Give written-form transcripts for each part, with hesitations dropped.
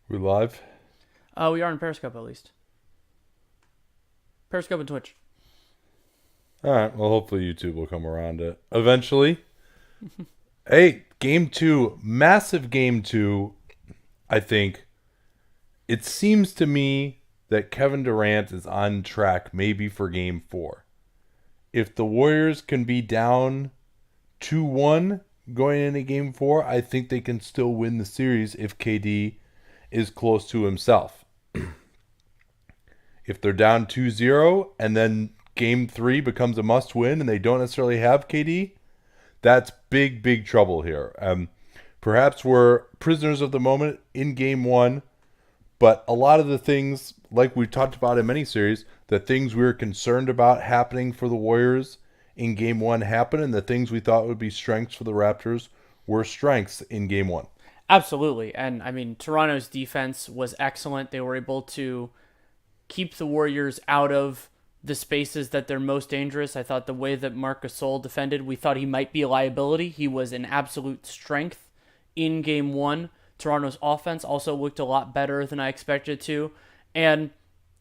We live? We are on Periscope at least. Periscope and Twitch. All right. Well, hopefully YouTube will come around it eventually. Hey, game two, massive game two. I think it seems to me that Kevin Durant is on track maybe for game four. If the Warriors can be down 2-1 going into game four, I think they can still win the series if KD is close to himself. If they're down 2-0 and then game three becomes a must win and they don't necessarily have KD, that's big, big trouble here. Perhaps we're prisoners of the moment in game one, but a lot of the things, like we've talked about in many series, the things we were concerned about happening for the Warriors in game one happened, and the things we thought would be strengths for the Raptors were strengths in game one. Absolutely. And I mean, Toronto's defense was excellent. They were able to keep the Warriors out of the spaces that they're most dangerous. I thought the way that Marc Gasol defended, we thought he might be a liability. He was an absolute strength in game one. Toronto's offense also looked a lot better than I expected to. And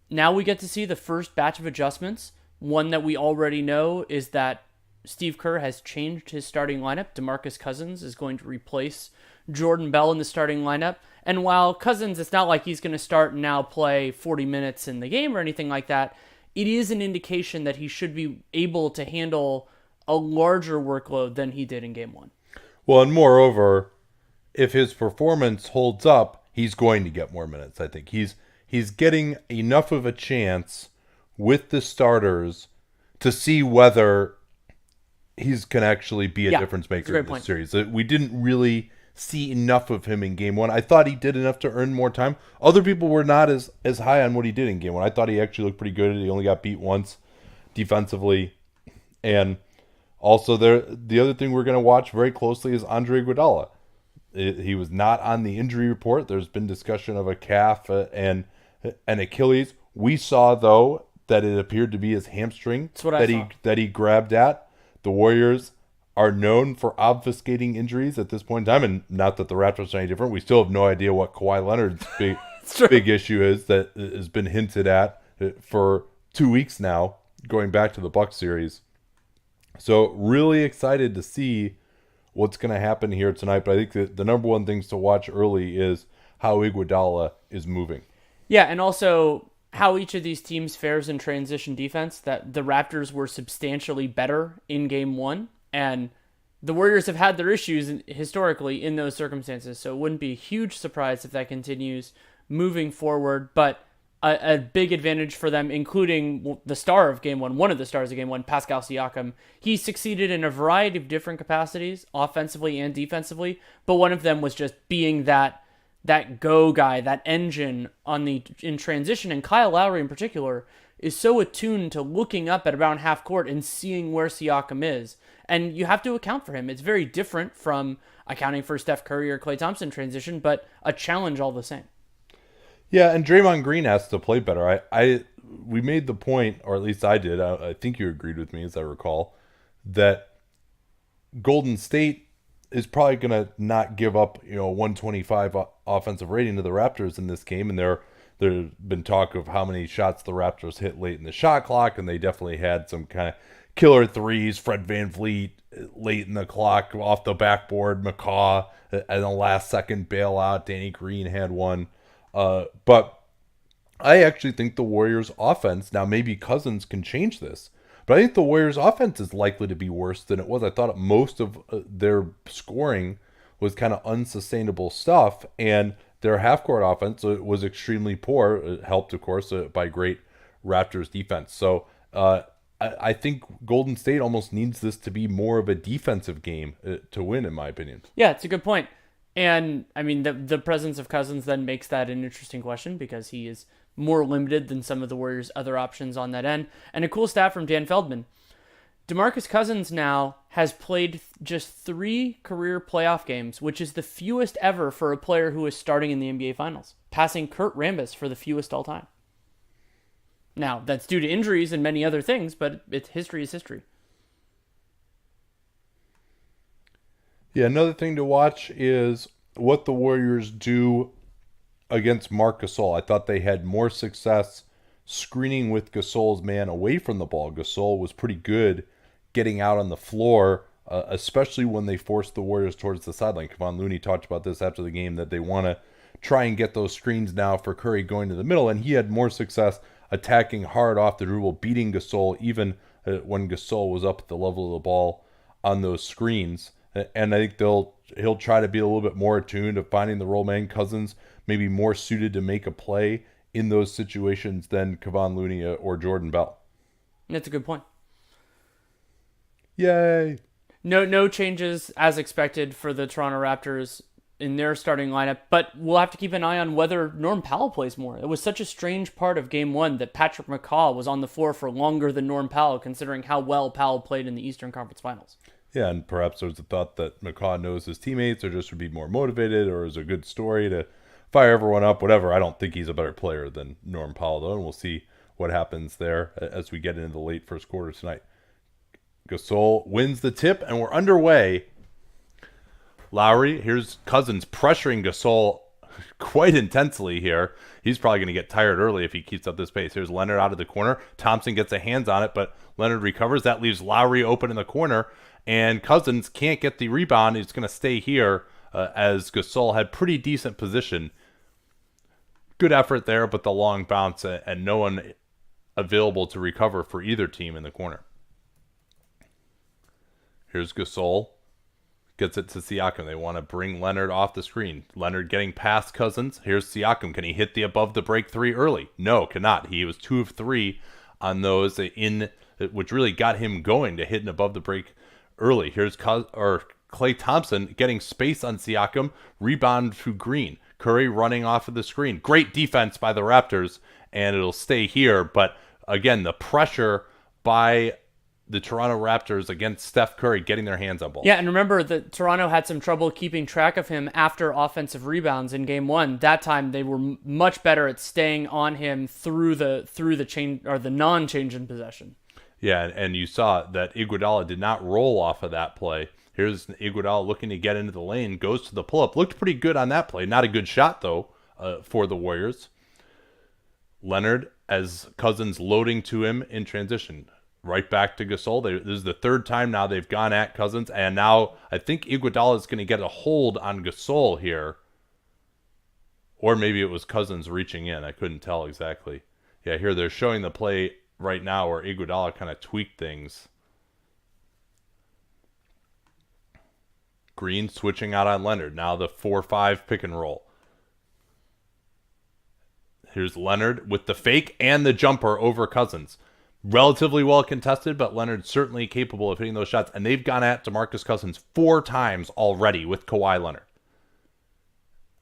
now we get to see the first batch of adjustments. One that we already know is that Steve Kerr has changed his starting lineup. DeMarcus Cousins is going to replace Jordan Bell in the starting lineup. And while Cousins, it's not like he's going to start and now play 40 minutes in the game or anything like that, it is an indication that he should be able to handle a larger workload than he did in game one. Well, and moreover, if his performance holds up, he's going to get more minutes. I think he's getting enough of a chance with the starters to see whether he's can actually be a Yeah, difference it's a maker in great this point. series. We didn't really see enough of him in game one. I thought he did enough to earn more time. Other people were not as high on what he did in game one. I thought he actually looked pretty good. He only got beat once defensively. And also the other thing we're going to watch very closely is Andre Iguodala. He was not on the injury report. There's been discussion of a calf and an Achilles. We saw though that it appeared to be his hamstring That's what I saw. that he grabbed at. The Warriors are known for obfuscating injuries at this point in time, and not that the Raptors are any different. We still have no idea what Kawhi Leonard's It's true. big issue is that has been hinted at for 2 weeks now, going back to the Bucks series. So really excited to see what's going to happen here tonight. But I think that the number one things to watch early is how Iguodala is moving. Yeah, and also how each of these teams fares in transition defense. That the Raptors were substantially better in game one, and the Warriors have had their issues historically in those circumstances. So it wouldn't be a huge surprise if that continues moving forward. But a big advantage for them, including the star of game one, one of the stars of game one, Pascal Siakam. He succeeded in a variety of different capacities, offensively and defensively, but one of them was just being that go guy, that engine on the in transition. And Kyle Lowry in particular is so attuned to looking up at around half court and seeing where Siakam is. And you have to account for him. It's very different from accounting for Steph Curry or Klay Thompson transition, but a challenge all the same. Yeah, and Draymond Green has to play better. I we made the point, or at least I did. I think you agreed with me, as I recall, that Golden State is probably going to not give up, 125 offensive rating to the Raptors in this game, and there's been talk of how many shots the Raptors hit late in the shot clock, and they definitely had some kind of killer threes. Fred VanVleet late in the clock off the backboard, McCaw and the last second bailout. Danny Green had one, but I actually think the Warriors' offense, now maybe Cousins can change this, but I think the Warriors' offense is likely to be worse than it was. I thought most of their scoring was kind of unsustainable stuff, and their half-court offense was extremely poor, helped, of course, by great Raptors defense. So I think Golden State almost needs this to be more of a defensive game to win, in my opinion. Yeah, it's a good point. And I mean, the presence of Cousins then makes that an interesting question because he is more limited than some of the Warriors' other options on that end. And a cool stat from Dan Feldman: DeMarcus Cousins now has played just 3 career playoff games, which is the fewest ever for a player who is starting in the NBA Finals, passing Kurt Rambis for the fewest all time. Now, that's due to injuries and many other things, but history is history. Yeah, another thing to watch is what the Warriors do against Marc Gasol. I thought they had more success screening with Gasol's man away from the ball. Gasol was pretty good getting out on the floor, especially when they forced the Warriors towards the sideline. Kevon Looney talked about this after the game, that they want to try and get those screens now for Curry going to the middle, and he had more success attacking hard off the dribble, beating Gasol even when Gasol was up at the level of the ball on those screens. And I think he'll try to be a little bit more attuned to finding the roll man. Cousins maybe more suited to make a play in those situations than Kevon Looney or Jordan Bell. That's a good point. Yay! No changes as expected for the Toronto Raptors in their starting lineup, but we'll have to keep an eye on whether Norm Powell plays more. It was such a strange part of Game 1 that Patrick McCaw was on the floor for longer than Norm Powell, considering how well Powell played in the Eastern Conference Finals. Yeah, and perhaps there's a thought that McCaw knows his teammates or just would be more motivated, or is a good story to fire everyone up, whatever. I don't think he's a better player than Norm Powell, though, and we'll see what happens there as we get into the late first quarter tonight. Gasol wins the tip, and we're underway. Lowry, here's Cousins pressuring Gasol quite intensely here. He's probably going to get tired early if he keeps up this pace. Here's Leonard out of the corner. Thompson gets a hands on it, but Leonard recovers. That leaves Lowry open in the corner, and Cousins can't get the rebound. He's going to stay here as Gasol had pretty decent position. Good effort there, but the long bounce and no one available to recover for either team in the corner. Here's Gasol. Gets it to Siakam. They want to bring Leonard off the screen. Leonard getting past Cousins. Here's Siakam. Can he hit the above the break three early? No, cannot. He was 2 of 3 on those, which really got him going to hit an above the break early. Here's Klay Thompson getting space on Siakam. Rebound to Green. Curry running off of the screen. Great defense by the Raptors, and it'll stay here. But again, the pressure by the Toronto Raptors against Steph Curry getting their hands on ball. Yeah, and remember that Toronto had some trouble keeping track of him after offensive rebounds in Game 1. That time they were much better at staying on him through the change or the non-change in possession. Yeah, and you saw that Iguodala did not roll off of that play. Here's Iguodala looking to get into the lane, goes to the pull-up. Looked pretty good on that play. Not a good shot, though, for the Warriors. Leonard, as Cousins loading to him in transition. Right back to Gasol. This is the third time now they've gone at Cousins, and now I think Iguodala is going to get a hold on Gasol here. Or maybe it was Cousins reaching in. I couldn't tell exactly. Yeah, here they're showing the play right now where Iguodala kind of tweaked things. Green switching out on Leonard. Now the 4-5 pick and roll. Here's Leonard with the fake and the jumper over Cousins. Relatively well contested, but Leonard's certainly capable of hitting those shots. And they've gone at DeMarcus Cousins 4 times already with Kawhi Leonard.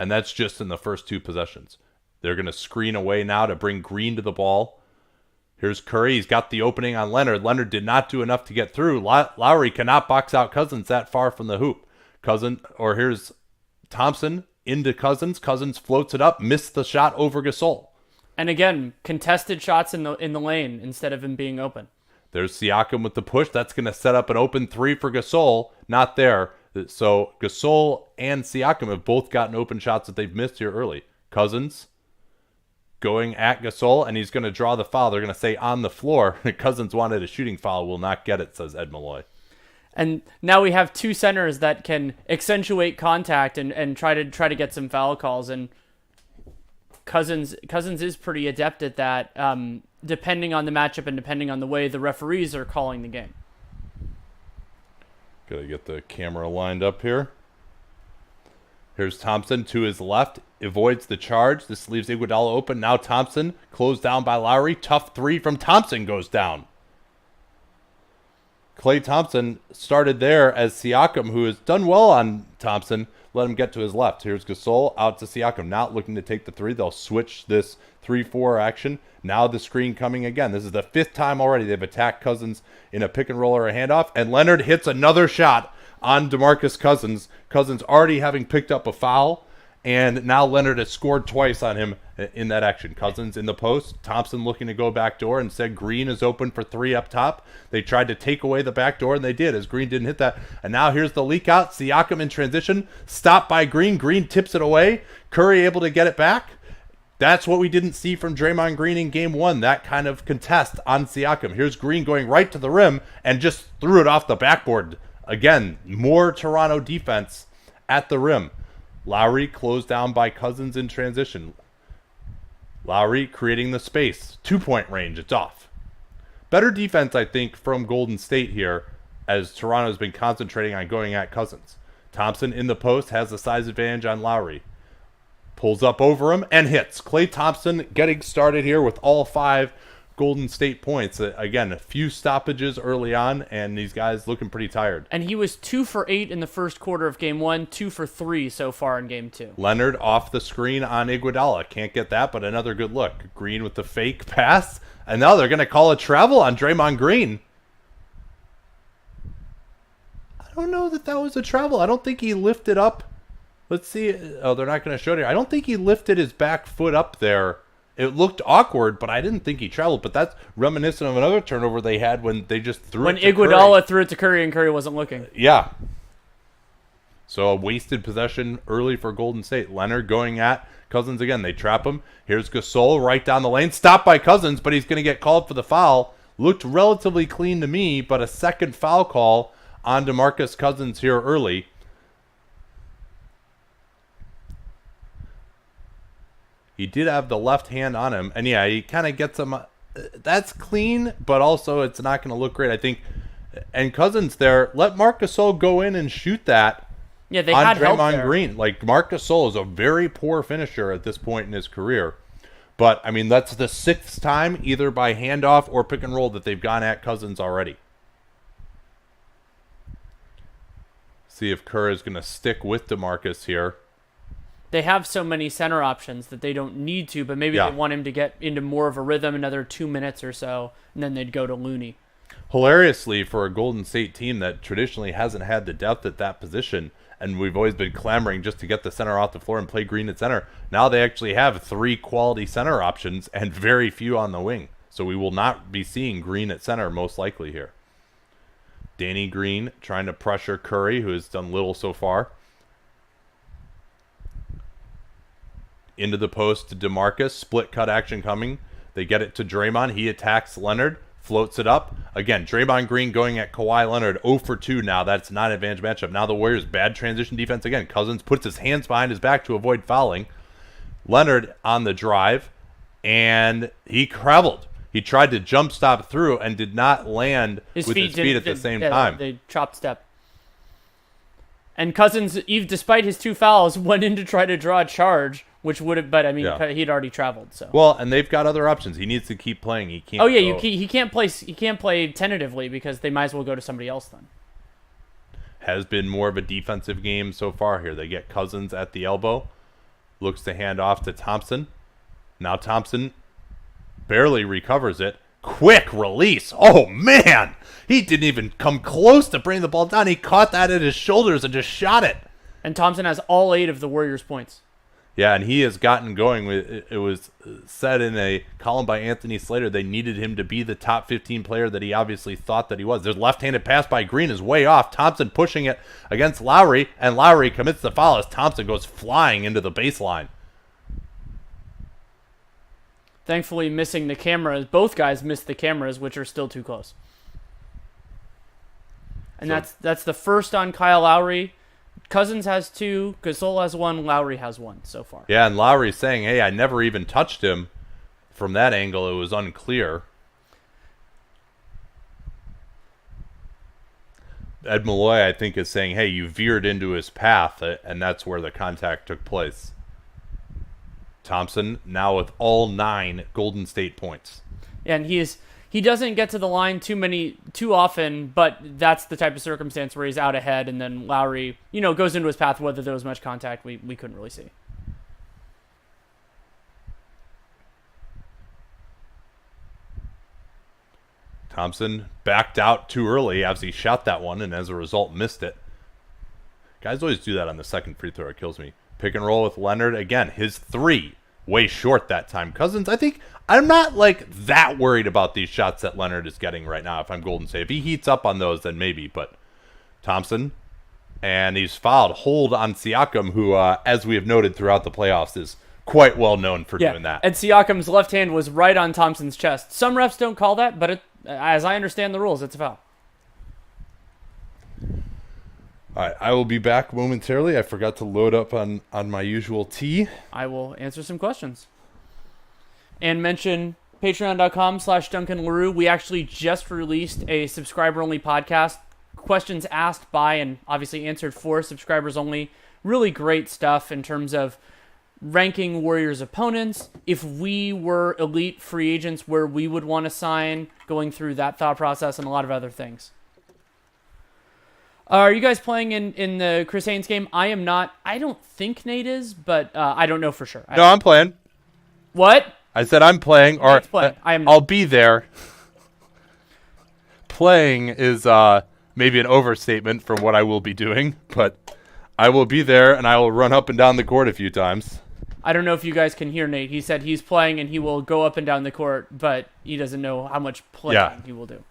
And that's just in the first 2 possessions. They're going to screen away now to bring Green to the ball. Here's Curry. He's got the opening on Leonard. Leonard did not do enough to get through. Lowry cannot box out Cousins that far from the hoop. Here's Thompson into Cousins. Cousins floats it up, missed the shot over Gasol. And again, contested shots in the lane instead of him being open. There's Siakam with the push. That's going to set up an open 3 for Gasol. Not there. So Gasol and Siakam have both gotten open shots that they've missed here early. Cousins going at Gasol, and he's going to draw the foul. They're going to say on the floor. Cousins wanted a shooting foul. Will not get it, says Ed Malloy. And now we have 2 centers that can accentuate contact and try to get some foul calls. And Cousins is pretty adept at that, depending on the matchup and depending on the way the referees are calling the game. Gotta get the camera lined up here. Here's Thompson to his left, avoids the charge. This leaves Iguodala open. Now Thompson, closed down by Lowry. Tough 3 from Thompson goes down. Klay Thompson started there as Siakam, who has done well on Thompson, let him get to his left. Here's Gasol out to Siakam, not looking to take the 3. They'll switch this 3-4 action. Now the screen coming again. This is the 5th time already they've attacked Cousins in a pick and roll or a handoff, and Leonard hits another shot on DeMarcus Cousins. Cousins already having picked up a foul, And now Leonard has scored twice on him in that action. Cousins in the post. Thompson looking to go back door and said Green is open for three up top. They tried to take away the back door, and they did, as Green didn't hit that. And now here's the leak out. Siakam in transition. Stopped by Green. Green tips it away. Curry able to get it back. That's what we didn't see from Draymond Green in game one, that kind of contest on Siakam. Here's Green going right to the rim and just threw it off the backboard. Again, more Toronto defense at the rim. Lowry closed down by Cousins in transition. Lowry creating the space. 2-point range, it's off. Better defense, I think, from Golden State here, as Toronto's been concentrating on going at Cousins. Thompson in the post has the size advantage on Lowry. Pulls up over him and hits. Klay Thompson getting started here with all 5 Golden State points. Again, a few stoppages early on, and these guys looking pretty tired. And he was 2 for 8 in the first quarter of game 1, 2 for 3 so far in game 2. Leonard off the screen on Iguodala. Can't get that, but another good look. Green with the fake pass, and now they're going to call a travel on Draymond Green. I don't know that was a travel. I don't think he lifted up. Let's see. Oh, they're not going to show it here. I don't think he lifted his back foot up there. It looked awkward, but I didn't think he traveled. But that's reminiscent of another turnover they had when they just threw it to Iguodala Curry. threw it to Curry and Curry wasn't looking. Yeah. So a wasted possession early for Golden State. Leonard going at Cousins again. They trap him. Here's Gasol right down the lane. Stopped by Cousins, but he's going to get called for the foul. Looked relatively clean to me, but a second foul call on DeMarcus Cousins here early. He did have the left hand on him. And yeah, he kind of gets him. That's clean, but also it's not going to look great, I think. And Cousins there, let Marc Gasol go in and shoot that. Yeah, they on had help Draymond there. Green. Like, Marc Gasol is a very poor finisher at this point in his career. But, I mean, that's the 6th time, either by handoff or pick and roll, that they've gone at Cousins already. See if Kerr is going to stick with DeMarcus here. They have so many center options that they don't need to, but maybe they want him to get into more of a rhythm, another 2 minutes or so, and then they'd go to Looney. Hilariously, for a Golden State team that traditionally hasn't had the depth at that position, and we've always been clamoring just to get the center off the floor and play Green at center, now they actually have 3 quality center options and very few on the wing. So we will not be seeing Green at center most likely here. Danny Green trying to pressure Curry, who has done little so far. Into the post to DeMarcus. Split cut action coming. They get it to Draymond. He attacks Leonard. Floats it up. Again, Draymond Green going at Kawhi Leonard. 0 for 2 now. That's not an advantage matchup. Now the Warriors, bad transition defense again. Cousins puts his hands behind his back to avoid fouling. Leonard on the drive. And he traveled. He tried to jump stop through and did not land with his feet at the same time. They chopped step. And Cousins, even despite his 2 fouls, went in to try to draw a charge, which would have, but I mean, he'd already traveled. So well, and they've got other options. He needs to keep playing. He can't. Oh yeah, he can't play. He can't play tentatively because they might as well go to somebody else then. Has been more of a defensive game so far here. They get Cousins at the elbow, looks to hand off to Thompson. Now Thompson barely recovers it. Quick release. Oh man, he didn't even come close to bringing the ball down. He caught that at his shoulders and just shot it. And Thompson has all 8 of the Warriors' points. Yeah, and he has gotten going. It was said in a column by Anthony Slater they needed him to be the top 15 player that he obviously thought that he was. There's left-handed pass by Green is way off. Thompson pushing it against Lowry, and Lowry commits the foul as Thompson goes flying into the baseline. Thankfully, missing the cameras. Both guys missed the cameras, which are still too close. And that's the first on Kyle Lowry. Cousins has 2, Gasol has 1, Lowry has 1 so far. Yeah, and Lowry's saying, hey, I never even touched him. From that angle, it was unclear. Ed Malloy, I think, is saying, hey, you veered into his path, and that's where the contact took place. Thompson now with all 9 Golden State points. And he doesn't get to the line too often, but that's the type of circumstance where he's out ahead, and then Lowry, goes into his path. Whether there was much contact, we couldn't really see. Thompson backed out too early as he shot that one, and as a result missed it. Guys always do that on the second free throw. It kills me. Pick and roll with Leonard. Again, his three, way short that time. Cousins, I think, I'm not like that worried about these shots that Leonard is getting right now if I'm Golden State. If he heats up on those, then maybe. But Thompson, and he's fouled. Hold on Siakam, who, as we have noted throughout the playoffs, is quite well known for doing that. And Siakam's left hand was right on Thompson's chest. Some refs don't call that, but as I understand the rules, it's a foul. All right, I will be back momentarily. I forgot to load up on my usual tea. I will answer some questions. And mention patreon.com/Duncan LaRue. We actually just released a subscriber-only podcast. Questions asked by and obviously answered for subscribers only. Really great stuff in terms of ranking Warriors opponents, if we were elite free agents, where we would want to sign, going through that thought process, and a lot of other things. Are you guys playing in the Chris Haynes game? I am not. I don't think Nate is, but I don't know for sure. No, I'm playing. What? I said I'm playing, or playing. I'll be there. Playing is maybe an overstatement from what I will be doing, but I will be there, and I will run up and down the court a few times. I don't know if you guys can hear Nate. He said he's playing, and he will go up and down the court, but he doesn't know how much playing he will do.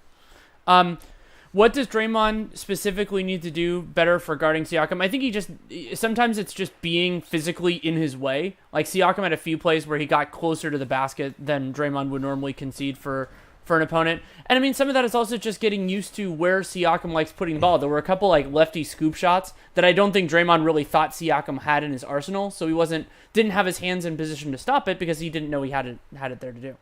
What does Draymond specifically need to do better for guarding Siakam? I think sometimes it's just being physically in his way. Like Siakam had a few plays where he got closer to the basket than Draymond would normally concede for an opponent. And I mean, some of that is also just getting used to where Siakam likes putting the ball. There were a couple like lefty scoop shots that I don't think Draymond really thought Siakam had in his arsenal. So he didn't have his hands in position to stop it because he didn't know he had it there to do.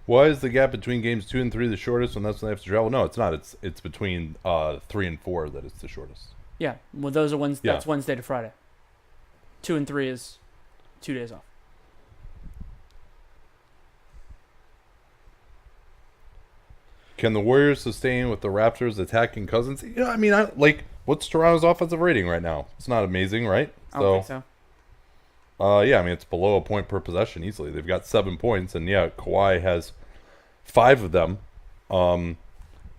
Why is the gap between games 2 and 3 the shortest when that's when they have to travel? No, it's not. It's between 3 and 4 that it's the shortest. Yeah, well, those are that's Wednesday to Friday. 2 and 3 is 2 days off. Can the Warriors sustain with the Raptors attacking Cousins? I mean, what's Toronto's offensive rating right now? It's not amazing, right? I don't think so. Yeah, I mean, it's below a point per possession easily. They've got 7 points, and yeah, Kawhi has 5 of them. And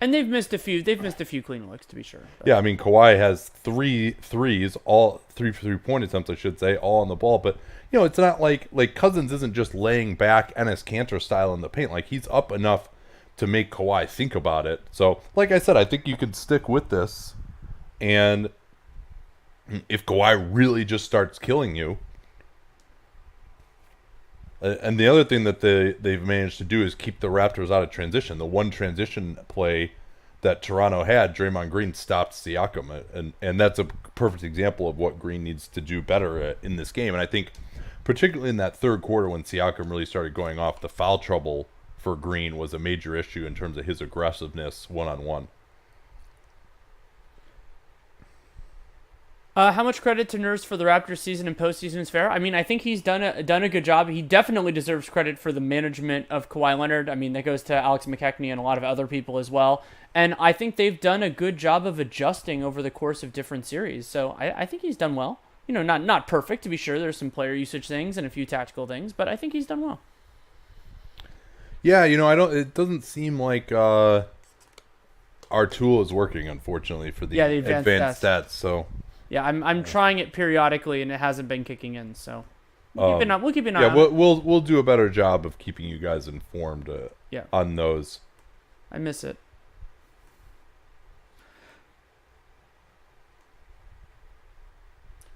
they've missed a few clean looks, to be sure. But. Yeah, I mean, Kawhi has 3 threes, all 3-point attempts, I should say, all on the ball. But, it's not like Cousins isn't just laying back Enes Kanter style in the paint. Like, he's up enough to make Kawhi think about it. So, like I said, I think you can stick with this. And if Kawhi really just starts killing you, and the other thing that they've managed to do is keep the Raptors out of transition. The one transition play that Toronto had, Draymond Green stopped Siakam. And that's a perfect example of what Green needs to do better in this game. And I think particularly in that third quarter when Siakam really started going off, the foul trouble for Green was a major issue in terms of his aggressiveness one-on-one. How much credit to Nurse for the Raptors season and postseason is fair? I mean, I think he's done a good job. He definitely deserves credit for the management of Kawhi Leonard. I mean, that goes to Alex McKechnie and a lot of other people as well. And I think they've done a good job of adjusting over the course of different series. So I think he's done well. Not perfect, to be sure. There's some player usage things and a few tactical things, but I think he's done well. Yeah, it doesn't seem like our tool is working, unfortunately, for the advanced stats. So. Yeah, I'm trying it periodically, and it hasn't been kicking in. So we'll keep an eye on it. We'll do a better job of keeping you guys informed on those. I miss it.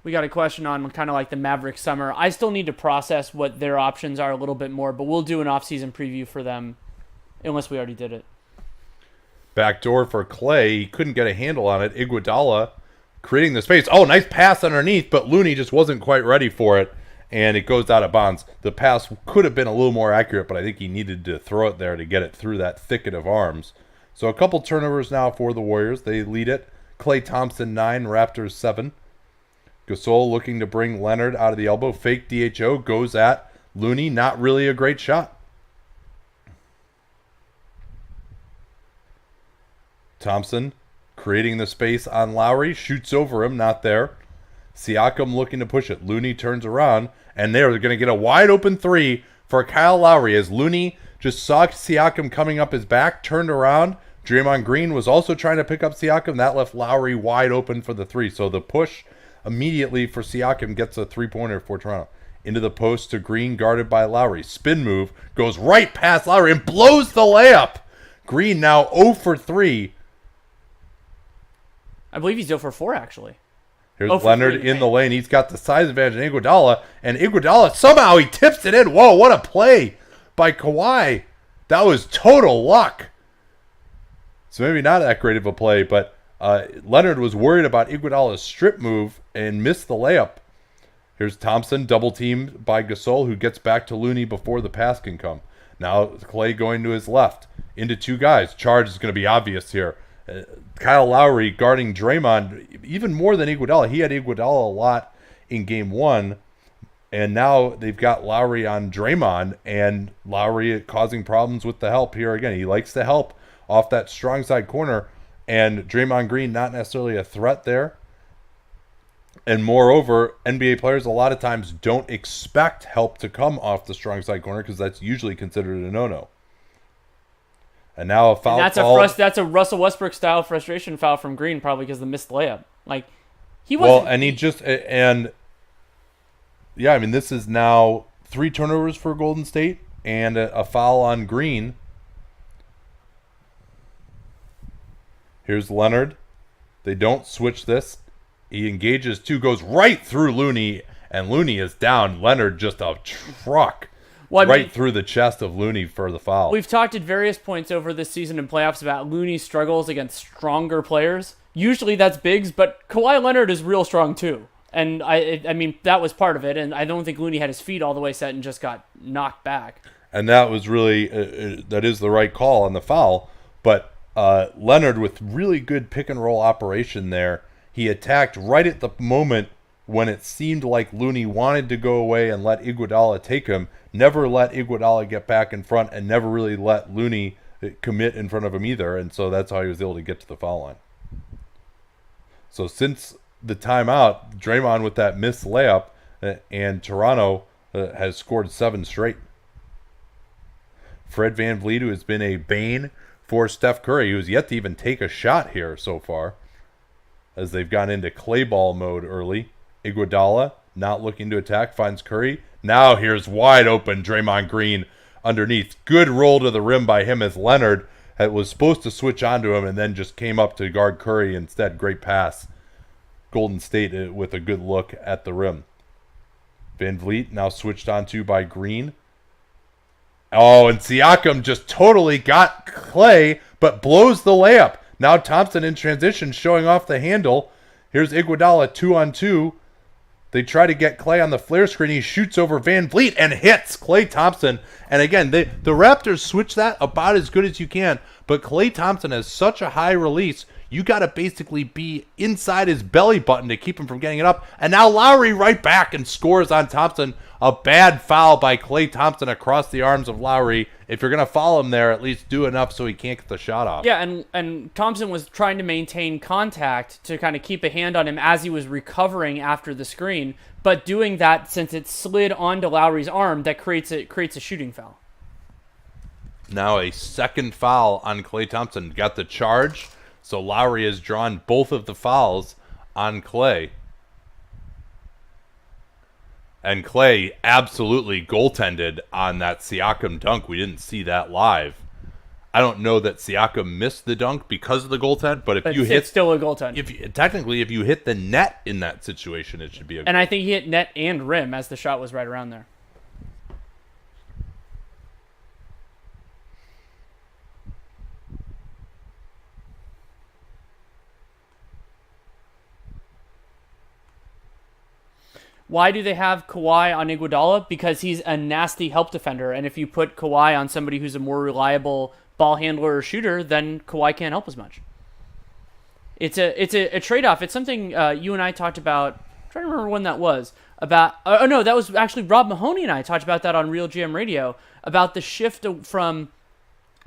We got a question on kind of like the Maverick summer. I still need to process what their options are a little bit more, but we'll do an off-season preview for them, unless we already did it. Backdoor for Klay. He couldn't get a handle on it. Iguodala creating the space. Oh, nice pass underneath, but Looney just wasn't quite ready for it, and it goes out of bounds. The pass could have been a little more accurate, but I think he needed to throw it there to get it through that thicket of arms. So a couple turnovers now for the Warriors. They lead it. Klay Thompson 9, Raptors 7. Gasol looking to bring Leonard out of the elbow. Fake DHO goes at Looney. Not really a great shot. Thompson creating the space on Lowry, shoots over him, not there. Siakam looking to push it. Looney turns around, and they're going to get a wide open 3 for Kyle Lowry as Looney just saw Siakam coming up his back, turned around, Draymond Green was also trying to pick up Siakam. That left Lowry wide open for the three. So the push immediately for Siakam gets a three-pointer for Toronto. Into the post to Green, guarded by Lowry. Spin move, goes right past Lowry and blows the layup. Green now 0 for 3. I believe he's 0 for 4, actually. Here's Leonard in the lane. He's got the size advantage in Iguodala. And Iguodala, somehow he tips it in. Whoa, what a play by Kawhi. That was total luck. So maybe not that great of a play, but Leonard was worried about Iguodala's strip move and missed the layup. Here's Thompson, double teamed by Gasol, who gets back to Looney before the pass can come. Now Klay going to his left. Into two guys. Charge is going to be obvious here. Kyle Lowry guarding Draymond even more than Iguodala. He had Iguodala a lot in game one. And now they've got Lowry on Draymond, and Lowry causing problems with the help here again. He likes the help off that strong side corner, and Draymond Green not necessarily a threat there. And moreover, NBA players a lot of times don't expect help to come off the strong side corner because that's usually considered a no-no. And now a foul call. That's a Russell Westbrook style frustration foul from Green, probably because of the missed layup. Like he Well, wasn't. and he just yeah, I mean this is now 3 turnovers for Golden State and a foul on Green. Here's Leonard. They don't switch this. He engages 2, goes right through Looney, and Looney is down. Leonard just a truck. Right through the chest of Looney for the foul. We've talked at various points over this season in playoffs about Looney's struggles against stronger players. Usually that's bigs, but Kawhi Leonard is real strong too. And I mean, that was part of it, and I don't think Looney had his feet all the way set and just got knocked back. And that was really, that is the right call on the foul. But Leonard, with really good pick and roll operation there, he attacked right at the moment when it seemed like Looney wanted to go away and let Iguodala take him. Never let Iguodala get back in front, and never really let Looney commit in front of him either. And so that's how he was able to get to the foul line. So since the timeout, Draymond with that missed layup, and Toronto has scored 7 straight. Fred VanVleet, who has been a bane for Steph Curry, who's yet to even take a shot here so far, as they've gone into clay ball mode early. Iguodala, not looking to attack, finds Curry. Now here's wide open Draymond Green underneath. Good roll to the rim by him as Leonard was supposed to switch onto him and then just came up to guard Curry instead. Great pass. Golden State with a good look at the rim. VanVleet now switched onto by Green. Oh, and Siakam just totally got Klay, but blows the layup. Now Thompson in transition showing off the handle. Here's Iguodala 2-on-2. They try to get Klay on the flare screen. He shoots over VanVleet and hits Klay Thompson. And again, the Raptors switch that about as good as you can. But Klay Thompson has such a high release, you got to basically be inside his belly button to keep him from getting it up. And now Lowry right back and scores on Thompson. A bad foul by Klay Thompson across the arms of Lowry. If you're going to foul him there, at least do enough so he can't get the shot off. Yeah, and Thompson was trying to maintain contact to kind of keep a hand on him as he was recovering after the screen. But doing that, since it slid onto Lowry's arm, that creates a shooting foul. Now a second foul on Klay Thompson. Got the charge. So Lowry has drawn both of the fouls on Klay. And Klay absolutely goaltended on that Siakam dunk. We didn't see that live. I don't know that Siakam missed the dunk because of the goaltend, but it's still a goaltend. Technically, if you hit the net in that situation, it should be a goal. And I think he hit net and rim as the shot was right around there. Why do they have Kawhi on Iguodala? Because he's a nasty help defender, and if you put Kawhi on somebody who's a more reliable ball handler or shooter, then Kawhi can't help as much. It's a trade-off. It's something you and I talked about. I'm trying to remember when that was. That was actually Rob Mahoney and I talked about that on Real GM Radio, about the shift from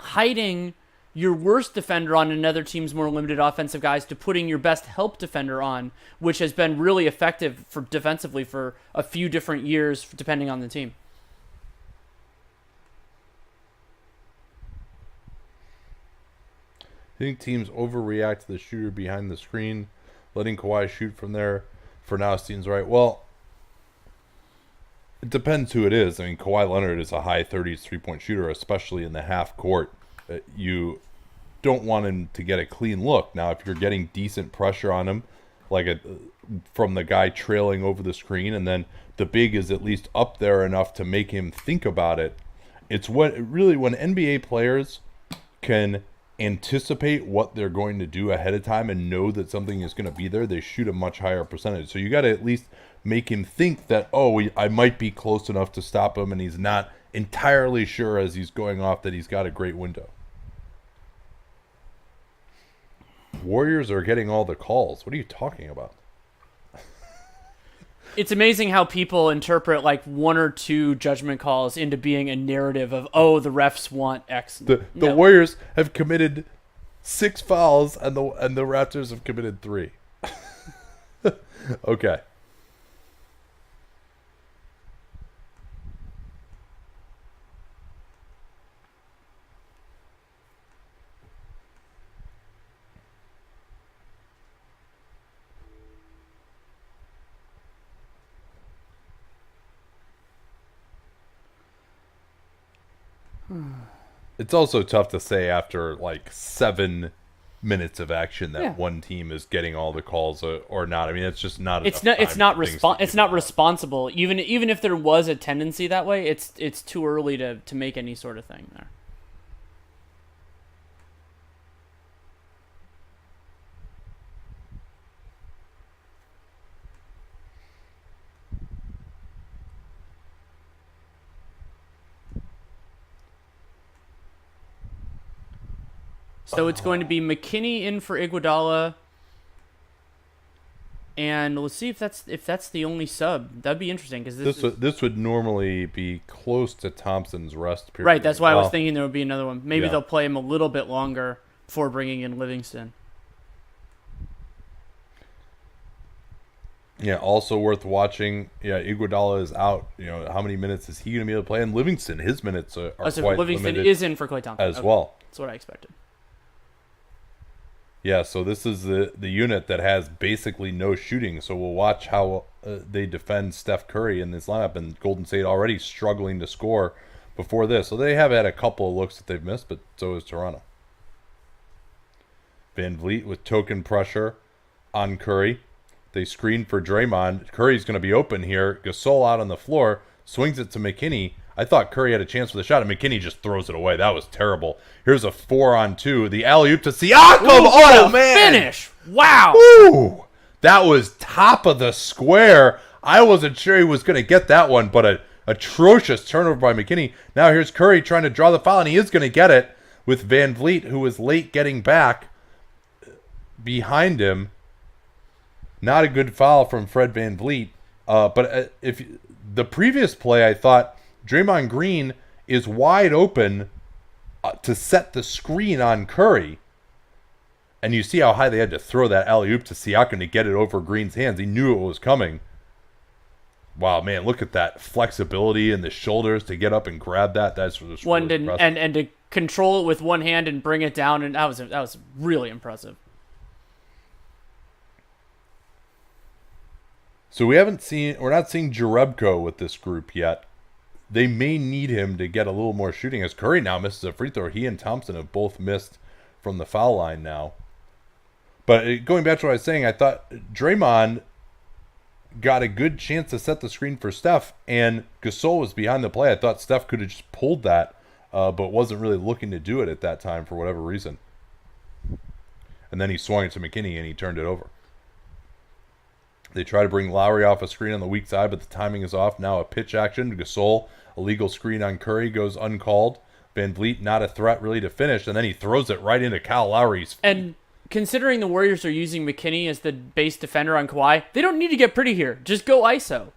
hiding your worst defender on another team's more limited offensive guys to putting your best help defender on, which has been really effective for defensively for a few different years, depending on the team. I think teams overreact to the shooter behind the screen, letting Kawhi shoot from there. For now, seems right. Well, it depends who it is. I mean, Kawhi Leonard is a high 30s three-point shooter, especially in the half court. You don't want him to get a clean look. Now, if you're getting decent pressure on him, from the guy trailing over the screen, and then the big is at least up there enough to make him think about it. It's when NBA players can anticipate what they're going to do ahead of time and know that something is going to be there, they shoot a much higher percentage. So you got to at least make him think that, I might be close enough to stop him, and he's not entirely sure as he's going off that he's got a great window. Warriors are getting all the calls. What are you talking about? It's amazing how people interpret like one or two judgment calls into being a narrative of, the refs want X. The Warriors have committed 6 fouls, and the Raptors have committed 3. Okay. It's also tough to say after 7 minutes of action that one team is getting all the calls or not. I mean, it's just not. It's not responsible. Even if there was a tendency that way, it's too early to make any sort of thing there. So it's going to be McKinney in for Iguodala, and let's see if that's the only sub. That'd be interesting because this would normally be close to Thompson's rest period. Right, that's why I was thinking there would be another one. Maybe they'll play him a little bit longer before bringing in Livingston. Yeah, also worth watching. Yeah, Iguodala is out. How many minutes is he going to be able to play? And Livingston, his minutes are quite Livingston limited is in for Klay Thompson as well. That's what I expected. Yeah, so this is the unit that has basically no shooting. So we'll watch how they defend Steph Curry in this lineup. And Golden State already struggling to score before this. So they have had a couple of looks that they've missed, but so is Toronto. Van Vliet with token pressure on Curry. They screen for Draymond. Curry's going to be open here. Gasol out on the floor. Swings it to McKinney. I thought Curry had a chance for the shot, and McKinney just throws it away. That was terrible. Here's a 4-on-2. The alley-oop to Siakam. Oh, man. Finish. Wow. Woo. That was top of the square. I wasn't sure he was going to get that one, but an atrocious turnover by McKinney. Now here's Curry trying to draw the foul, and he is going to get it with Van Vliet, who was late getting back behind him. Not a good foul from Fred Van Vliet. But if the previous play, I thought Draymond Green is wide open to set the screen on Curry. And you see how high they had to throw that alley-oop to Siakam to get it over Green's hands. He knew it was coming. Wow, man, look at that flexibility in the shoulders to get up and grab that. That's really impressive. And to control it with one hand and bring it down, and that was really impressive. So we're not seeing Jerebko with this group yet. They may need him to get a little more shooting as Curry now misses a free throw. He and Thompson have both missed from the foul line now. But going back to what I was saying, I thought Draymond got a good chance to set the screen for Steph, and Gasol was behind the play. I thought Steph could have just pulled that, but wasn't really looking to do it at that time for whatever reason. And then he swung it to McKinney, and he turned it over. They try to bring Lowry off a screen on the weak side, but the timing is off. Now a pitch action. Gasol, a legal screen on Curry, goes uncalled. Van Vliet, not a threat really to finish, and then he throws it right into Kyle Lowry's feet. And considering the Warriors are using McKinney as the base defender on Kawhi, they don't need to get pretty here. Just go ISO.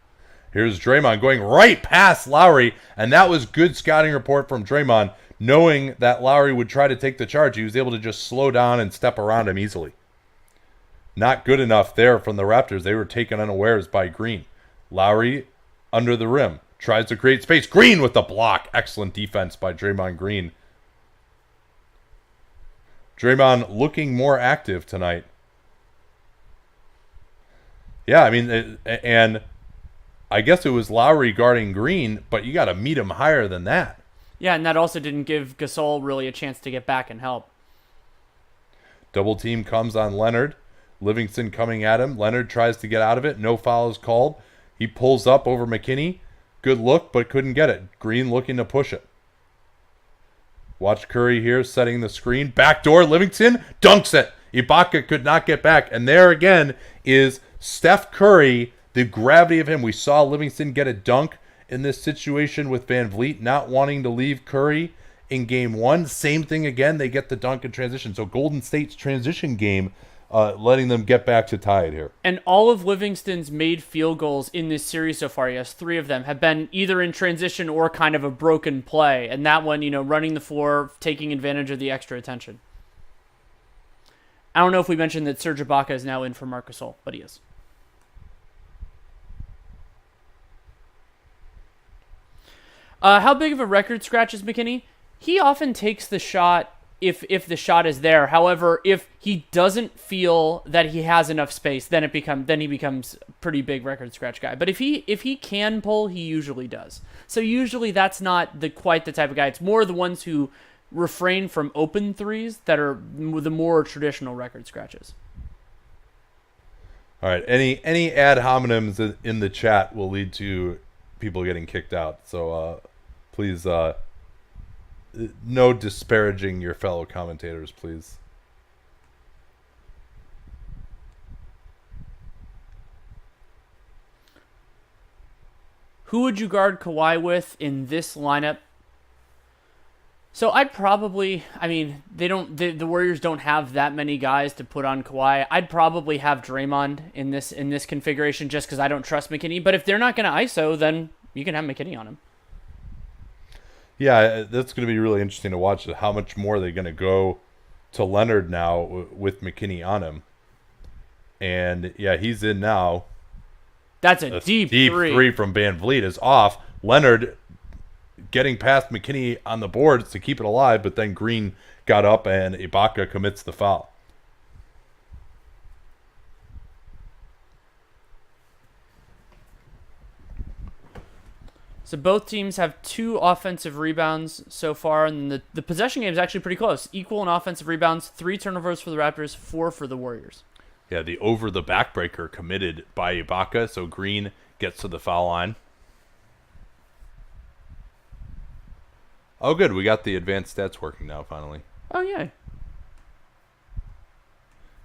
Here's Draymond going right past Lowry, and that was good scouting report from Draymond. Knowing that Lowry would try to take the charge, he was able to just slow down and step around him easily. Not good enough there from the Raptors. They were taken unawares by Green. Lowry under the rim. Tries to create space. Green with the block. Excellent defense by Draymond Green. Draymond looking more active tonight. Yeah, I mean, and I guess it was Lowry guarding Green, but you got to meet him higher than that. Yeah, and that also didn't give Gasol really a chance to get back and help. Double team comes on Leonard. Livingston coming at him. Leonard tries to get out of it. No foul is called. He pulls up over McKinney. Good look, but couldn't get it. Green looking to push it. Watch Curry here setting the screen. Backdoor, Livingston dunks it. Ibaka could not get back. And there again is Steph Curry, the gravity of him. We saw Livingston get a dunk in this situation with Van Vliet not wanting to leave Curry in game one. Same thing again. They get the dunk in transition. So Golden State's transition game letting them get back to tie it here. And all of Livingston's made field goals in this series so far, yes, 3 of them, have been either in transition or kind of a broken play. And that one, running the floor, taking advantage of the extra attention. I don't know if we mentioned that Serge Ibaka is now in for Marc Gasol, but he is. How big of a record scratch is McKinney? He often takes the shot if the shot is there. However, if he doesn't feel that he has enough space, then he becomes a pretty big record scratch guy. But if he can pull, he usually does. So usually that's not quite the type of guy. It's more the ones who refrain from open threes that are the more traditional record scratches. All right. Any ad hominems in the chat will lead to people getting kicked out. So please, no disparaging your fellow commentators, please. Who would you guard Kawhi with in this lineup? So I'd probably, the Warriors don't have that many guys to put on Kawhi. I'd probably have Draymond in this configuration just because I don't trust McKinney. But if they're not going to ISO, then you can have McKinney on him. Yeah, that's going to be really interesting to watch. How much more are they going to go to Leonard now with McKinney on him? And yeah, he's in now. That's a deep three from Van Vliet is off. Leonard getting past McKinney on the boards to keep it alive, but then Green got up and Ibaka commits the foul. So both teams have 2 offensive rebounds so far, and the possession game is actually pretty close. Equal in offensive rebounds, 3 turnovers for the Raptors, 4 for the Warriors. Yeah, the over the backbreaker committed by Ibaka, so Green gets to the foul line. Oh, good. We got the advanced stats working now, finally. Oh, yeah.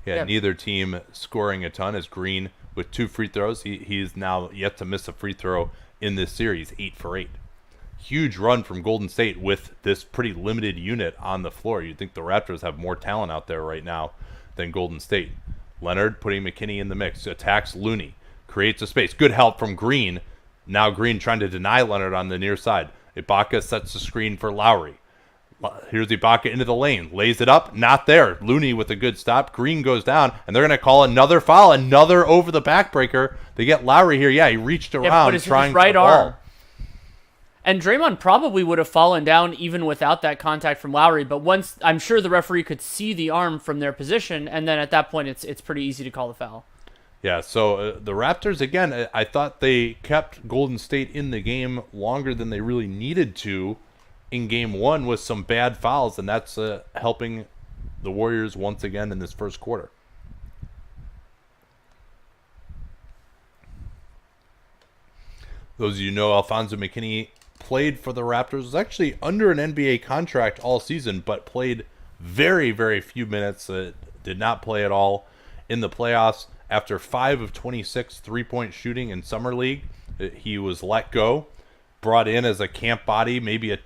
Yeah, neither team scoring a ton as Green with 2 free throws. He's now yet to miss a free throw in this series, 8 for 8. Huge run from Golden State with this pretty limited unit on the floor. You'd think the Raptors have more talent out there right now than Golden State. Leonard putting McKinney in the mix, attacks Looney, creates a space. Good help from Green. Now Green trying to deny Leonard on the near side. Ibaka sets the screen for Lowry. Here's Ibaka into the lane. Lays it up. Not there. Looney with a good stop. Green goes down, and they're going to call another foul. Another over the backbreaker. They get Lowry here. Yeah, he reached around trying right the ball. arm. And Draymond probably would have fallen down even without that contact from Lowry. But once, I'm sure the referee could see the arm from their position, and then at that point, it's pretty easy to call the foul. Yeah, so the Raptors, again, I thought they kept Golden State in the game longer than they really needed to in game one with some bad fouls, and that's helping the Warriors once again in this first quarter. Those of you who know, Alfonso McKinney played for the Raptors, was actually under an NBA contract all season, but played very, very few minutes. Did not play at all in the playoffs. After 5 of 26 three-point shooting in Summer League, he was let go, brought in as a camp body, maybe a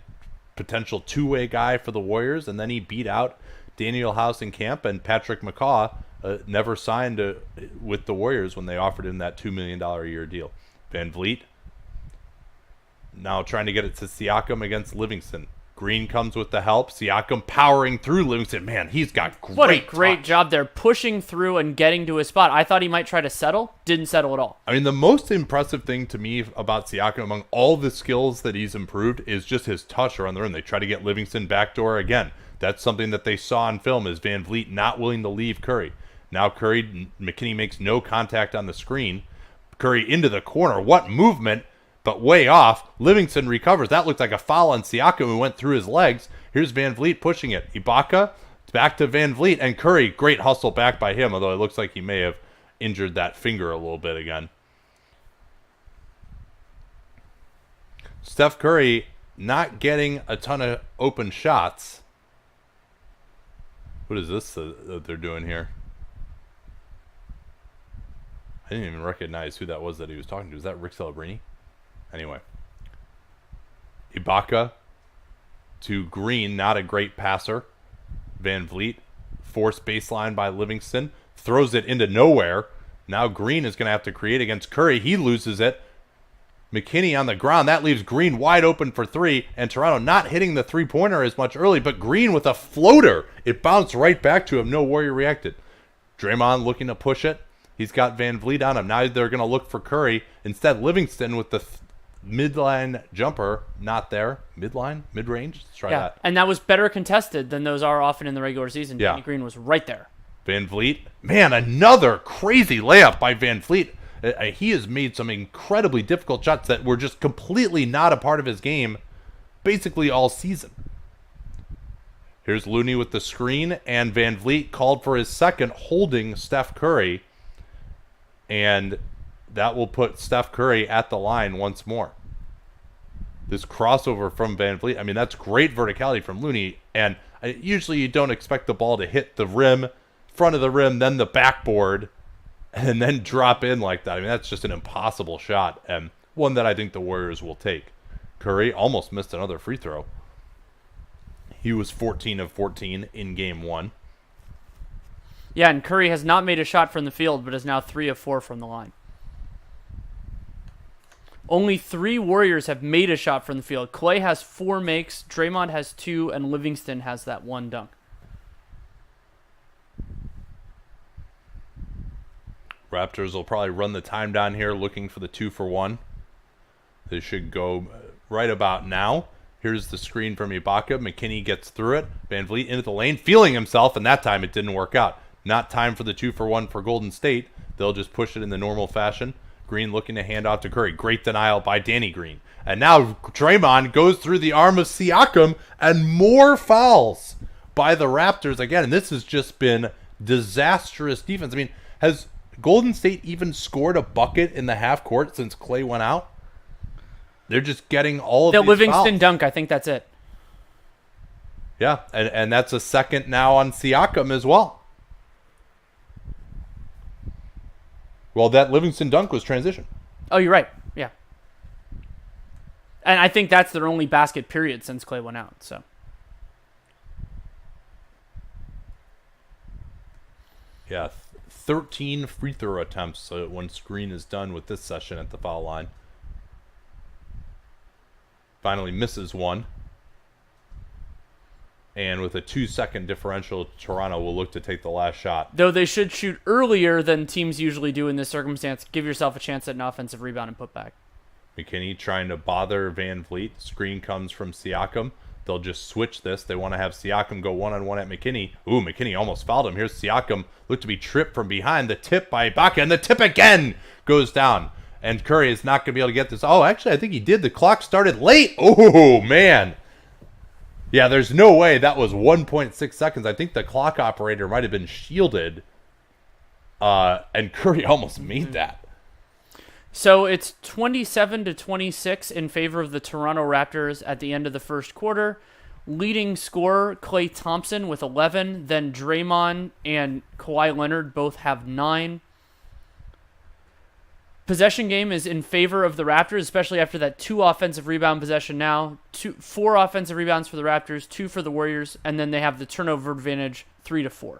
potential two-way guy for the Warriors, and then he beat out Daniel House in camp, and Patrick McCaw never signed with the Warriors when they offered him that $2 million a year deal. Van Vliet now trying to get it to Siakam against Livingston. Green comes with the help. Siakam powering through Livingston. Man, he's got great What a great touch. job there, pushing through and getting to his spot. I thought he might try to settle. Didn't settle at all. I mean, the most impressive thing to me about Siakam, among all the skills that he's improved, is just his touch around the rim. They try to get Livingston backdoor again. That's something that they saw on film is Van Vliet not willing to leave Curry. Now McKinney makes no contact on the screen. Curry into the corner. What movement, but way off. Livingston recovers. That looked like a foul on Siakam who went through his legs. Here's Van Vliet pushing it. Ibaka, back to Van Vliet. And Curry, great hustle back by him, although it looks like he may have injured that finger a little bit again. Steph Curry not getting a ton of open shots. What is this that they're doing here? I didn't even recognize who that was that he was talking to. Is that Rick Celebrini? Anyway. Ibaka to Green, not a great passer. Van Vliet, forced baseline by Livingston, throws it into nowhere. Now Green is going to have to create against Curry. He loses it. McKinney on the ground. That leaves Green wide open for three, and Toronto not hitting the three-pointer as much early, but Green with a floater. It bounced right back to him. No Warrior reacted. Draymond looking to push it. He's got Van Vliet on him. Now they're going to look for Curry. Instead, Livingston with the midline jumper. Not there. Midline? Mid-range? Let's try that. And that was better contested than those are often in the regular season. Danny Green was right there. Van Vliet. Man, another crazy layup by Van Vliet. He has made some incredibly difficult shots that were just completely not a part of his game basically all season. Here's Looney with the screen, and Van Vliet called for his second, holding Steph Curry. And that will put Steph Curry at the line once more. This crossover from Van Vliet, I mean, that's great verticality from Looney. And usually you don't expect the ball to hit the rim, front of the rim, then the backboard, and then drop in like that. I mean, that's just an impossible shot, and one that I think the Warriors will take. Curry almost missed another free throw. He was 14 of 14 in game one. Yeah, and Curry has not made a shot from the field, but is now 3 of 4 from the line. Only 3 Warriors have made a shot from the field. Klay has 4 makes, Draymond has 2, and Livingston has that 1 dunk. Raptors will probably run the time down here looking for the 2-for-1. They should go right about now. Here's the screen from Ibaka. McKinney gets through it. Van Vliet into the lane, feeling himself, and that time it didn't work out. Not time for the 2-for-1 for Golden State. They'll just push it in the normal fashion. Green looking to hand off to Curry. Great denial by Danny Green. And now Draymond goes through the arm of Siakam, and more fouls by the Raptors again. And this has just been disastrous defense. I mean, has Golden State even scored a bucket in the half court since Klay went out? They're just getting all of the these Livingston fouls. Dunk, I think that's it. Yeah, and that's a second now on Siakam as well. Well, that Livingston dunk was transition. Oh, you're right. Yeah. And I think that's their only basket period since Klay went out. So. Yeah, 13 free throw attempts when Green is done with this session at the foul line. Finally misses one. And with a 2-second differential, Toronto will look to take the last shot. Though they should shoot earlier than teams usually do in this circumstance. Give yourself a chance at an offensive rebound and putback. McKinney trying to bother Van Vliet. Screen comes from Siakam. They'll just switch this. They want to have Siakam go one-on-one at McKinney. Ooh, McKinney almost fouled him. Here's Siakam. Looked to be tripped from behind. The tip by Ibaka, and the tip again goes down. And Curry is not going to be able to get this. Oh, actually, I think he did. The clock started late. Oh, man. Yeah, there's no way that was 1.6 seconds. I think the clock operator might have been shielded. And Curry almost made that. So it's 27-26 in favor of the Toronto Raptors at the end of the first quarter. Leading scorer, Klay Thompson with 11. Then Draymond and Kawhi Leonard both have 9. Possession game is in favor of the Raptors, especially after that 2 offensive rebound possession now. 4 offensive rebounds for the Raptors, 2 for the Warriors, and then they have the turnover advantage 3-4.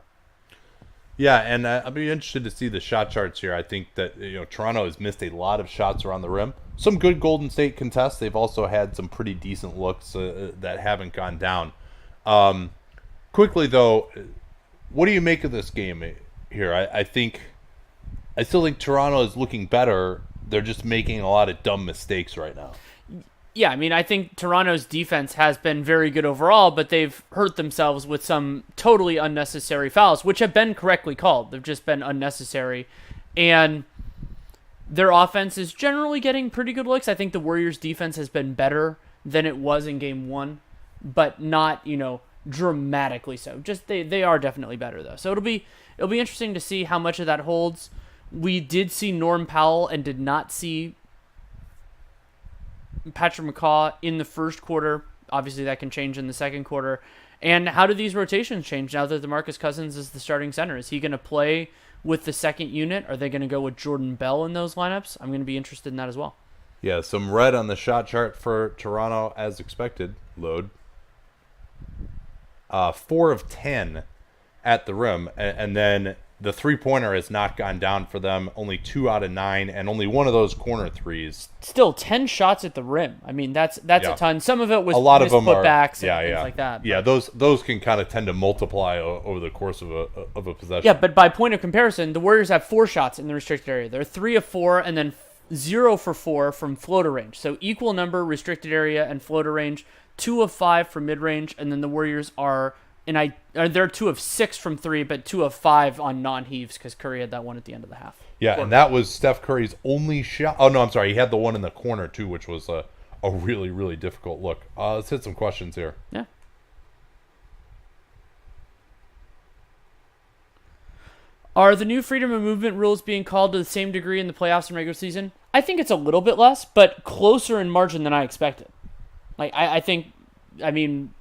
Yeah, and I'll be interested to see the shot charts here. I think that Toronto has missed a lot of shots around the rim. Some good Golden State contests. They've also had some pretty decent looks that haven't gone down. Quickly, though, what do you make of this game here? I still think Toronto is looking better. They're just making a lot of dumb mistakes right now. Yeah, I mean, I think Toronto's defense has been very good overall, but they've hurt themselves with some totally unnecessary fouls, which have been correctly called. They've just been unnecessary. And their offense is generally getting pretty good looks. I think the Warriors' defense has been better than it was in game one, but not, dramatically so. Just they are definitely better, though. So it'll be interesting to see how much of that holds. We did see Norm Powell and did not see Patrick McCaw in the first quarter. Obviously, that can change in the second quarter. And how do these rotations change now that DeMarcus Cousins is the starting center? Is he going to play with the second unit? Are they going to go with Jordan Bell in those lineups? I'm going to be interested in that as well. Yeah, some red on the shot chart for Toronto as expected. Load. 4 of 10 at the rim. And then the three-pointer has not gone down for them. Only 2 out of 9, and only one of those corner threes. Still 10 shots at the rim. I mean, that's a ton. Some of it was a lot of them putbacks are, and things like that. Yeah, those can kind of tend to multiply over the course of a possession. Yeah, but by point of comparison, the Warriors have 4 shots in the restricted area. They're 3 of 4, and then 0 for 4 from floater range. So equal number restricted area and floater range. 2 of 5 from mid range, and then the Warriors are. They're 2 of 6 from 3, but 2 of 5 on non-heaves because Curry had that one at the end of the half. Yeah, and that was Steph Curry's only shot. Oh, no, I'm sorry. He had the one in the corner, too, which was a really, really difficult look. Let's hit some questions here. Yeah. Are the new freedom of movement rules being called to the same degree in the playoffs and regular season? I think it's a little bit less, but closer in margin than I expected. I think, And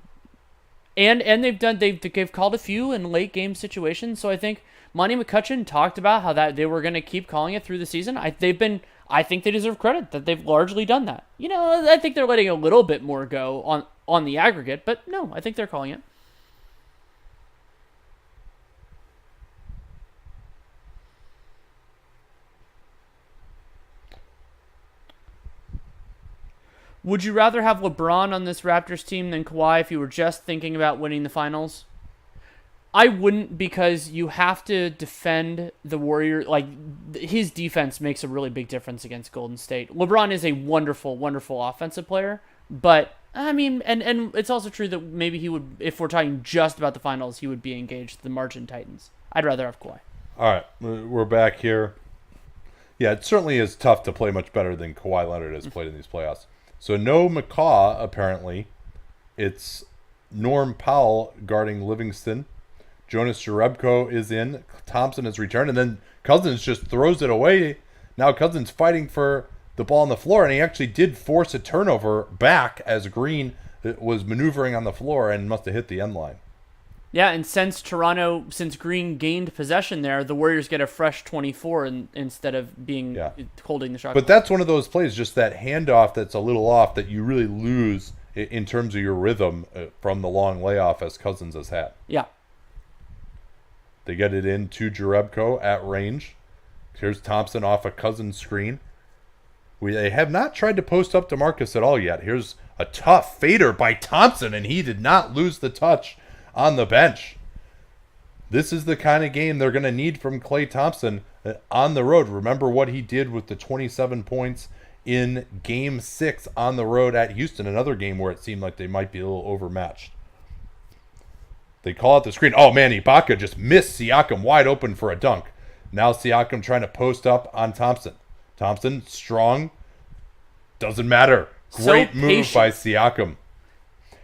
they've called a few in late game situations. So I think Monty McCutcheon talked about how that they were going to keep calling it through the season. I think they deserve credit that they've largely done that. I think they're letting a little bit more go on the aggregate, but no, I think they're calling it. Would you rather have LeBron on this Raptors team than Kawhi if you were just thinking about winning the finals? I wouldn't, because you have to defend the Warriors. His defense makes a really big difference against Golden State. LeBron is a wonderful, wonderful offensive player, but and it's also true that maybe he would, if we're talking just about the finals, he would be engaged the margin Titans. I'd rather have Kawhi. All right, we're back here. Yeah, it certainly is tough to play much better than Kawhi Leonard has played in these playoffs. So no McCaw, apparently. It's Norm Powell guarding Livingston. Jonas Jerebko is in. Thompson has returned. And then Cousins just throws it away. Now Cousins fighting for the ball on the floor. And he actually did force a turnover back as Green was maneuvering on the floor and must have hit the end line. Yeah, and since Green gained possession there, the Warriors get a fresh 24 instead of holding the shot. But that's one of those plays, just that handoff that's a little off that you really lose in terms of your rhythm from the long layoff as Cousins has had. Yeah. They get it in to Jerebko at range. Here's Thompson off a Cousins screen. They have not tried to post up DeMarcus at all yet. Here's a tough fader by Thompson, and he did not lose the touch on the bench. This is the kind of game they're going to need from Klay Thompson on the road. Remember what he did with the 27 points in Game 6 on the road at Houston, another game where it seemed like they might be a little overmatched. They call out the screen. Oh, man, Ibaka just missed Siakam wide open for a dunk. Now Siakam trying to post up on Thompson. Thompson, strong. Doesn't matter. Great move by Siakam.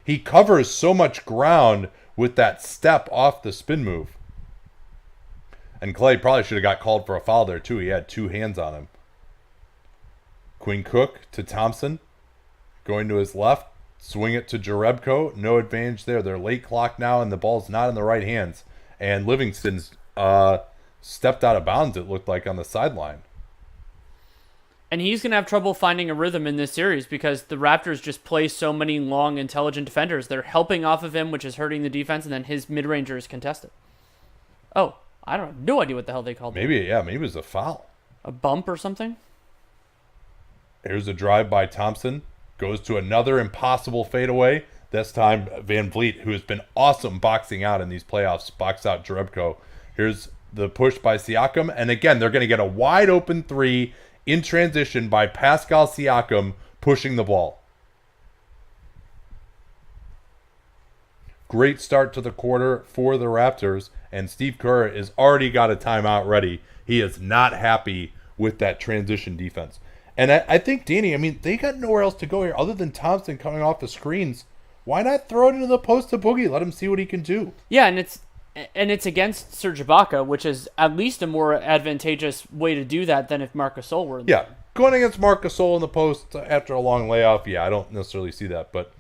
He covers so much ground with that step off the spin move. And Klay probably should have got called for a foul there, too. He had 2 hands on him. Quinn Cook to Thompson. Going to his left. Swing it to Jerebko. No advantage there. They're late clock now, and the ball's not in the right hands. And Livingston's stepped out of bounds, it looked like, on the sideline. And he's going to have trouble finding a rhythm in this series because the Raptors just play so many long, intelligent defenders. They're helping off of him, which is hurting the defense, and then his mid-ranger is contested. Oh, I don't know. No idea what the hell they called it. Maybe it was a foul. A bump or something? Here's a drive by Thompson. Goes to another impossible fadeaway. This time, Van Vliet, who has been awesome boxing out in these playoffs, boxed out Jerebko. Here's the push by Siakam. And again, they're going to get a wide open 3 in transition by Pascal Siakam pushing the ball. Great start to the quarter for the Raptors, and Steve Kerr has already got a timeout ready. He is not happy with that transition defense. And I think, Danny, I mean, they got nowhere else to go here other than Thompson coming off the screens. Why not throw it into the post to Boogie? Let him see what he can do. Yeah, and it's against Serge Ibaka, which is at least a more advantageous way to do that than if Marc Gasol were in there. Yeah, going against Marc Gasol in the post after a long layoff, yeah, I don't necessarily see that, but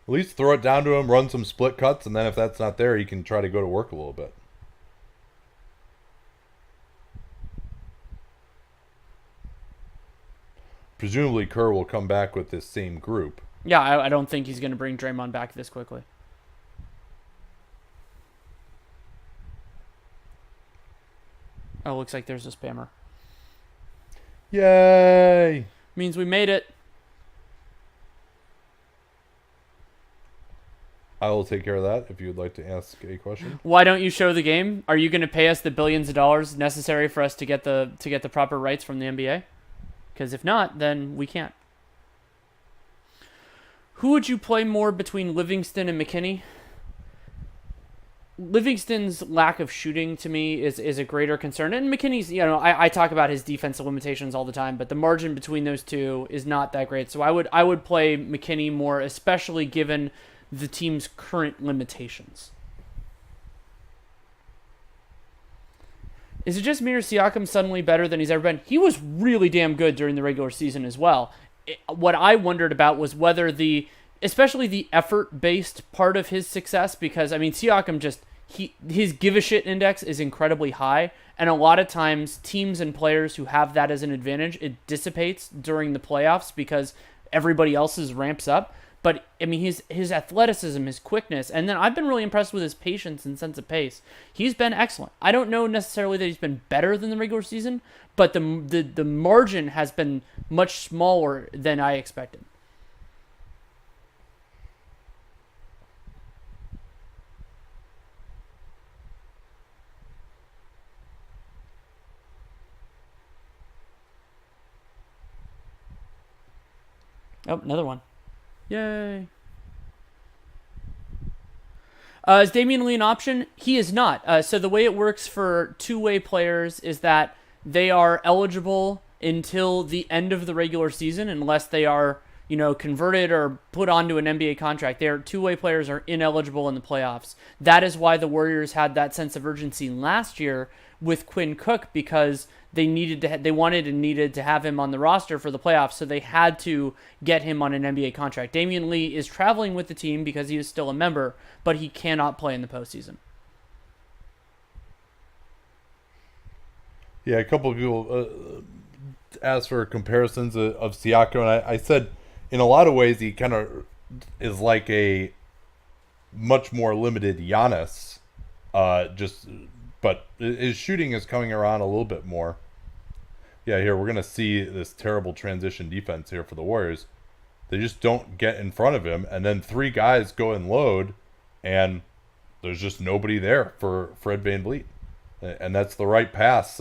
at least throw it down to him, run some split cuts, and then if that's not there, he can try to go to work a little bit. Presumably Kerr will come back with this same group. Yeah, I don't think he's going to bring Draymond back this quickly. Oh, looks like there's a spammer. Yay! Means we made it. I will take care of that if you would like to ask a question. Why don't you show the game? Are you going to pay us the billions of dollars necessary for us to get the proper rights from the NBA? Because if not, then we can't. Who would you play more between Livingston and McKinney? Livingston's lack of shooting to me is a greater concern. And McKinney's, I talk about his defensive limitations all the time, but the margin between those two is not that great. So I would play McKinney more, especially given the team's current limitations. Is it just me or Siakam suddenly better than he's ever been? He was really damn good during the regular season as well. What I wondered about was whether especially the effort-based part of his success, because, I mean, Siakam his give-a-shit index is incredibly high, and a lot of times teams and players who have that as an advantage, it dissipates during the playoffs because everybody else's ramps up. But, I mean, his athleticism, his quickness, and then I've been really impressed with his patience and sense of pace. He's been excellent. I don't know necessarily that he's been better than the regular season, but the margin has been much smaller than I expected. Oh, another one. Yay. Is Damian Lee an option? He is not. So the way it works for two-way players is that they are eligible until the end of the regular season unless they are, converted or put onto an NBA contract. Their two-way players are ineligible in the playoffs. That is why the Warriors had that sense of urgency last year with Quinn Cook, because they wanted and needed to have him on the roster for the playoffs, so they had to get him on an NBA contract. Damian Lee is traveling with the team because he is still a member, but he cannot play in the postseason. Yeah, a couple of people asked for comparisons of Siakam, and I said in a lot of ways he kind of is like a much more limited Giannis, but his shooting is coming around a little bit more. Yeah, here we're going to see this terrible transition defense here for the Warriors. They just don't get in front of him, and then three guys go and load, and there's just nobody there for Fred VanVleet. And that's the right pass.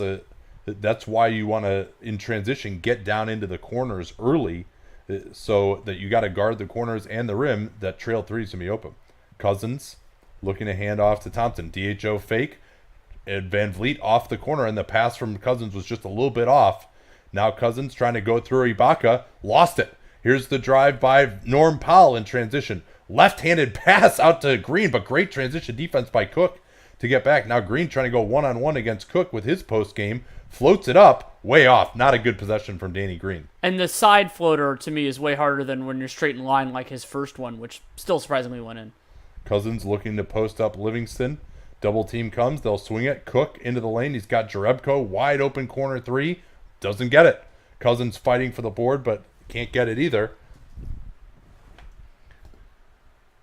That's why you want to, in transition, get down into the corners early so that you got to guard the corners and the rim. That trail three is going to be open. Cousins looking to hand off to Thompson. DHO fake. And VanVleet off the corner, and the pass from Cousins was just a little bit off. Now Cousins trying to go through Ibaka, lost it. Here's the drive by Norm Powell in transition. Left-handed pass out to Green, but great transition defense by Cook to get back. Now Green trying to go one-on-one against Cook with his post game. Floats it up, way off. Not a good possession from Danny Green. And the side floater, to me, is way harder than when you're straight in line like his first one, which still surprisingly went in. Cousins looking to post up Livingston. Double team comes, they'll swing it. Cook into the lane. He's got Jerebko wide open corner three. Doesn't get it. Cousins fighting for the board, but can't get it either.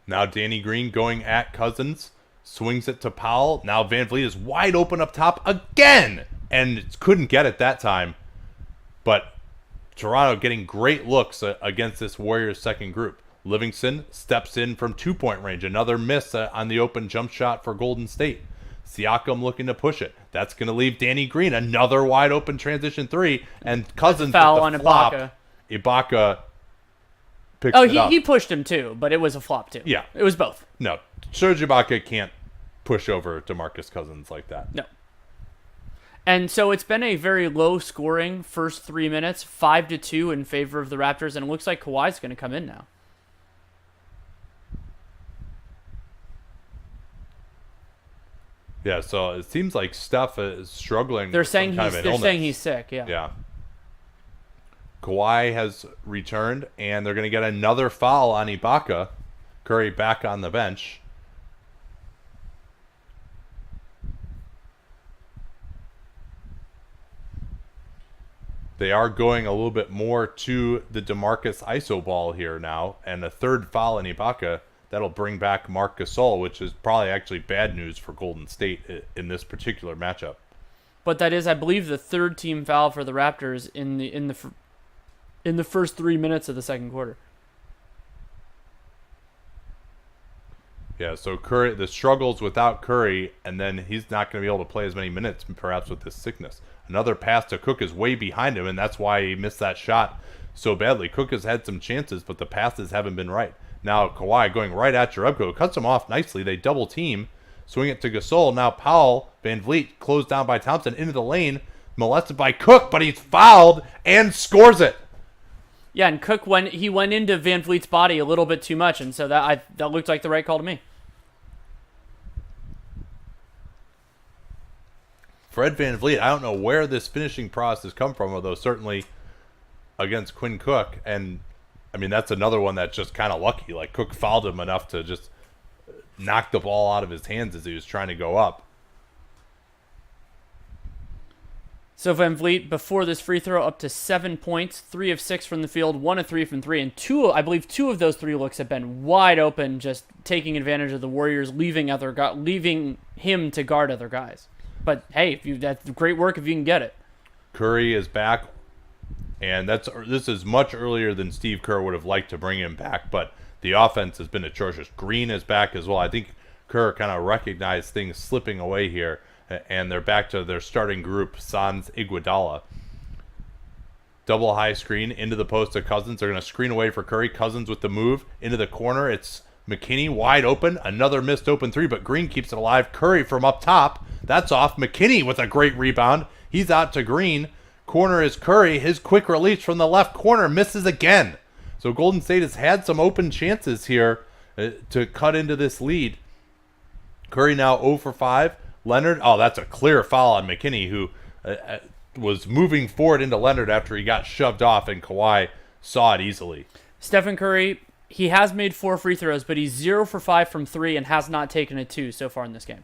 Now Danny Green going at Cousins. Swings it to Powell. Now VanVleet is wide open up top again. And couldn't get it that time. But Toronto getting great looks against this Warriors second group. Livingston steps in from 2-point range. Another miss on the open jump shot for Golden State. Siakam looking to push it. That's going to leave Danny Green. Another wide open transition three. And Cousins foul with on the flop. Ibaka. Ibaka picks Oh, it up. he pushed him too, but it was a flop too. Yeah. It was both. No, Serge Ibaka can't push over DeMarcus Cousins like that. No. And so it's been a very low-scoring first 3 minutes, 5-2 in favor of the Raptors, and it looks like Kawhi's going to come in now. Yeah, so it seems like Steph is struggling. They're with some saying kind of he's an they're illness. saying he's sick. Yeah. Yeah. Kawhi has returned, and they're going to get another foul on Ibaka. Curry back on the bench. They are going a little bit more to the DeMarcus ISO ball here now, and a third foul on Ibaka. That'll bring back Marc Gasol, which is probably actually bad news for Golden State in this particular matchup. But that is, I believe, the third team foul for the Raptors in the first 3 minutes of the second quarter. Yeah, so Curry, the struggles without Curry, and then he's not going to be able to play as many minutes, perhaps with this sickness. Another pass to Cook is way behind him, and that's why he missed that shot so badly. Cook has had some chances, but the passes haven't been right. Now Kawhi going right at Jerebko, cuts him off nicely. They double team, swing it to Gasol. Now Powell, Van Vliet, closed down by Thompson into the lane, molested by Cook, but he's fouled and scores it. Yeah, and Cook went into Van Vliet's body a little bit too much, and so that looked like the right call to me. Fred Van Vliet, I don't know where this finishing process has come from, although certainly against Quinn Cook, and I mean that's another one that's just kind of lucky. Like Cook fouled him enough to just knock the ball out of his hands as he was trying to go up. So Van Vliet, before this free throw, up to 7 points, 3 of 6 from the field, 1 of 3 from 3, and I believe two of those 3 looks have been wide open, just taking advantage of the Warriors, leaving him to guard other guys. But hey, that's great work if you can get it. Curry is back, and this is much earlier than Steve Kerr would have liked to bring him back, but the offense has been atrocious. Green is back as well. I think Kerr kind of recognized things slipping away here, and they're back to their starting group, Sans Iguodala. Double high screen into the post to Cousins. They're going to screen away for Curry. Cousins with the move into the corner. It's McKinney wide open. Another missed open three, but Green keeps it alive. Curry from up top. That's off. McKinney with a great rebound. He's out to Green. Corner is Curry. His quick release from the left corner misses again. So Golden State has had some open chances here to cut into this lead. Curry now 0 for 5. Leonard, that's a clear foul on McKinney, who was moving forward into Leonard after he got shoved off, and Kawhi saw it easily. Stephen Curry, he has made 4 free throws, but he's 0 for 5 from 3 and has not taken a 2 so far in this game.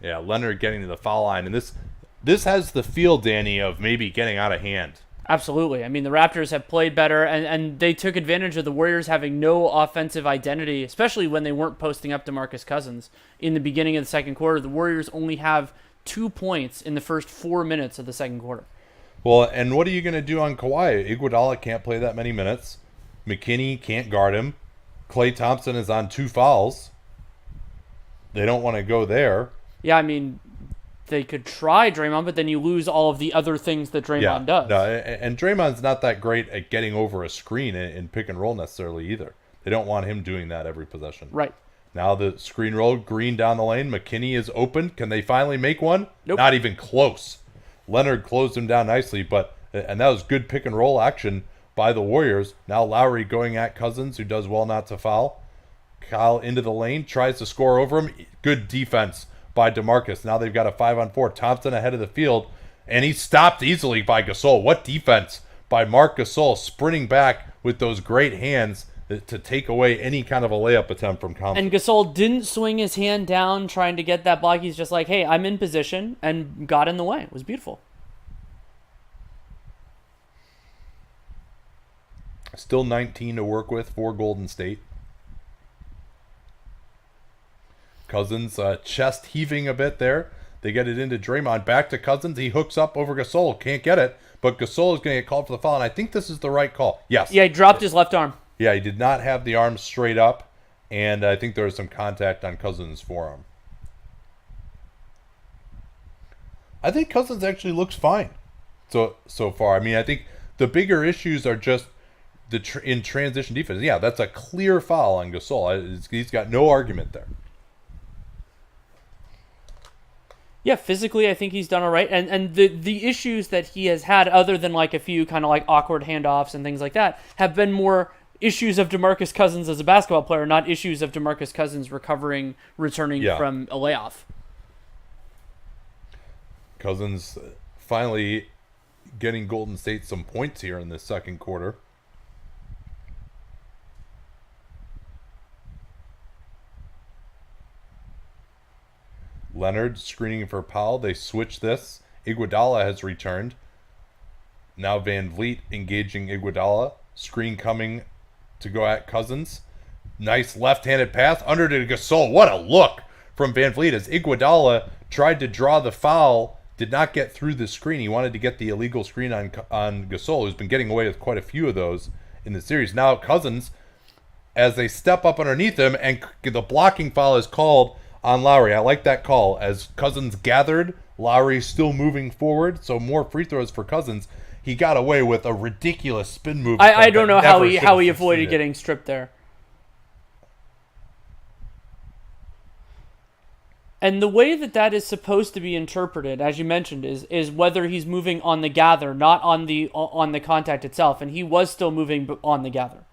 Yeah, Leonard getting to the foul line, and this has the feel, Danny, of maybe getting out of hand. Absolutely. I mean, the Raptors have played better, and they took advantage of the Warriors having no offensive identity, especially when they weren't posting up DeMarcus Cousins. In the beginning of the second quarter, the Warriors only have 2 points in the first 4 minutes of the second quarter. Well, and what are you going to do on Kawhi? Iguodala can't play that many minutes. McKinney can't guard him. Klay Thompson is on 2 fouls. They don't want to go there. Yeah, I mean, they could try Draymond, but then you lose all of the other things that Draymond does. No, and Draymond's not that great at getting over a screen in pick and roll necessarily either. They don't want him doing that every possession. Right. Now the screen roll, Green down the lane. McKinney is open. Can they finally make one? Nope. Not even close. Leonard closed him down nicely, and that was good pick and roll action by the Warriors. Now Lowry going at Cousins, who does well not to foul. Kyle into the lane, tries to score over him. Good defense by DeMarcus. Now they've got a 5-on-4. Thompson ahead of the field, and he's stopped easily by Gasol. What defense by Marc Gasol, sprinting back with those great hands to take away any kind of a layup attempt from Thompson. And Gasol didn't swing his hand down trying to get that block. He's just like, hey, I'm in position, and got in the way. It was beautiful. Still 19 to work with for Golden State. Cousins chest heaving a bit there. They get it into Draymond. Back to Cousins. He hooks up over Gasol. Can't get it. But Gasol is going to get called for the foul. And I think this is the right call. Yes. Yeah, he dropped his left arm. Yeah, he did not have the arm straight up. And I think there was some contact on Cousins' forearm. I think Cousins actually looks fine so far. I mean, I think the bigger issues are just in transition defense. Yeah, that's a clear foul on Gasol. He's got no argument there. Yeah, physically, I think he's done all right. And the issues that he has had, other than like a few kind of like awkward handoffs and things like that, have been more issues of DeMarcus Cousins as a basketball player, not issues of DeMarcus Cousins returning from a layoff. Cousins finally getting Golden State some points here in the second quarter. Leonard screening for Powell. They switch this. Iguodala has returned. Now Van Vliet engaging Iguodala. Screen coming to go at Cousins. Nice left-handed pass under to Gasol. What a look from Van Vliet as Iguodala tried to draw the foul. Did not get through the screen. He wanted to get the illegal screen on Gasol, who's been getting away with quite a few of those in the series. Now Cousins, as they step up underneath him, and the blocking foul is called on Lowry. I like that call. As Cousins gathered, Lowry still moving forward, so more free throws for Cousins. He got away with a ridiculous spin move. I don't know how he avoided getting stripped there. And the way that is supposed to be interpreted, as you mentioned, is whether he's moving on the gather, not on the contact itself, and he was still moving on the gather.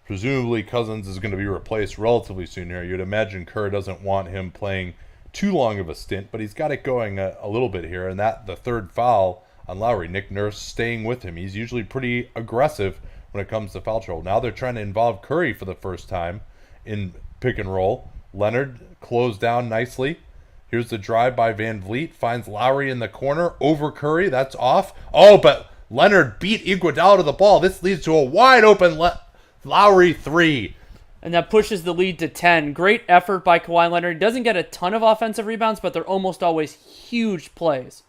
Presumably Cousins is going to be replaced relatively soon here. You'd imagine Kerr doesn't want him playing too long of a stint, but he's got it going a little bit here. And that the third foul on Lowry, Nick Nurse staying with him. He's usually pretty aggressive when it comes to foul trouble. Now they're trying to involve Curry for the first time in pick and roll. Leonard closed down nicely. Here's the drive by Van Vliet. Finds Lowry in the corner over Curry. That's off. Oh, but Leonard beat Iguodala to the ball. This leads to a wide open Lowry three. And that pushes the lead to 10. Great effort by Kawhi Leonard. He doesn't get a ton of offensive rebounds, but they're almost always huge plays.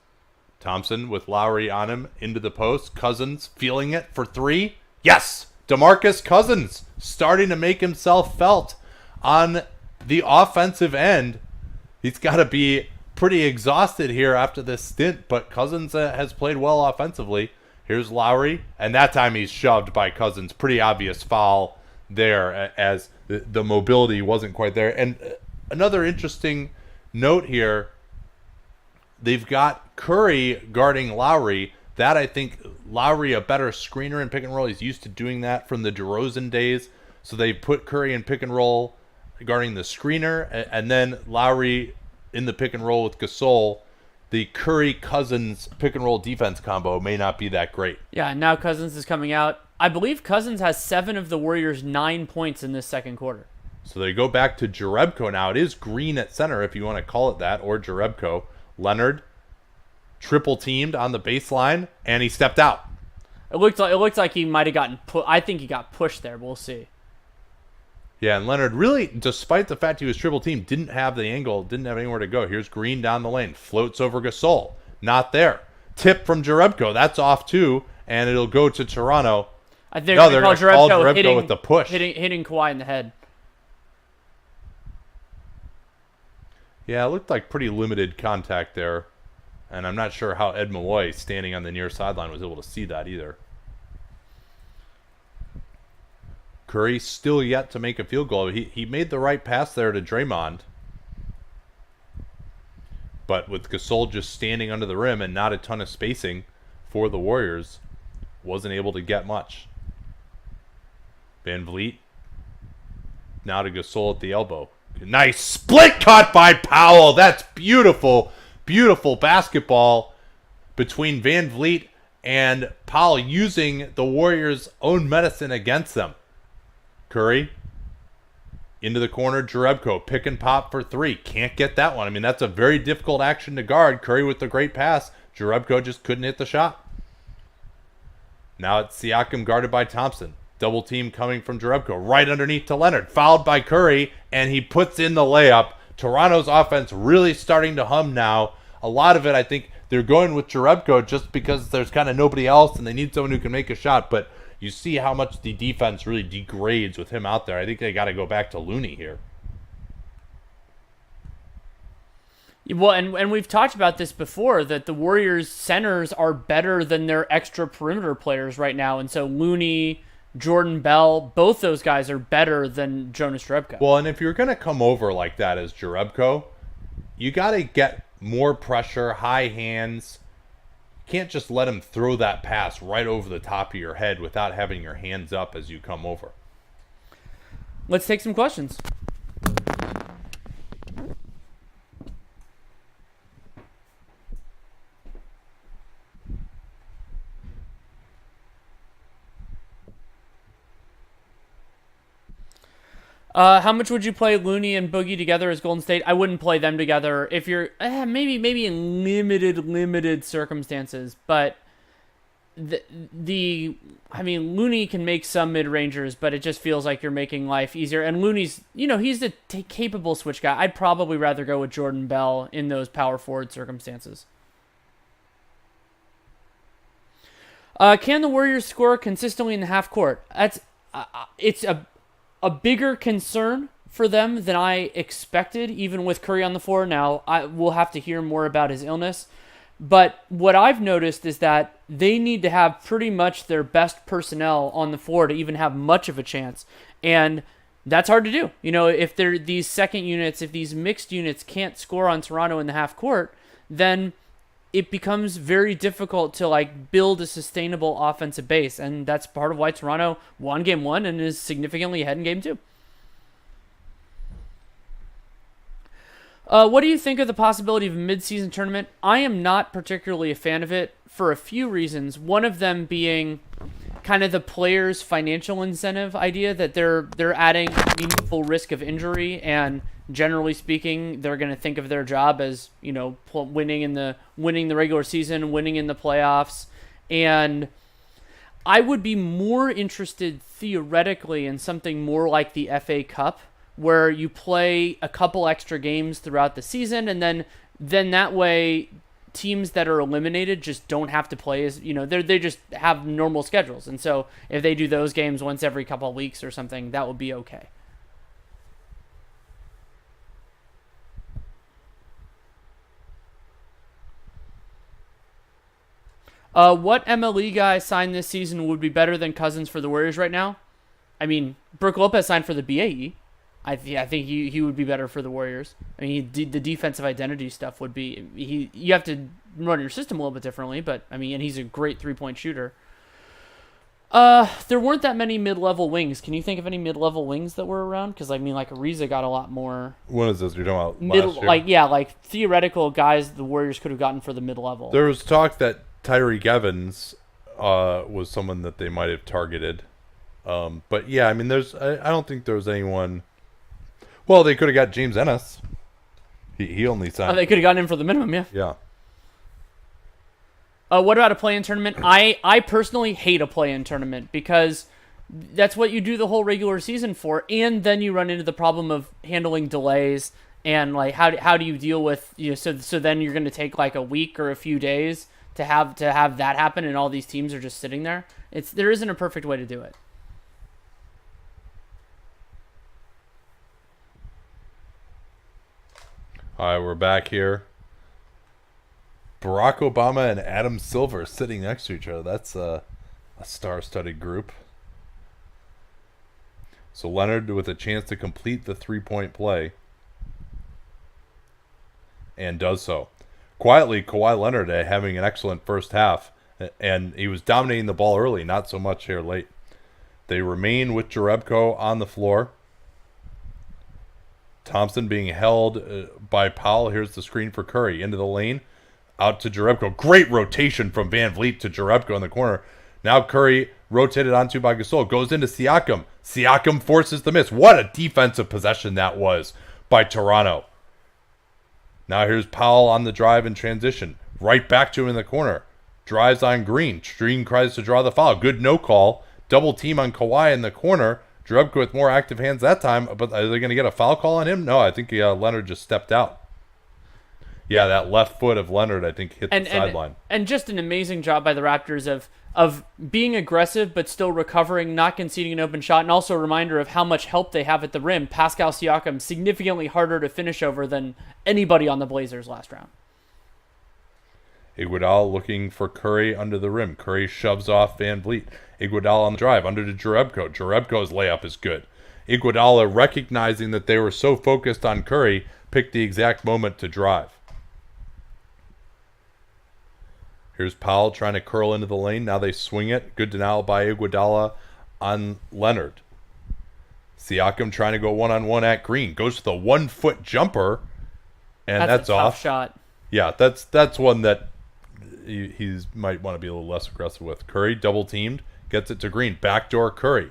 Thompson with Lowry on him into the post. Cousins feeling it for three. Yes! DeMarcus Cousins starting to make himself felt on the offensive end. He's got to be pretty exhausted here after this stint, but Cousins has played well offensively. Here's Lowry, and that time he's shoved by Cousins. Pretty obvious foul there as the mobility wasn't quite there. And another interesting note here, they've got Curry guarding Lowry. That, I think, Lowry a better screener in pick and roll. He's used to doing that from the DeRozan days. So they put Curry in pick and roll guarding the screener, and then Lowry in the pick and roll with Gasol. The Curry-Cousins pick-and-roll defense combo may not be that great. Yeah, and now Cousins is coming out. I believe Cousins has 7 of the Warriors' 9 points in this second quarter. So they go back to Jerebko now. It is Green at center, if you want to call it that, or Jerebko. Leonard triple-teamed on the baseline, and he stepped out. It looked like he might have gotten I think he got pushed there. We'll see. Yeah, and Leonard really, despite the fact he was triple team, didn't have the angle, didn't have anywhere to go. Here's Green down the lane, floats over Gasol, not there. Tip from Jerebko, that's off too, and it'll go to Toronto. I think they're going to call Jerebko with the push, hitting Kawhi in the head. Yeah, it looked like pretty limited contact there, and I'm not sure how Ed Malloy, standing on the near sideline, was able to see that either. Curry still yet to make a field goal. He made the right pass there to Draymond. But with Gasol just standing under the rim and not a ton of spacing for the Warriors, wasn't able to get much. Van Vliet now to Gasol at the elbow. Nice split cut by Powell. That's beautiful, beautiful basketball between Van Vliet and Powell, using the Warriors' own medicine against them. Curry into the corner. Jerebko pick and pop for three. Can't get that one. I mean, that's a very difficult action to guard. Curry with the great pass. Jerebko just couldn't hit the shot. Now it's Siakam guarded by Thompson. Double team coming from Jerebko. Right underneath to Leonard. Fouled by Curry, and he puts in the layup. Toronto's offense really starting to hum now. A lot of it, I think, they're going with Jerebko just because there's kind of nobody else and they need someone who can make a shot. But you see how much the defense really degrades with him out there. I think they got to go back to Looney here. Well, and we've talked about this before, that the Warriors centers are better than their extra perimeter players right now, and so Looney, Jordan Bell, both those guys are better than Jonas Jerebko. Well, and if you're going to come over like that as Jerebko, you got to get more pressure, high hands. You can't just let him throw that pass right over the top of your head without having your hands up as you come over. Let's take some questions. How much would you play Looney and Boogie together as Golden State? I wouldn't play them together if you're maybe in limited circumstances, but I mean, Looney can make some mid-rangers, but it just feels like you're making life easier. And Looney's, he's a capable switch guy. I'd probably rather go with Jordan Bell in those power forward circumstances. Can the Warriors score consistently in the half court? It's a bigger concern for them than I expected, even with Curry on the floor. Now, we'll have to hear more about his illness. But what I've noticed is that they need to have pretty much their best personnel on the floor to even have much of a chance. And that's hard to do. If they're these second units, if these mixed units can't score on Toronto in the half court, then it becomes very difficult to build a sustainable offensive base. And that's part of why Toronto won game 1 and is significantly ahead in game 2. What do you think of the possibility of a mid-season tournament? I am not particularly a fan of it for a few reasons. One of them being kind of the players' financial incentive idea that they're adding meaningful risk of injury, and generally speaking, they're going to think of their job as winning the regular season, winning in the playoffs, and I would be more interested theoretically in something more like the FA Cup, where you play a couple extra games throughout the season, and then that way teams that are eliminated just don't have to play as they just have normal schedules. And so if they do those games once every couple of weeks or something, that would be okay. What MLE guy signed this season would be better than Cousins for the Warriors right now? I mean, Brook Lopez signed for the BAE. I think he would be better for the Warriors. I mean, the defensive identity stuff would be you have to run your system a little bit differently, but I mean, and he's a great 3-point shooter. There weren't that many mid-level wings. Can you think of any mid-level wings that were around? Because Ariza got a lot more. What is this you're talking about? Last year? Theoretical guys the Warriors could have gotten for the mid-level. There was talk that Tyreke Evans was someone that they might have targeted. But yeah, I mean, I don't think there was anyone. Well, they could have got James Ennis. He only signed. Oh, they could have gotten him for the minimum, yeah. Yeah. What about a play-in tournament? I personally hate a play-in tournament because that's what you do the whole regular season for, and then you run into the problem of handling delays and how do you deal with so then you're going to take a week or a few days to have that happen, and all these teams are just sitting there. There isn't a perfect way to do it. All right, we're back here. Barack Obama and Adam Silver sitting next to each other. That's a star-studded group. So Leonard with a chance to complete the three-point play. And does so. Quietly, Kawhi Leonard having an excellent first half. And he was dominating the ball early, not so much here late. They remain with Jerebko on the floor. Thompson being held by Powell. Here's the screen for Curry. Into the lane. Out to Jerebko. Great rotation from Van Vliet to Jerebko in the corner. Now Curry rotated onto by Gasol. Goes into Siakam. Siakam forces the miss. What a defensive possession that was by Toronto. Now here's Powell on the drive and transition. Right back to him in the corner. Drives on Green. Green tries to draw the foul. Good no call. Double team on Kawhi in the corner. Jerebko with more active hands that time, but are they going to get a foul call on him? No, I think Leonard just stepped out. Yeah, that left foot of Leonard, I think, hit the and sideline. and just an amazing job by the Raptors of being aggressive but still recovering, not conceding an open shot, and also a reminder of how much help they have at the rim. Pascal Siakam significantly harder to finish over than anybody on the Blazers last round. Iguodala looking for Curry under the rim. Curry shoves off Van Vliet. Iguodala on the drive under to Jerebko. Jerebko's layup is good. Iguodala, recognizing that they were so focused on Curry, picked the exact moment to drive. Here's Powell trying to curl into the lane. Now they swing it. Good denial by Iguodala on Leonard. Siakam trying to go one-on-one at Green. Goes to the 1 foot jumper, and that's a tough off. Shot. Yeah, that's one that he's might want to be a little less aggressive with. Curry double teamed, gets it to Green. Backdoor Curry.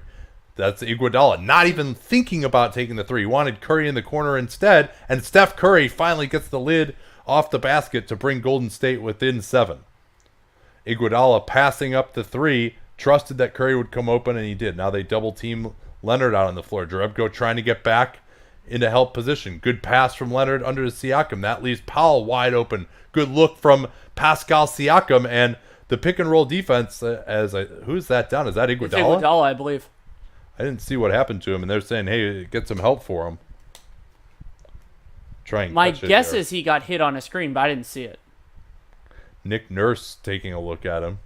That's Iguodala. Not even thinking about taking the three. He wanted Curry in the corner instead, and Steph Curry finally gets the lid off the basket to bring Golden State within 7. Iguodala passing up the three, trusted that Curry would come open, and he did. Now they double team Leonard out on the floor. Jerebko trying to get back into help position. Good pass from Leonard under to Siakam. That leaves Powell wide open. Good look from Pascal Siakam, and the pick and roll defense. Who's that down? Is that Iguodala? It's Iguodala, I believe. I didn't see what happened to him, and they're saying, "Hey, get some help for him." My guess is he got hit on a screen, but I didn't see it. Nick Nurse taking a look at him.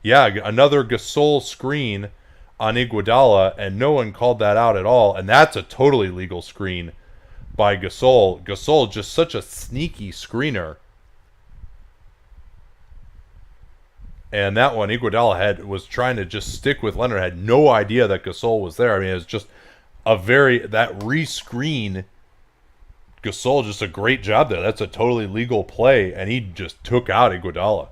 Yeah, another Gasol screen on Iguodala, and no one called that out at all. And that's a totally legal screen by Gasol. Gasol, just such a sneaky screener. And that one, Iguodala was trying to just stick with Leonard, had no idea that Gasol was there. I mean, it was just that re-screen. Gasol, just a great job there. That's a totally legal play, and he just took out Iguodala.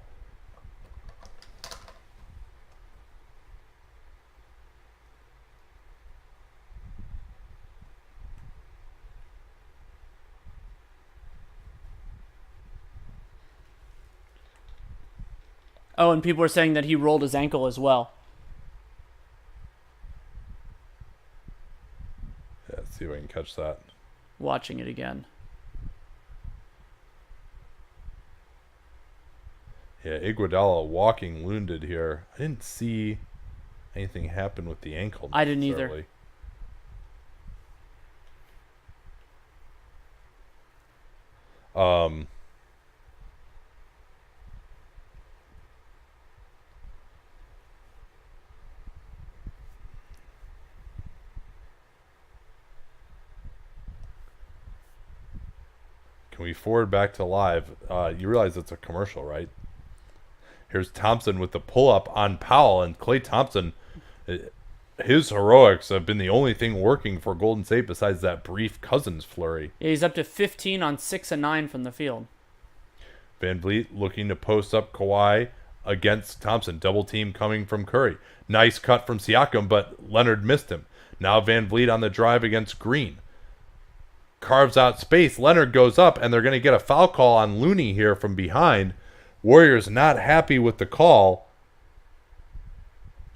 Oh, and people are saying that he rolled his ankle as well. Yeah, let's see if I can catch that. Watching it again. Yeah, Iguodala walking wounded here. I didn't see anything happen with the ankle. I didn't either. Can we forward back to live? You realize it's a commercial, right? Here's Thompson with the pull-up on Powell, and Klay Thompson, his heroics have been the only thing working for Golden State besides that brief Cousins flurry. Yeah, he's up to 15 on 6 and 9 from the field. Van Vliet looking to post up Kawhi against Thompson. Double team coming from Curry. Nice cut from Siakam, but Leonard missed him. Now Van Vliet on the drive against Green. Carves out space. Leonard goes up, and they're going to get a foul call on Looney here from behind. Warriors not happy with the call.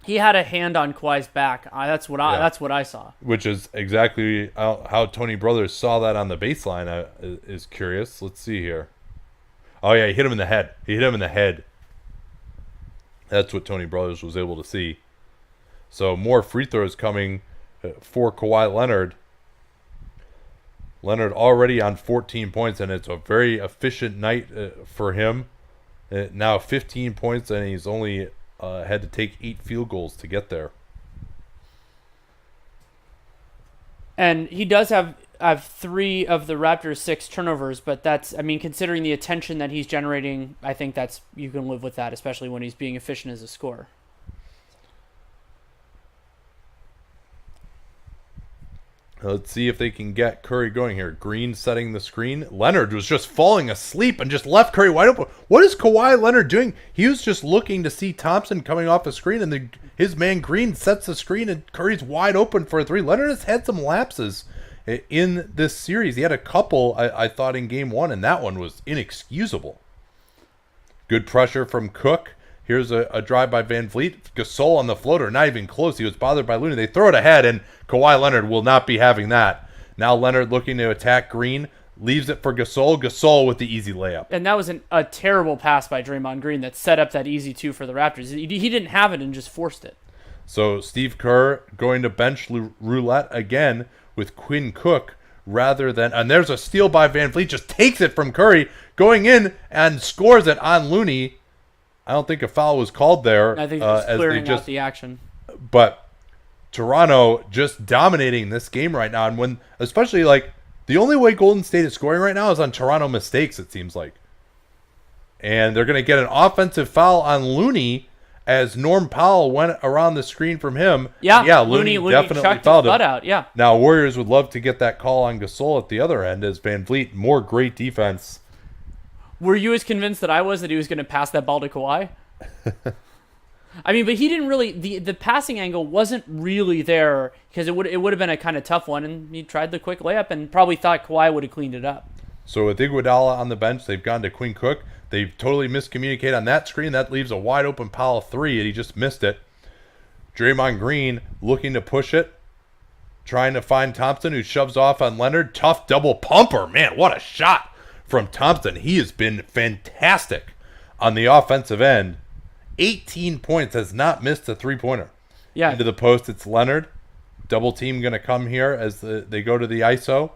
He had a hand on Kawhi's back. That's what I saw. Which is exactly how Tony Brothers saw that on the baseline. Is curious. Let's see here. Oh yeah, he hit him in the head. That's what Tony Brothers was able to see. So more free throws coming for Kawhi Leonard. Leonard already on 14 points, and it's a very efficient night for him. Now 15 points, and he's only had to take 8 field goals to get there. And he does have 3 of the Raptors' 6 turnovers, but considering the attention that he's generating, I think you can live with that, especially when he's being efficient as a scorer. Let's see if they can get Curry going here. Green setting the screen. Leonard was just falling asleep and just left Curry wide open. What is Kawhi Leonard doing? He was just looking to see Thompson coming off the screen, and his man Green sets the screen, and Curry's wide open for a 3. Leonard has had some lapses in this series. He had a couple, I thought, in game 1, and that one was inexcusable. Good pressure from Cook. Here's a drive by Van Vliet. Gasol on the floater, not even close. He was bothered by Looney. They throw it ahead, and Kawhi Leonard will not be having that. Now Leonard looking to attack Green. Leaves it for Gasol. Gasol with the easy layup. And that was a terrible pass by Draymond Green that set up that easy 2 for the Raptors. He didn't have it and just forced it. So Steve Kerr going to bench roulette again with Quinn Cook rather than... And there's a steal by Van Vliet. Just takes it from Curry, going in and scores it on Looney. I don't think a foul was called there. I think it's clearing out the action. But Toronto just dominating this game right now. And when, especially like, the only way Golden State is scoring right now is on Toronto mistakes, it seems like. And they're going to get an offensive foul on Looney as Norm Powell went around the screen from him. Yeah, Looney definitely chucked fouled his him. butt out, yeah. Now, Warriors would love to get that call on Gasol at the other end as Van Vliet, more great defense. Were you as convinced that I was that he was going to pass that ball to Kawhi? I mean, but he didn't really... The passing angle wasn't really there because it would have been a kind of tough one, and he tried the quick layup and probably thought Kawhi would have cleaned it up. So with Iguodala on the bench, they've gone to Quinn Cook. They've totally miscommunicated on that screen. That leaves a wide open Powell 3, and he just missed it. Draymond Green looking to push it, trying to find Thompson, who shoves off on Leonard. Tough double pumper. Man, what a shot from Thompson. He has been fantastic on the offensive end. 18 points, has not missed a three-pointer. Yeah. Into the post, it's Leonard. Double team going to come here as they go to the ISO.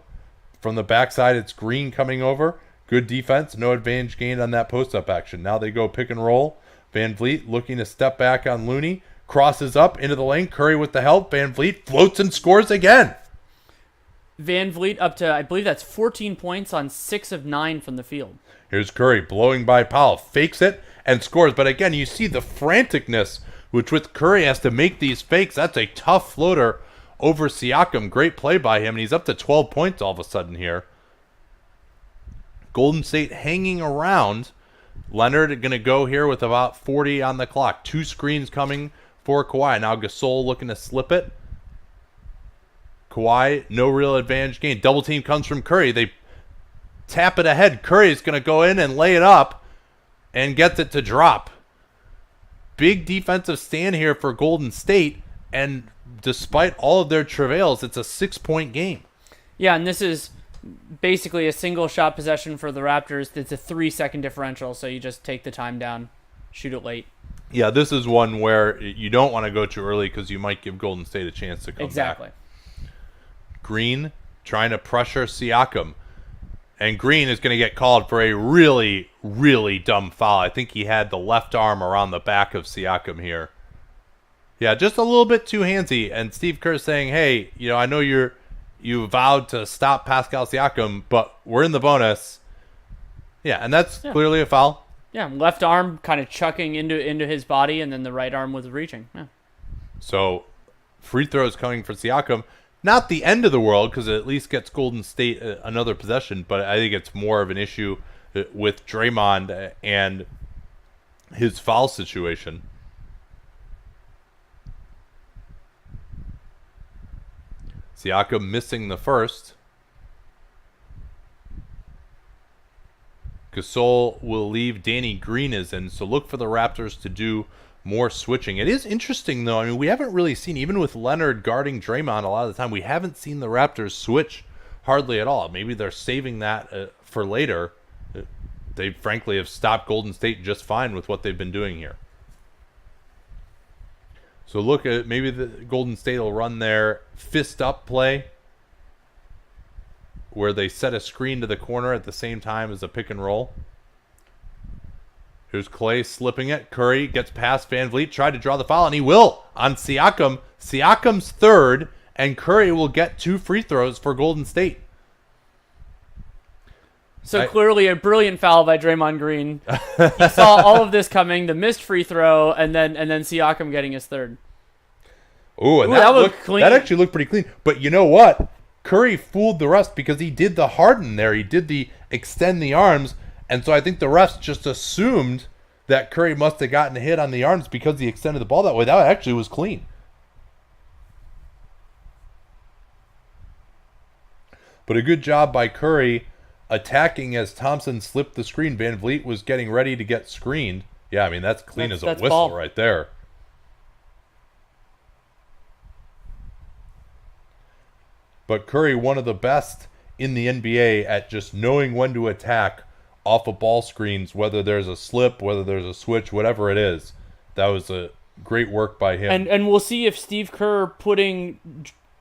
From the backside, it's Green coming over. Good defense, no advantage gained on that post-up action. Now they go pick and roll. Van Vliet looking to step back on Looney. Crosses up into the lane. Curry with the help. Van Vliet floats and scores again. Van Vliet up to, I believe that's 14 points on 6 of 9 from the field. Here's Curry blowing by Powell. Fakes it and scores. But again, you see the franticness with Curry has to make these fakes. That's a tough floater over Siakam. Great play by him. And he's up to 12 points all of a sudden here. Golden State hanging around. Leonard going to go here with about 40 on the clock. 2 screens coming for Kawhi. Now Gasol looking to slip it. Kawhi, no real advantage gained. Double team comes from Curry. They tap it ahead. Curry's going to go in and lay it up and gets it to drop. Big defensive stand here for Golden State, and despite all of their travails, it's a 6-point game. Yeah, and this is basically a single shot possession for the Raptors. It's a 3-second differential, so you just take the time down, shoot it late. Yeah, this is one where you don't want to go too early because you might give Golden State a chance to come exactly. back. Green trying to pressure Siakam. And Green is going to get called for a really, really dumb foul. I think he had the left arm around the back of Siakam here. Yeah, just a little bit too handsy. And Steve Kerr saying, hey, I know you vowed to stop Pascal Siakam, but we're in the bonus. Yeah, and that's clearly a foul. Yeah, left arm kind of chucking into his body, and then the right arm was reaching. Yeah. So free throws coming for Siakam. Not the end of the world because it at least gets Golden State another possession, but I think it's more of an issue with Draymond and his foul situation. Siakam missing the first. Gasol will leave. Danny Green is in, so look for the Raptors to do more switching. It is interesting, though. I mean, we haven't really seen, even with Leonard guarding Draymond a lot of the time, we haven't seen the Raptors switch hardly at all. Maybe they're saving that for later. They, frankly, have stopped Golden State just fine with what they've been doing here. So look at maybe the Golden State will run their fist-up play where they set a screen to the corner at the same time as a pick and roll. Here's Klay slipping it. Curry gets past Van Vliet, tried to draw the foul, and he will on Siakam. Siakam's third, and Curry will get 2 free throws for Golden State. So clearly a brilliant foul by Draymond Green. He saw all of this coming, the missed free throw, and then Siakam getting his third. Ooh, and that looked clean. That actually looked pretty clean. But you know what? Curry fooled the refs because he did the harden there. He did the extend the arms. And so I think the refs just assumed that Curry must have gotten a hit on the arms because he extended the ball that way. That actually was clean. But a good job by Curry attacking as Thompson slipped the screen. Van Vliet was getting ready to get screened. Yeah, I mean, that's clean as a whistle ball right there. but Curry, one of the best in the NBA at just knowing when to attack off of ball screens, whether there's a slip, whether there's a switch, whatever it is. That was a great work by him. And we'll see if Steve Kerr putting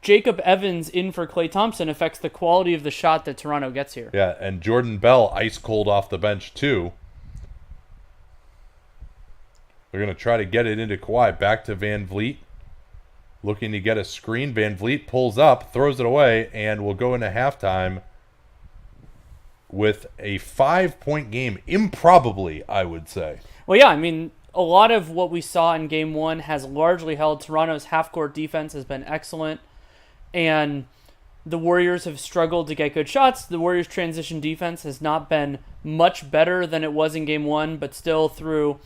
Jacob Evans in for Klay Thompson affects the quality of the shot that Toronto gets here. Yeah, and Jordan Bell ice cold off the bench too. They're going to try to get it into Kawhi. Back to Van Vliet. Looking to get a screen. Van Vliet pulls up, throws it away, and will go into halftime with a 5-point game. Improbably, I would say. Well, yeah, I mean, a lot of what we saw in Game 1 has largely held. Toronto's half-court defense has been excellent, and the Warriors have struggled to get good shots. The Warriors' transition defense has not been much better than it was in Game 1, but still through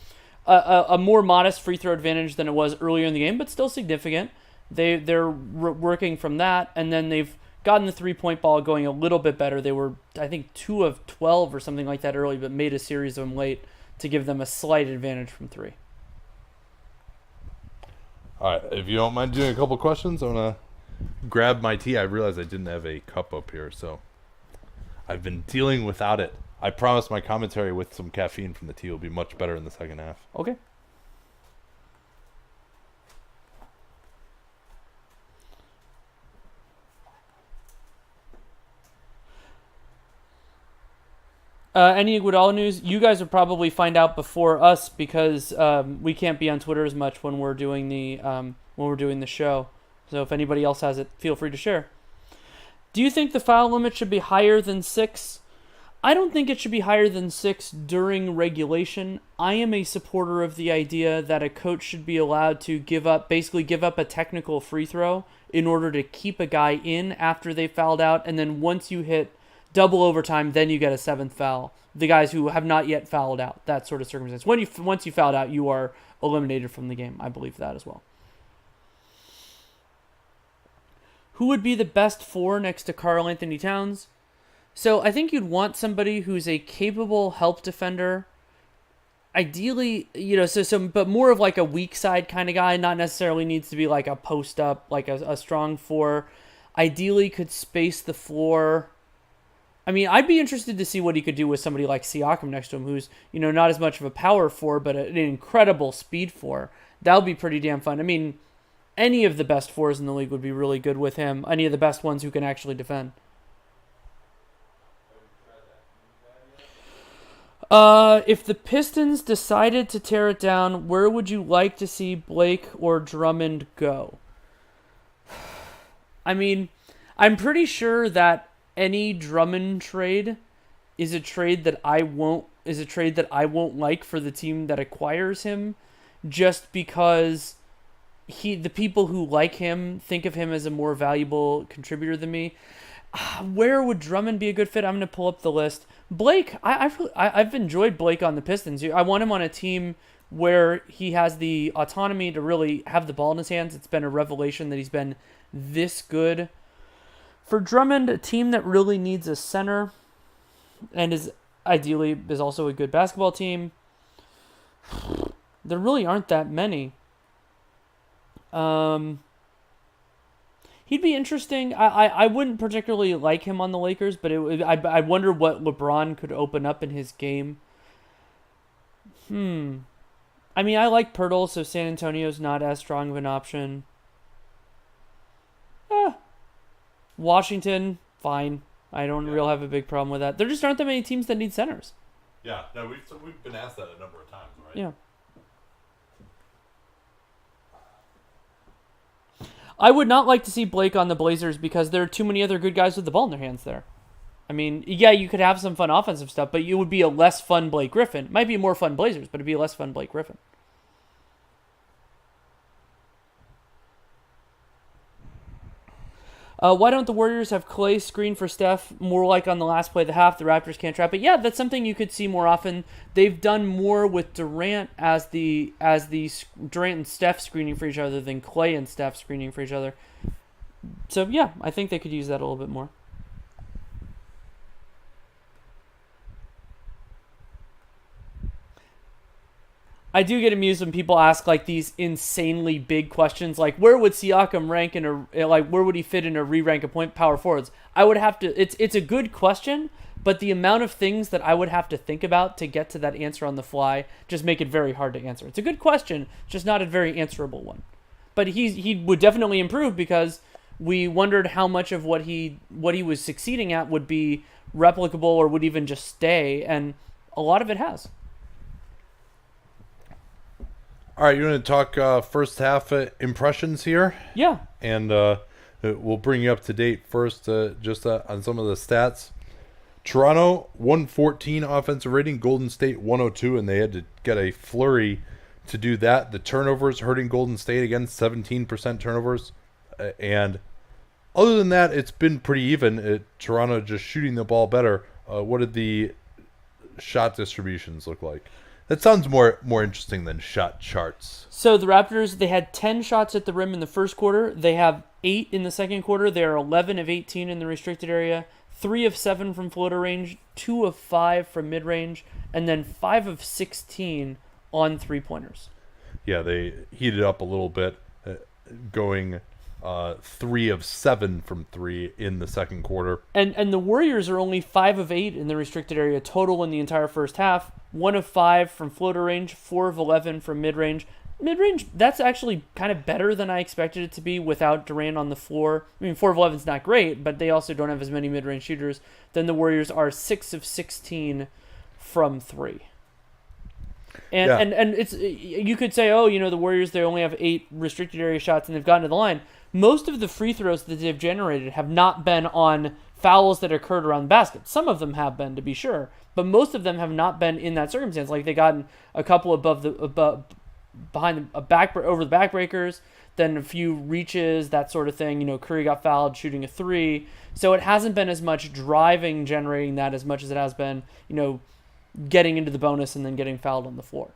a more modest free throw advantage than it was earlier in the game, but still significant. They're working from that, and then they've gotten the three-point ball going a little bit better. They were, I think, 2 of 12 or something like that early, but made a series of them late to give them a slight advantage from 3. All right, if you don't mind doing a couple questions, I'm going to grab my tea. I realized I didn't have a cup up here, so I've been dealing without it. I promise my commentary with some caffeine from the tea will be much better in the second half. Okay. Any Iguodala news? You guys will probably find out before us because we can't be on Twitter as much when we're doing the show. So if anybody else has it, feel free to share. Do you think the foul limit should be higher than 6? I don't think it should be higher than 6 during regulation. I am a supporter of the idea that a coach should be allowed to give up a technical free throw in order to keep a guy in after they fouled out, and then once you hit double overtime, then you get a 7th foul. The guys who have not yet fouled out, that sort of circumstance. Once you fouled out, you are eliminated from the game. I believe that as well. Who would be the best 4 next to Karl Anthony Towns? So I think you'd want somebody who's a capable help defender. Ideally, but more of like a weak side kind of guy, not necessarily needs to be like a post up, like a strong 4. Ideally could space the floor. I mean, I'd be interested to see what he could do with somebody like Siakam next to him, who's, not as much of a power 4, but an incredible speed 4. That would be pretty damn fun. I mean, any of the best 4s in the league would be really good with him. Any of the best ones who can actually defend. If the Pistons decided to tear it down, where would you like to see Blake or Drummond go? I mean, I'm pretty sure that any Drummond trade is a trade that I won't like for the team that acquires him, just because the people who like him think of him as a more valuable contributor than me. Where would Drummond be a good fit? I'm going to pull up the list. Blake, I've enjoyed Blake on the Pistons. I want him on a team where he has the autonomy to really have the ball in his hands. It's been a revelation that he's been this good. For Drummond, a team that really needs a center and is also a good basketball team. There really aren't that many. He'd be interesting. I wouldn't particularly like him on the Lakers, but I wonder what LeBron could open up in his game. I mean, I like Pirtle, so San Antonio's not as strong of an option. Washington, fine. I don't really have a big problem with that. There just aren't that many teams that need centers. Yeah, no, we've been asked that a number of times, right? Yeah. I would not like to see Blake on the Blazers because there are too many other good guys with the ball in their hands there. I mean, yeah, you could have some fun offensive stuff, but it would be a less fun Blake Griffin. It might be a more fun Blazers, but it'd be a less fun Blake Griffin. Why don't the Warriors have Klay screen for Steph more like on the last play of the half? The Raptors can't trap it. Yeah, that's something you could see more often. They've done more with Durant as the Durant and Steph screening for each other than Klay and Steph screening for each other. So yeah, I think they could use that a little bit more. I do get amused when people ask like these insanely big questions, like where would Siakam rank in where would he fit in a re-rank of point power forwards? I would have to. It's a good question, but the amount of things that I would have to think about to get to that answer on the fly just make it very hard to answer. It's a good question, just not a very answerable one. But he would definitely improve because we wondered how much of what he was succeeding at would be replicable or would even just stay, and a lot of it has. All right, you want to talk first half impressions here? Yeah. And we'll bring you up to date first just on some of the stats. Toronto, 114 offensive rating. Golden State, 102, and they had to get a flurry to do that. The turnovers hurting Golden State again, 17% turnovers. And other than that, it's been pretty even. Toronto just shooting the ball better. What did the shot distributions look like? That sounds more interesting than shot charts. So the Raptors, they had 10 shots at the rim in the first quarter. They have 8 in the second quarter. They are 11 of 18 in the restricted area, 3 of 7 from floater range, 2 of 5 from mid-range, and then 5 of 16 on three-pointers. Yeah, they heated up a little bit, going 3 of 7 from 3 in the second quarter. And the Warriors are only 5 of 8 in the restricted area total in the entire first half. 1 of 5 from floater range, 4 of 11 from mid-range. Mid-range, that's actually kind of better than I expected it to be without Durant on the floor. I mean, 4 of 11 is not great, but they also don't have as many mid-range shooters. Then the Warriors are 6 of 16 from 3. And it's, you could say, oh, the Warriors, they only have 8 restricted area shots and they've gotten to the line. Most of the free throws that they've generated have not been on fouls that occurred around the basket. Some of them have been, to be sure, but most of them have not been in that circumstance. Like they gotten a couple behind a over the backbreakers, then a few reaches, that sort of thing. Curry got fouled shooting a 3, so it hasn't been as much driving, generating that as much as it has been, getting into the bonus and then getting fouled on the floor.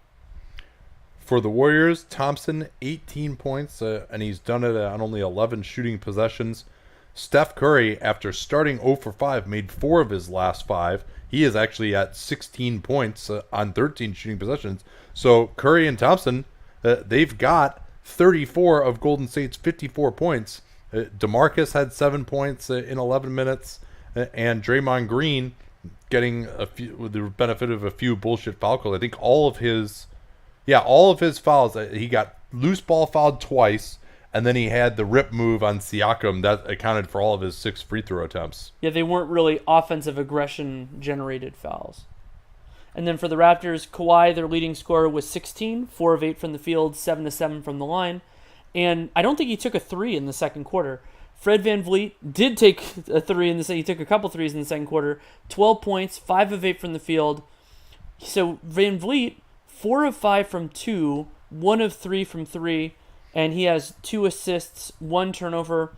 For the Warriors, Thompson, 18 points, and he's done it on only 11 shooting possessions. Steph Curry, after starting 0 for 5, made 4 of his last 5. He is actually at 16 points on 13 shooting possessions. So Curry and Thompson, they've got 34 of Golden State's 54 points. DeMarcus had 7 points in 11 minutes, and Draymond Green getting with the benefit of a few bullshit foul calls. I think all of his fouls, he got loose ball fouled twice, and then he had the rip move on Siakam that accounted for all of his 6 free throw attempts. Yeah, they weren't really offensive aggression generated fouls. And then for the Raptors, Kawhi, their leading scorer, was 16, 4 of 8 from the field, 7 of 7 from the line. And I don't think he took a 3 in the second quarter. Fred VanVleet did take a 3 in the second. He took a couple threes in the second quarter. 12 points, 5 of 8 from the field. So VanVleet, 4 of 5 from 2, 1 of 3 from 3, and he has 2 assists, 1 turnover.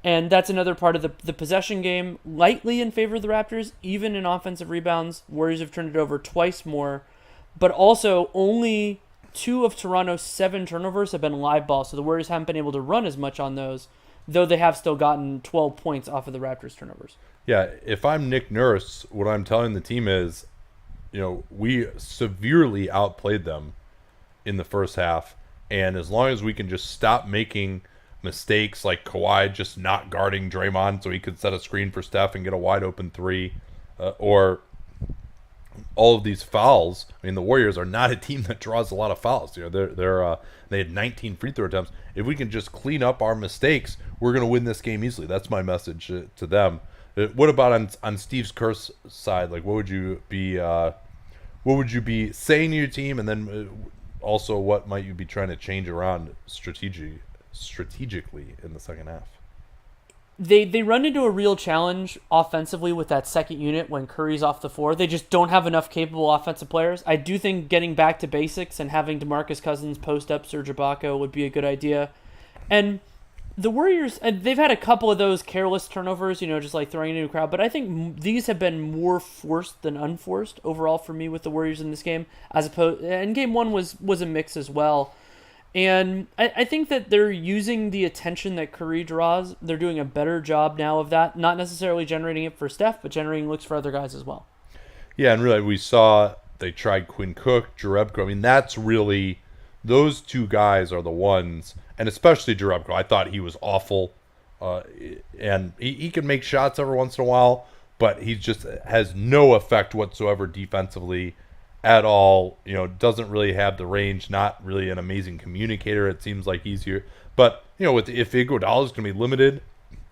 And that's another part of the possession game, lightly in favor of the Raptors, even in offensive rebounds. Warriors have turned it over twice more, but also only 2 of Toronto's 7 turnovers have been live balls, so the Warriors haven't been able to run as much on those, though they have still gotten 12 points off of the Raptors' turnovers. Yeah, if I'm Nick Nurse, what I'm telling the team is, we severely outplayed them in the first half, and as long as we can just stop making mistakes like Kawhi just not guarding Draymond so he could set a screen for Steph and get a wide open 3, or all of these fouls. I mean, the Warriors are not a team that draws a lot of fouls. They had 19 free throw attempts. If we can just clean up our mistakes, we're going to win this game easily. That's my message to them. What about on Steve Kerr's side? Like, what would you be saying to your team, and then also what might you be trying to change around strategically in the second half? They run into a real challenge offensively with that second unit when Curry's off the floor. They just don't have enough capable offensive players. I do think getting back to basics and having DeMarcus Cousins post up Serge Ibaka would be a good idea. And the Warriors, they've had a couple of those careless turnovers, just like throwing it into a crowd, but I think these have been more forced than unforced overall for me with the Warriors in this game, and game 1 was a mix as well. And I think that they're using the attention that Curry draws. They're doing a better job now of that, not necessarily generating it for Steph, but generating looks for other guys as well. Yeah, and really we saw They tried Quinn Cook, Jerebko. I mean, that's really, those two guys are the ones, and especially Jerebko. I thought he was awful, and he can make shots every once in a while, but he just has no effect whatsoever defensively at all. Doesn't really have the range. Not really an amazing communicator. It seems like he's here, but if Iguodala is going to be limited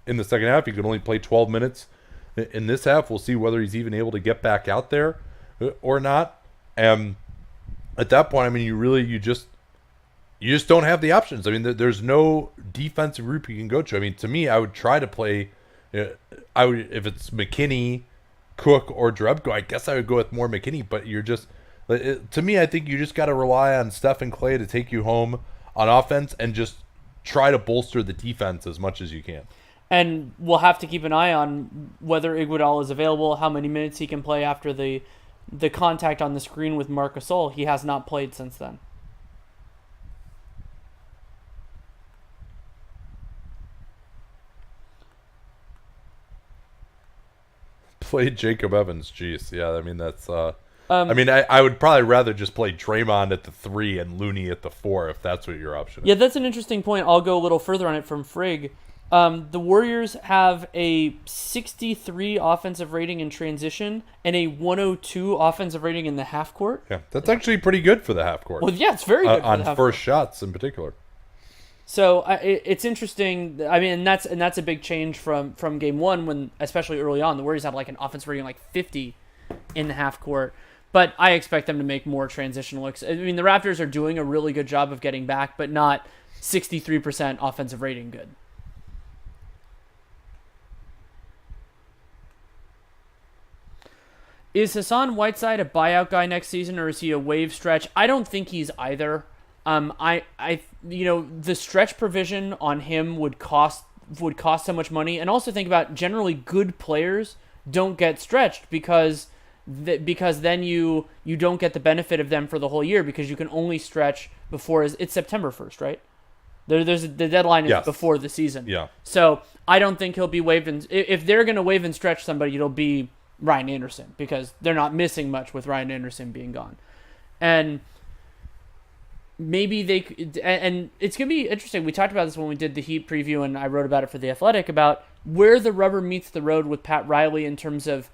in the second half, he could only play 12 minutes in this half. We'll see whether he's even able to get back out there or not. And at that point, I mean, you just don't have the options. I mean, there's no defensive group you can go to. I mean, to me, I would try to play. I would, if it's McKinney, Cook, or Jerebko, I guess I would go with more McKinney. But to me, I think you just got to rely on Steph and Klay to take you home on offense and just try to bolster the defense as much as you can. And we'll have to keep an eye on whether Iguodala is available, how many minutes he can play after the contact on the screen with Marc Gasol. He has not played since then. Play Jacob Evans. Jeez. Yeah, I mean, that's... I would probably rather just play Draymond at the 3 and Looney at the 4 if that's what your option is. Yeah, that's an interesting point. I'll go a little further on it from Frigg. The Warriors have a 63 offensive rating in transition and a 102 offensive rating in the half court. Yeah, that's actually pretty good for the half court. Well, yeah, it's very good on first shots in particular. So it's interesting. I mean, and that's a big change from game one, when especially early on the Warriors had like an offensive rating like 50 in the half court. But I expect them to make more transition looks. I mean, the Raptors are doing a really good job of getting back, but not 63% offensive rating good. Is Hassan Whiteside a buyout guy next season, or is he a wave stretch? I don't think he's either. The stretch provision on him would cost so much money, and also think about generally good players don't get stretched because then you don't get the benefit of them for the whole year, because you can only stretch before it's September 1st, right? The deadline is before the season. Yeah. So I don't think he'll be waived. If they're going to waive and stretch somebody, it'll be Ryan Anderson, because they're not missing much with Ryan Anderson being gone. And maybe and it's going to be interesting. We talked about this when we did the Heat preview, and I wrote about it for The Athletic, about where the rubber meets the road with Pat Riley in terms of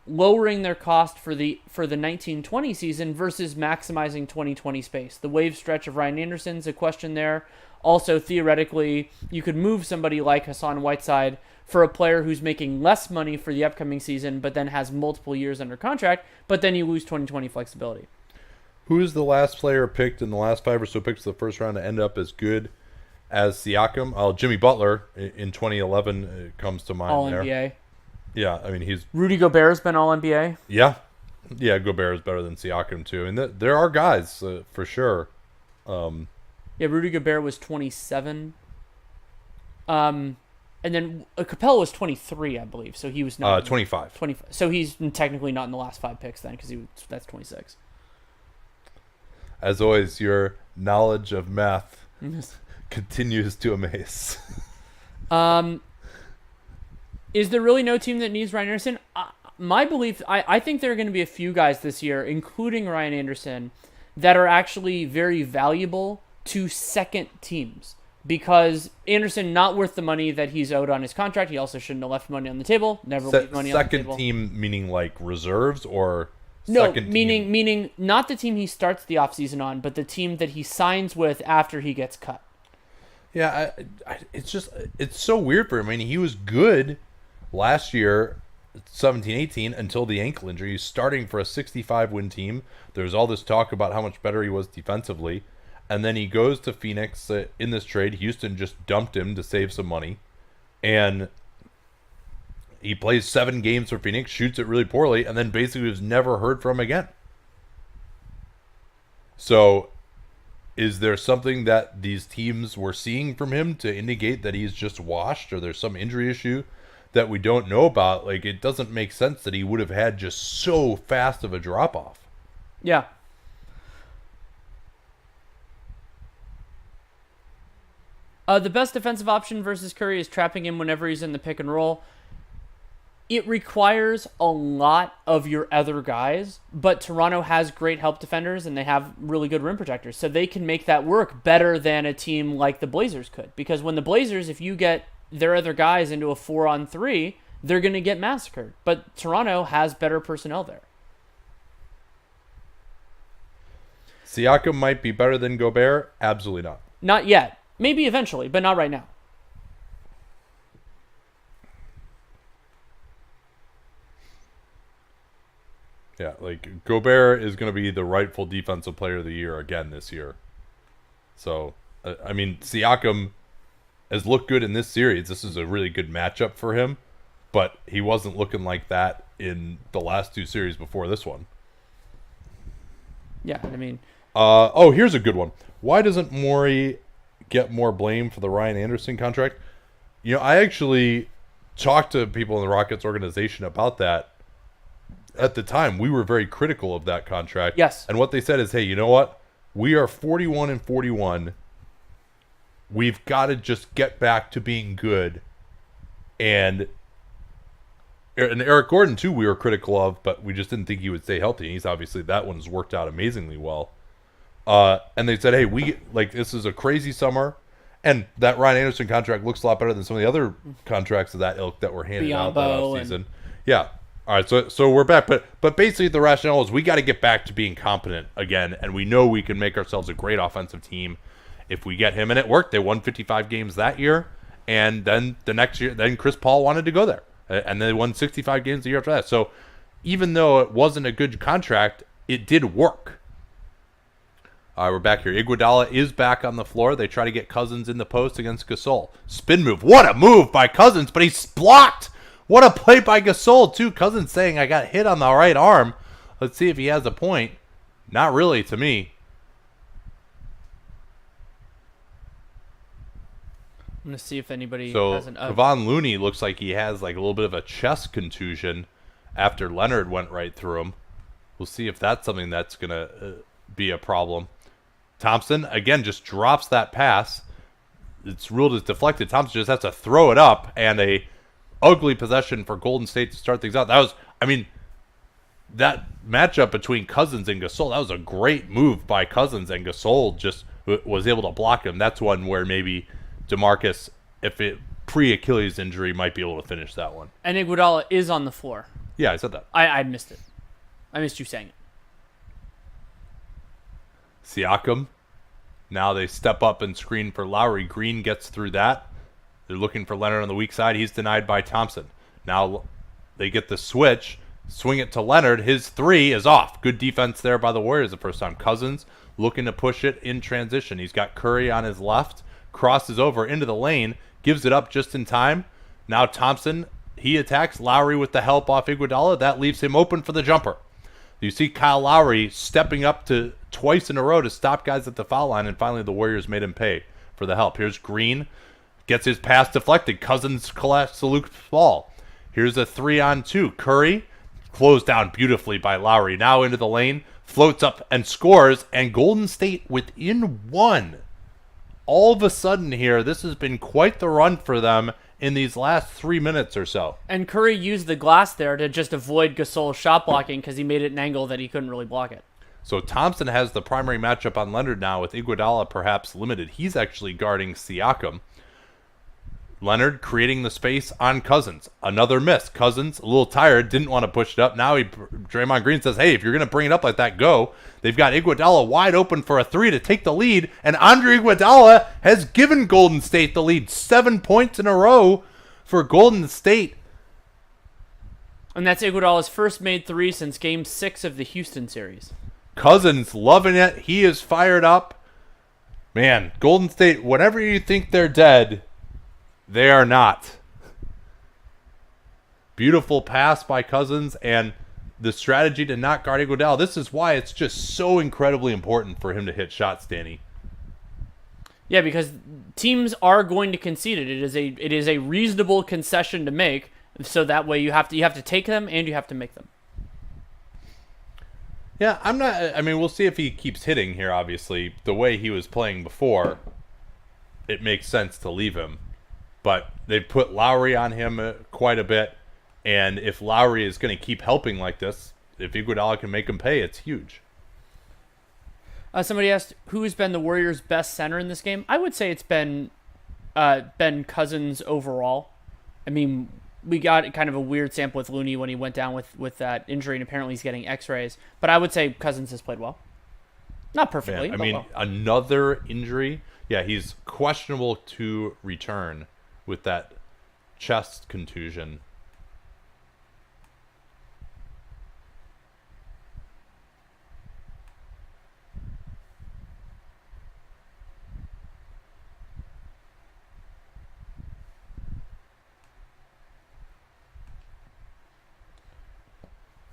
lowering their cost for the 1920 season versus maximizing 2020 space. The wave stretch of Ryan Anderson's a question there. Also, theoretically, you could move somebody like Hassan Whiteside for a player who's making less money for the upcoming season, but then has multiple years under contract, but then you lose 2020 flexibility. Who is the last player picked in the last 5 or so picks of the first round to end up as good as Siakam? Jimmy Butler in 2011 comes to mind. All-NBA. There. Yeah, I mean, he's... Rudy Gobert's been All-NBA. Yeah. Yeah, Gobert is better than Siakam, too. I mean, there are guys, for sure. Yeah, Rudy Gobert was 27. And then Capella was 23, I believe. So he was not 25. 25. So he's technically not in the last 5 picks then, because that's 26. As always, your knowledge of math continues to amaze. Is there really no team that needs Ryan Anderson? My belief, I think there are going to be a few guys this year, including Ryan Anderson, that are actually very valuable to second teams, because Anderson not worth the money that he's owed on his contract. He also shouldn't have left money on the table. Never leave money on the table. Second team meaning like reserves, or no, meaning not the team he starts the offseason on, but the team that he signs with after he gets cut. Yeah, it's so weird for him. I mean, he was good last year, 17-18, until the ankle injury. He's starting for a 65-win team. There's all this talk about how much better he was defensively. And then he goes to Phoenix in this trade. Houston just dumped him to save some money. And he plays 7 games for Phoenix, shoots it really poorly, and then basically was never heard from again. So is there something that these teams were seeing from him to indicate that he's just washed, or there's some injury issue that we don't know about? Like, it doesn't make sense that he would have had just so fast of a drop-off. Yeah. The best defensive option versus Curry is trapping him whenever he's in the pick and roll. it requires a lot of your other guys, but Toronto has great help defenders and they have really good rim protectors, so they can make that work better than a team like the Blazers could. Because when the Blazers, if you get their other guys into a 4-on-3, they're going to get massacred. But Toronto has better personnel there. Siakam might be better than Gobert? Absolutely not. Not yet. Maybe eventually, but not right now. Yeah, like Gobert is going to be the rightful defensive player of the year again this year. So, I mean, Siakam has looked good in this series. This is a really good matchup for him, but he wasn't looking like that in the last two series before this one. Yeah, I mean... here's a good one. Why doesn't Morey get more blame for the Ryan Anderson contract? You know, I actually talked to people in the Rockets organization about that. At the time, we were very critical of that contract. Yes. And what they said is, hey, you know what? We are 41-41. We've got to just get back to being good. And Eric Gordon, too, we were critical of, but we just didn't think he would stay healthy. He's obviously, that one's worked out amazingly well. And they said, hey, this is a crazy summer. And that Ryan Anderson contract looks a lot better than some of the other contracts of that ilk that were handed out that offseason. Yeah. All right, so we're back, but basically the rationale is we got to get back to being competent again, and we know we can make ourselves a great offensive team if we get him, and it worked. They won 55 games that year, and then the next year, then Chris Paul wanted to go there, and they won 65 games the year after that. So even though it wasn't a good contract, it did work. All right, we're back here. Iguodala is back on the floor. They try to get Cousins in the post against Gasol. Spin move. What a move by Cousins, but he's blocked. What a play by Gasol, too. Cousins saying, I got hit on the right arm. Let's see if he has a point. Not really, to me. I'm going to see if anybody has an... Kevon Looney looks like he has like a little bit of a chest contusion after Leonard went right through him. We'll see if that's something that's going to be a problem. Thompson, again, just drops that pass. It's ruled as deflected. Thompson just has to throw it up, and a ugly possession for Golden State to start things out. That was, I mean, that matchup between Cousins and Gasol, that was a great move by Cousins, and Gasol just was able to block him. That's one where maybe DeMarcus, if it pre-Achilles injury, might be able to finish that one. And Iguodala is on the floor. Yeah, I said that. I missed it. I missed you saying it. Siakam. Now they step up and screen for Lowry. Green gets through that. They're looking for Leonard on the weak side. He's denied by Thompson. Now they get the switch. Swing it to Leonard. His three is off. Good defense there by the Warriors the first time. Cousins looking to push it in transition. He's got Curry on his left. Crosses over into the lane. Gives it up just in time. Now Thompson, he attacks Lowry with the help off Iguodala. That leaves him open for the jumper. You see Kyle Lowry stepping up to twice in a row to stop guys at the foul line, and finally the Warriors made him pay for the help. Here's Green. Gets his pass deflected. Cousins collects the Luke ball. Here's a 3-on-2. Curry closed down beautifully by Lowry. Now into the lane. Floats up and scores. And Golden State within one. All of a sudden here, this has been quite the run for them in these last 3 minutes or so. And Curry used the glass there to just avoid Gasol's shot blocking because he made it an angle that he couldn't really block it. So Thompson has the primary matchup on Leonard now with Iguodala perhaps limited. He's actually guarding Siakam. Leonard creating the space on Cousins. Another miss. Cousins, a little tired, didn't want to push it up. Now Draymond Green says, hey, if you're going to bring it up like that, go. They've got Iguodala wide open for a three to take the lead, and Andre Iguodala has given Golden State the lead. 7 points in a row for Golden State. And that's Iguodala's first made three since Game 6 of the Houston series. Cousins loving it. He is fired up. Man, Golden State, whenever you think they're dead, they are not. Beautiful pass by Cousins, and the strategy to not guard Iguodala. This is why it's just so incredibly important for him to hit shots, Danny. Yeah, because teams are going to concede it. It is a reasonable concession to make, so that way you have to take them and you have to make them. Yeah, we'll see if he keeps hitting here, obviously. The way he was playing before, it makes sense to leave him. But they put Lowry on him quite a bit. And if Lowry is going to keep helping like this, if Iguodala can make him pay, it's huge. Somebody asked, who has been the Warriors' best center in this game? I would say it's been Cousins overall. I mean, we got kind of a weird sample with Looney when he went down with that injury, and apparently he's getting x-rays. But I would say Cousins has played well. Not perfectly, Man, I but mean, well. another injury. Yeah, he's questionable to return with that chest contusion.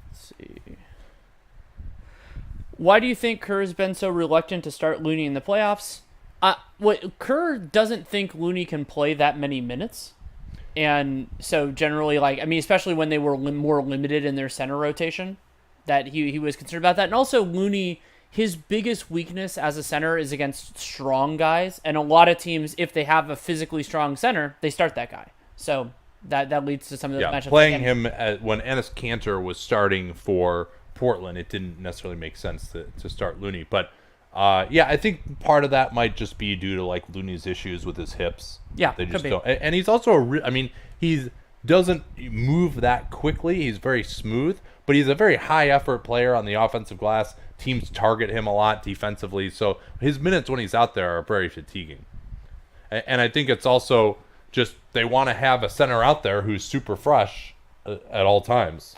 Let's see. Why do you think Kerr has been so reluctant to start Looney in the playoffs? Kerr doesn't think Looney can play that many minutes. And so generally, especially when they were more limited in their center rotation, that he was concerned about that. And also Looney, his biggest weakness as a center is against strong guys. And a lot of teams, if they have a physically strong center, they start that guy. So that leads to some of the matchups. Playing him when Enes Kanter was starting for Portland, it didn't necessarily make sense to start Looney. But I think part of that might just be due to Looney's issues with his hips. Yeah, they just could be. don't. And he's also he doesn't move that quickly. He's very smooth, but he's a very high effort player on the offensive glass. Teams target him a lot defensively, so his minutes when he's out there are very fatiguing. And I think it's also just they want to have a center out there who's super fresh at all times.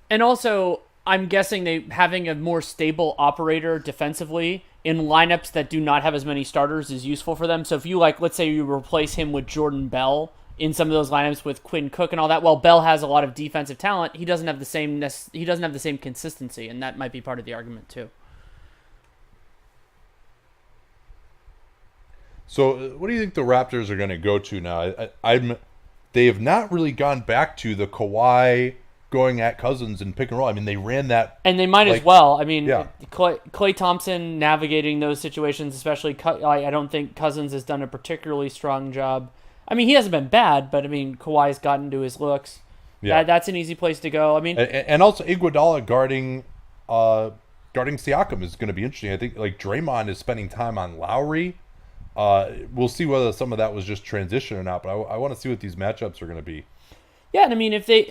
And also, I'm guessing they having a more stable operator defensively in lineups that do not have as many starters is useful for them. So if you let's say you replace him with Jordan Bell in some of those lineups with Quinn Cook and all that, well, Bell has a lot of defensive talent. He doesn't have the same consistency, and that might be part of the argument too. So, what do you think the Raptors are going to go to now? They have not really gone back to the Kawhi going at Cousins and pick and roll. I mean, they ran that, and they might as well. I mean, yeah. Klay Thompson navigating those situations, especially. I don't think Cousins has done a particularly strong job. I mean, he hasn't been bad, but I mean, Kawhi's gotten to his looks. Yeah, that's an easy place to go. I mean, and also Iguodala guarding Siakam is going to be interesting. I think Draymond is spending time on Lowry. We'll see whether some of that was just transition or not, but I want to see what these matchups are going to be. Yeah, and I mean, if they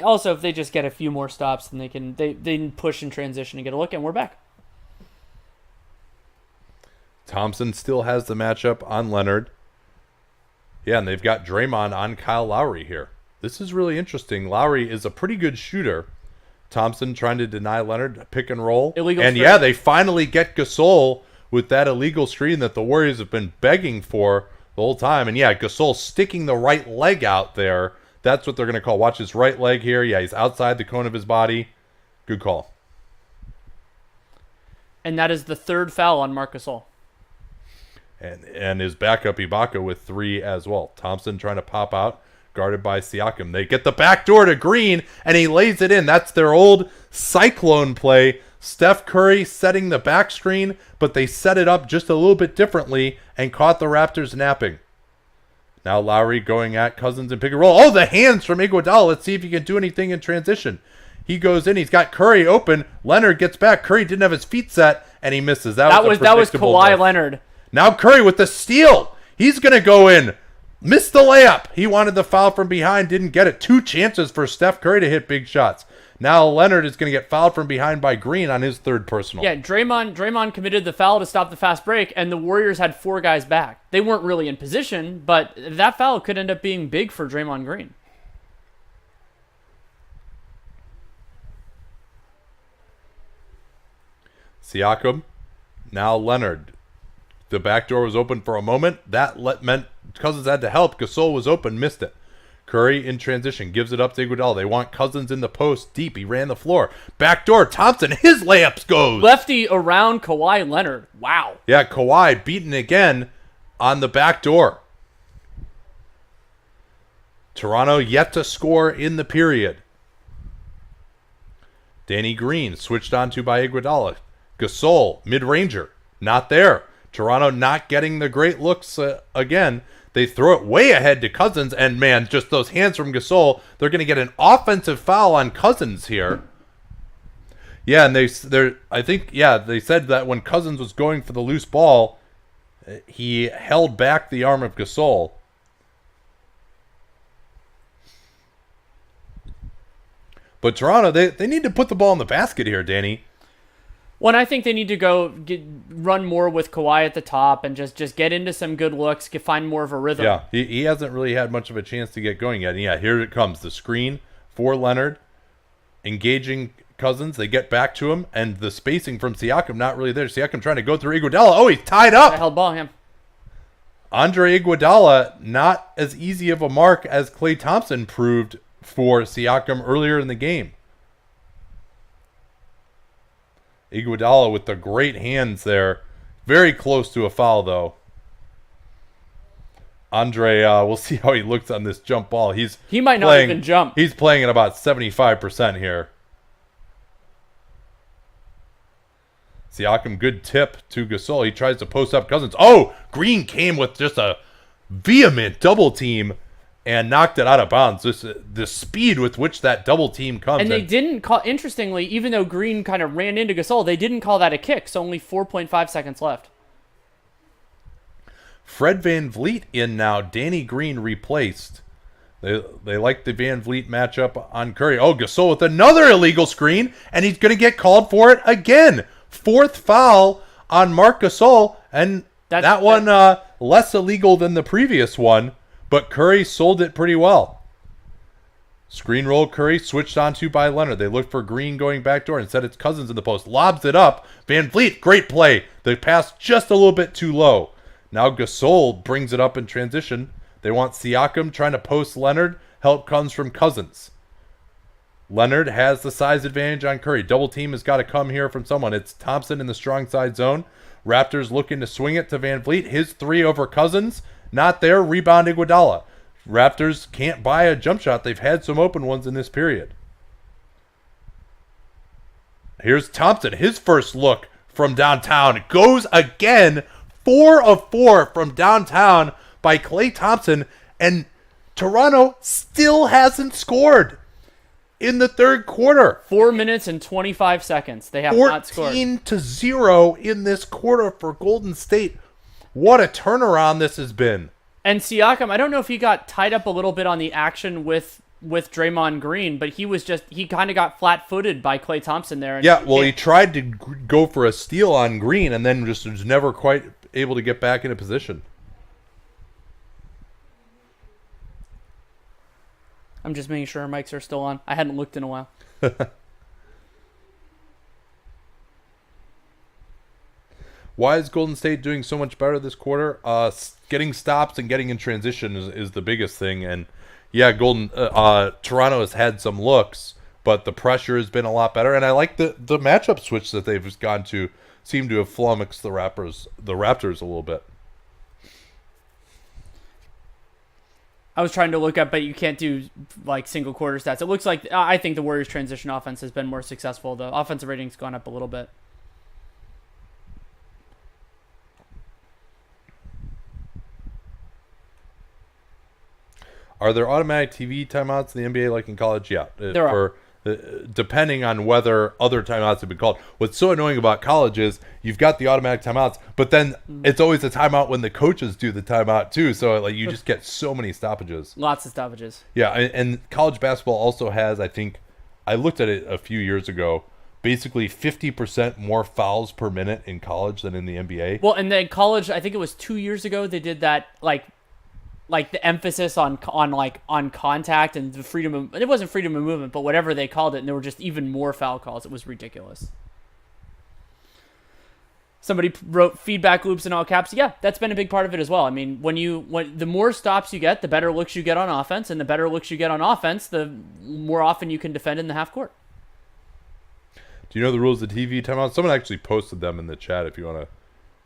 just get a few more stops, then they can push and transition and get a look, and we're back. Thompson still has the matchup on Leonard. Yeah, and they've got Draymond on Kyle Lowry here. This is really interesting. Lowry is a pretty good shooter. Thompson trying to deny Leonard pick and roll. Illegal and screen. Yeah, they finally get Gasol with that illegal screen that the Warriors have been begging for the whole time. And yeah, Gasol sticking the right leg out there. That's what they're going to call. Watch his right leg here. Yeah, he's outside the cone of his body. Good call. And that is the third foul on Marc Gasol. And his backup Ibaka with 3 as well. Thompson trying to pop out, guarded by Siakam. They get the backdoor to Green, and he lays it in. That's their old Cyclone play. Steph Curry setting the back screen, but they set it up just a little bit differently and caught the Raptors napping. Now Lowry going at Cousins and pick and roll. Oh, the hands from Iguodala. Let's see if he can do anything in transition. He goes in. He's got Curry open. Leonard gets back. Curry didn't have his feet set, and he misses. That was Kawhi miss. Leonard. Now Curry with the steal. He's going to go in. Missed the layup. He wanted the foul from behind. Didn't get it. 2 chances for Steph Curry to hit big shots. Now Leonard is going to get fouled from behind by Green on his 3rd personal. Yeah, Draymond committed the foul to stop the fast break, and the Warriors had 4 guys back. They weren't really in position, but that foul could end up being big for Draymond Green. Siakam. Now Leonard. The back door was open for a moment. That meant Cousins had to help. Gasol was open, missed it. Curry in transition, gives it up to Iguodala. They want Cousins in the post deep. He ran the floor. Back door, Thompson, his layups goes. Lefty around Kawhi Leonard. Wow. Yeah, Kawhi beaten again on the back door. Toronto yet to score in the period. Danny Green switched onto by Iguodala. Gasol, mid-ranger, not there. Toronto not getting the great looks again. They throw it way ahead to Cousins, and man, just those hands from Gasol. They're going to get an offensive foul on Cousins here. Yeah, and they said that when Cousins was going for the loose ball, he held back the arm of Gasol. But Toronto, they need to put the ball in the basket here, Danny. Well, I think they need to run more with Kawhi at the top and just get into some good looks, find more of a rhythm. Yeah, he hasn't really had much of a chance to get going yet. And yeah, here it comes. The screen for Leonard, engaging Cousins. They get back to him, and the spacing from Siakam not really there. Siakam trying to go through Iguodala. Oh, he's tied up. I held ball him. Andre Iguodala, not as easy of a mark as Klay Thompson proved for Siakam earlier in the game. Iguodala with the great hands there. Very close to a foul, though. Andre, we'll see how he looks on this jump ball. He might not even jump. He's playing at about 75% here. Siakam, good tip to Gasol. He tries to post up Cousins. Oh, Green came with just a vehement double team and knocked it out of bounds. The speed with which that double team comes. And they didn't call, interestingly, even though Green kind of ran into Gasol, they didn't call that a kick, so only 4.5 seconds left. Fred VanVleet in now. Danny Green replaced. They like the VanVleet matchup on Curry. Oh, Gasol with another illegal screen, and he's going to get called for it again. Fourth foul on Marc Gasol, and that one less illegal than the previous one. But Curry sold it pretty well. Screen roll Curry, switched onto by Leonard. They look for Green going backdoor. Instead, it's Cousins in the post. Lobs it up. VanVleet, great play. The pass just a little bit too low. Now Gasol brings it up in transition. They want Siakam trying to post Leonard. Help comes from Cousins. Leonard has the size advantage on Curry. Double team has got to come here from someone. It's Thompson in the strong side zone. Raptors looking to swing it to VanVleet. His three over Cousins. Not there. Rebound Iguodala. Raptors can't buy a jump shot. They've had some open ones in this period. Here's Thompson. His first look from downtown. It goes again. 4 of 4 from downtown by Klay Thompson. And Toronto still hasn't scored in the third quarter. 4 minutes and 25 seconds. They have not scored. 14-0 in this quarter for Golden State. What a turnaround this has been. And Siakam, I don't know if he got tied up a little bit on the action with Draymond Green, but he kind of got flat-footed by Klay Thompson there. Yeah, well, he tried to go for a steal on Green and then just was never quite able to get back into position. I'm just making sure our mics are still on. I hadn't looked in a while. Why is Golden State doing so much better this quarter? Getting stops and getting in transition is the biggest thing. And yeah, Toronto has had some looks, but the pressure has been a lot better. And I like the matchup switch that they've gone to. Seem to have flummoxed the Raptors a little bit. I was trying to look up, but you can't do like single quarter stats. It looks like I think the Warriors' transition offense has been more successful. The offensive rating's gone up a little bit. Are there automatic TV timeouts in the NBA like in college? Yeah. There are. Depending on whether other timeouts have been called. What's so annoying about college is you've got the automatic timeouts, but then it's always a timeout when the coaches do the timeout too. So like you just get so many stoppages. Lots of stoppages. Yeah, and college basketball also has, I think, I looked at it a few years ago, basically 50% more fouls per minute in college than in the NBA. Well, and then college, I think it was 2 years ago, they did that like the emphasis on contact and the freedom of, it wasn't freedom of movement, but whatever they called it, and there were just even more foul calls. It was ridiculous. Somebody wrote feedback loops in all caps. Yeah, that's been a big part of it as well. I mean, when the more stops you get, the better looks you get on offense, and the better looks you get on offense, the more often you can defend in the half court. Do you know the rules of TV timeout? Someone actually posted them in the chat if you want to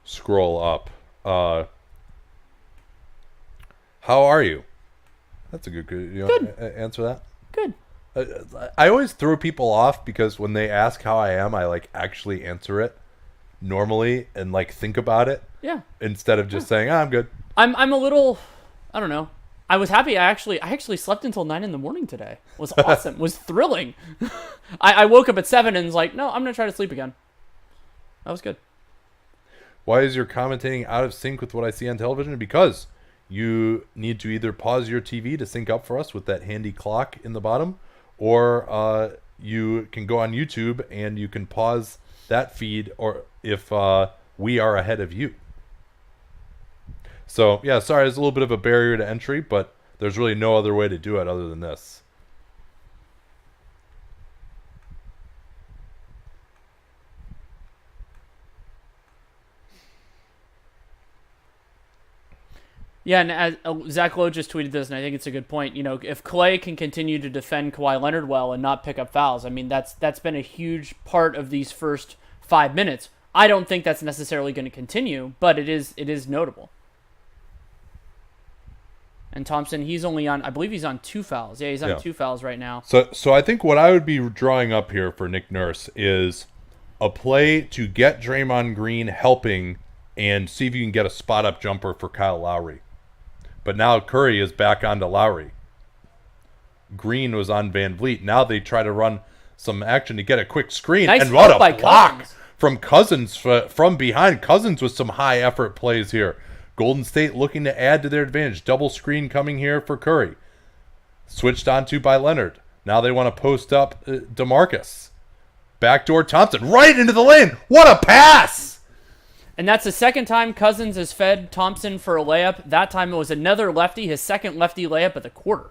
scroll up. How are you? That's a good. You know, good. Answer that. Good. I always throw people off because when they ask how I am, I like actually answer it normally and like think about it. Yeah. Instead of just saying, I'm good. I'm a little I don't know. I was happy. I actually slept until 9 in the morning today. It was awesome. It was thrilling. I woke up at 7 and was like, no, I'm gonna try to sleep again. That was good. Why is your commentating out of sync with what I see on television? Because you need to either pause your TV to sync up for us with that handy clock in the bottom, or you can go on YouTube and you can pause that feed, or if we are ahead of you. So, yeah, sorry, there's a little bit of a barrier to entry, but there's really no other way to do it other than this. Yeah, and as Zach Lowe just tweeted this, and I think it's a good point. You know, if Klay can continue to defend Kawhi Leonard well and not pick up fouls, I mean, that's been a huge part of these first 5 minutes. I don't think that's necessarily going to continue, but it is notable. And Thompson, he's only on, I believe he's on 2 fouls. Yeah, he's on 2 fouls right now. So I think what I would be drawing up here for Nick Nurse is a play to get Draymond Green helping and see if you can get a spot-up jumper for Kyle Lowry. But now Curry is back onto Lowry. Green was on Van Vliet. Now they try to run some action to get a quick screen. Nice and what a by block Cousins. From Cousins from behind. Cousins with some high-effort plays here. Golden State looking to add to their advantage. Double screen coming here for Curry. Switched onto by Leonard. Now they want to post up DeMarcus. Backdoor Thompson right into the lane. What a pass! And that's the second time Cousins has fed Thompson for a layup. That time it was another lefty, his second lefty layup of the quarter.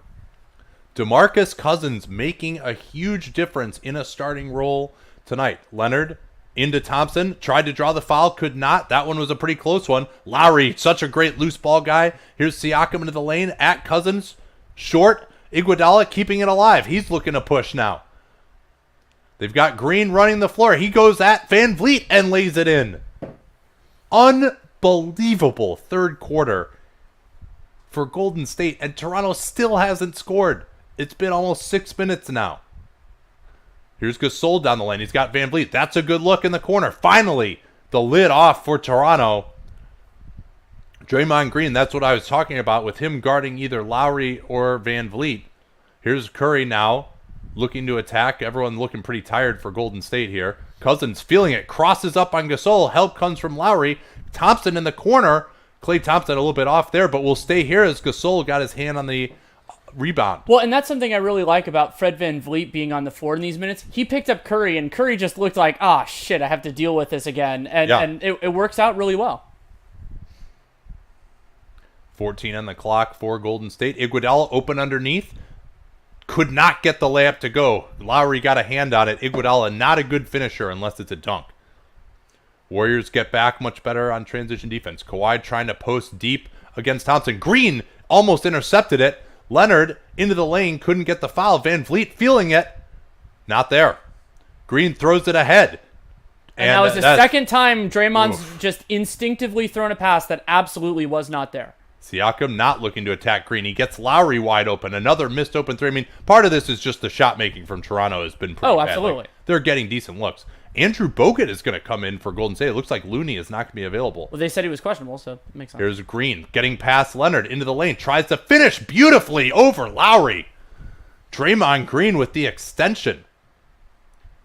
DeMarcus Cousins making a huge difference in a starting role tonight. Leonard into Thompson, tried to draw the foul, could not. That one was a pretty close one. Lowry, such a great loose ball guy. Here's Siakam into the lane at Cousins. Short. Iguodala keeping it alive. He's looking to push now. They've got Green running the floor. He goes at Van Vliet and lays it in. Unbelievable third quarter for Golden State, and Toronto still hasn't scored. It's been almost 6 minutes now. Here's Gasol down the lane. He's got Van Vliet. That's a good look in the corner. Finally, the lid off for Toronto. Draymond Green, that's what I was talking about with him guarding either Lowry or Van Vliet. Here's Curry now looking to attack. Everyone looking pretty tired for Golden State here. Cousins feeling it. Crosses up on Gasol. Help comes from Lowry. Thompson in the corner. Klay Thompson a little bit off there, but will stay here as Gasol got his hand on the rebound. Well, and that's something I really like about Fred Van Vliet being on the floor in these minutes. He picked up Curry, and Curry just looked like, shit, I have to deal with this again. And it works out really well. 14 on the clock for Golden State. Iguodala open underneath. Could not get the layup to go. Lowry got a hand on it. Iguodala not a good finisher unless it's a dunk. Warriors get back much better on transition defense. Kawhi trying to post deep against Thompson. Green almost intercepted it. Leonard into the lane, couldn't get the foul. Van Vliet feeling it. Not there. Green throws it ahead. And that was the second time Draymond's just instinctively thrown a pass that absolutely was not there. Siakam not looking to attack Green. He gets Lowry wide open. Another missed open three. I mean, part of this is just the shot making from Toronto has been pretty bad. Absolutely. Like, they're getting decent looks. Andrew Bogut is going to come in for Golden State. It looks like Looney is not going to be available. Well, they said he was questionable, so it makes sense. Here's Green getting past Leonard into the lane. Tries to finish beautifully over Lowry. Draymond Green with the extension.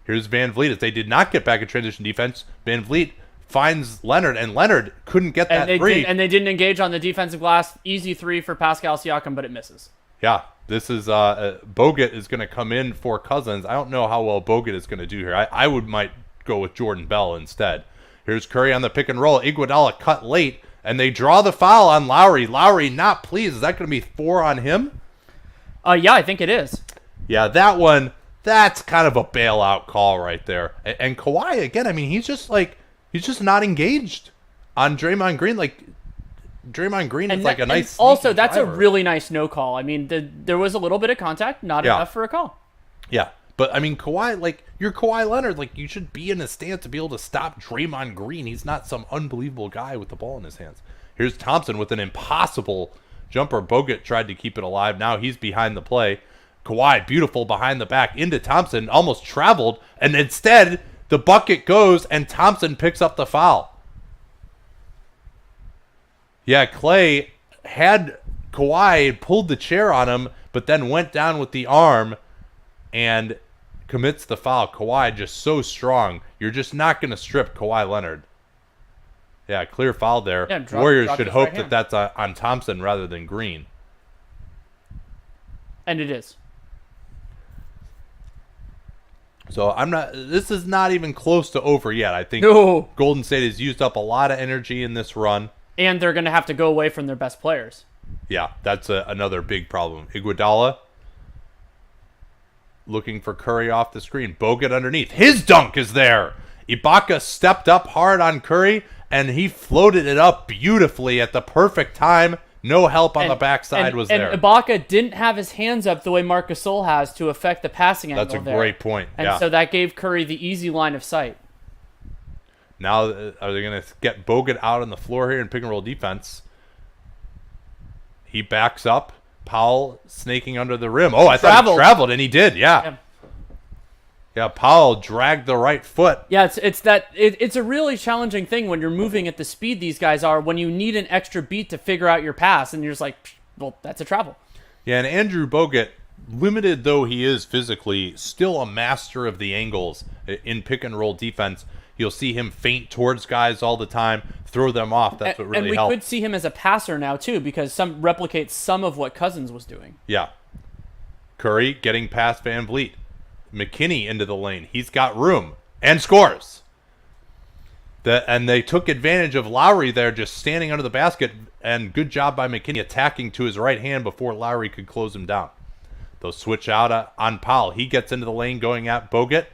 Here's Van Vliet. As they did not get back in transition defense, Van Vliet finds Leonard, and Leonard couldn't get that three. And they didn't engage on the defensive glass. Easy three for Pascal Siakam, but it misses. Yeah, this is Bogut is going to come in for Cousins. I don't know how well Bogut is going to do here. I might go with Jordan Bell instead. Here's Curry on the pick and roll. Iguodala cut late, and they draw the foul on Lowry. Lowry not pleased. Is that going to be 4 on him? Yeah, I think it is. Yeah, that one, that's kind of a bailout call right there. And Kawhi, again, I mean, he's just not engaged on Draymond Green. Like, Draymond Green is like a nice. Also, that's driver. a really nice no call. I mean, there was a little bit of contact, not enough for a call. Yeah, but I mean, Kawhi, like, you're Kawhi Leonard. Like, you should be in a stance to be able to stop Draymond Green. He's not some unbelievable guy with the ball in his hands. Here's Thompson with an impossible jumper. Bogut tried to keep it alive. Now he's behind the play. Kawhi, beautiful behind the back into Thompson, almost traveled, and instead the bucket goes and Thompson picks up the foul. Yeah, Klay had Kawhi pulled the chair on him, but then went down with the arm and commits the foul. Kawhi just so strong. You're just not going to strip Kawhi Leonard. Yeah, clear foul there. Yeah, Warriors should hope right that that's on Thompson rather than Green. And it is. So this is not even close to over yet. I think Golden State has used up a lot of energy in this run. And they're going to have to go away from their best players. Yeah, that's another big problem. Iguodala looking for Curry off the screen. Bogut underneath. His dunk is there. Ibaka stepped up hard on Curry, and he floated it up beautifully at the perfect time. No help on the backside was there. And Ibaka didn't have his hands up the way Marc Gasol has to affect the passing angle there. That's a great point. And so that gave Curry the easy line of sight. Now, are they going to get Bogut out on the floor here in pick and roll defense? He backs up. Powell snaking under the rim. Oh, I thought he traveled, and he did. Yeah. Yeah, Powell dragged the right foot. Yeah, it's a really challenging thing when you're moving at the speed these guys are, when you need an extra beat to figure out your pass, and you're just like, well, that's a travel. Yeah, and Andrew Bogut, limited though he is physically, still a master of the angles in pick and roll defense. You'll see him feint towards guys all the time, throw them off. That's what really helps. And we could see him as a passer now too, because some replicates some of what Cousins was doing. Yeah. Curry getting past Van Vliet. McKinney into the lane. He's got room and scores. And they took advantage of Lowry there just standing under the basket, and good job by McKinney attacking to his right hand before Lowry could close him down. They'll switch out on Powell. He gets into the lane going at Bogut,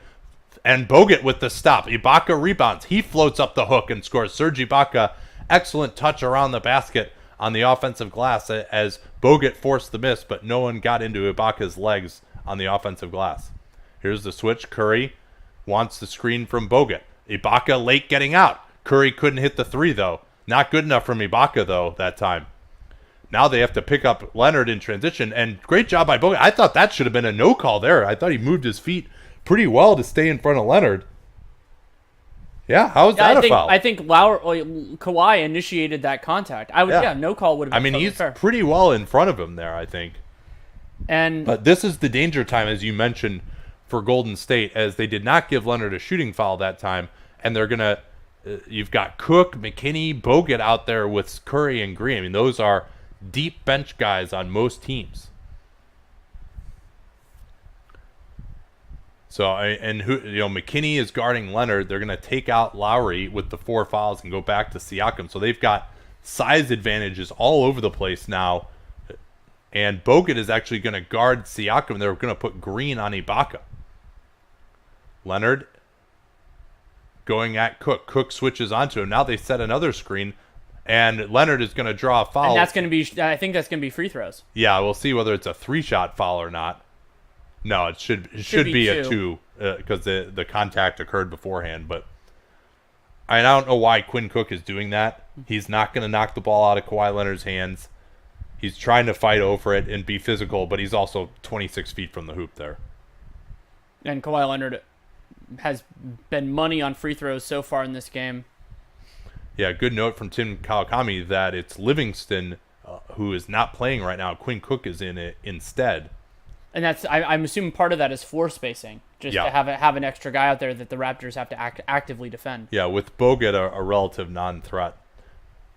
and Bogut with the stop. Ibaka rebounds. He floats up the hook and scores. Serge Ibaka, excellent touch around the basket on the offensive glass as Bogut forced the miss, but no one got into Ibaka's legs on the offensive glass. Here's the switch. Curry wants the screen from Bogut. Ibaka late getting out. Curry couldn't hit the three, though. Not good enough from Ibaka, though, that time. Now they have to pick up Leonard in transition, and great job by Bogut. I thought that should have been a no call there. I thought he moved his feet pretty well to stay in front of Leonard. Yeah, how is that a foul? I think Kawhi initiated that contact. No call would have been he's fair. Pretty well in front of him there, I think. But this is the danger time, as you mentioned, for Golden State, as they did not give Leonard a shooting foul that time, and they're gonna you've got Cook, McKinney, Bogut out there with Curry and Green. I mean, those are deep bench guys on most teams. So McKinney is guarding Leonard. They're gonna take out Lowry with the 4 fouls and go back to Siakam. So they've got size advantages all over the place now, and Bogut is actually going to guard Siakam. They're going to put Green on Ibaka. Leonard going at Cook. Cook switches onto him. Now they set another screen, and Leonard is going to draw a foul. And that's going to be, I think that's going to be free throws. Yeah, we'll see whether it's a 3-shot foul or not. No, it should be a 2 because the contact occurred beforehand. But I don't know why Quinn Cook is doing that. He's not going to knock the ball out of Kawhi Leonard's hands. He's trying to fight over it and be physical, but he's also 26 feet from the hoop there. And Kawhi Leonard has been money on free throws so far in this game. Yeah, good note from Tim Kawakami that it's Livingston who is not playing right now. Quinn Cook is in it instead. And that's I'm assuming part of that is floor spacing, just to have an extra guy out there that the Raptors have to actively defend. Yeah, with Bogut a relative non-threat.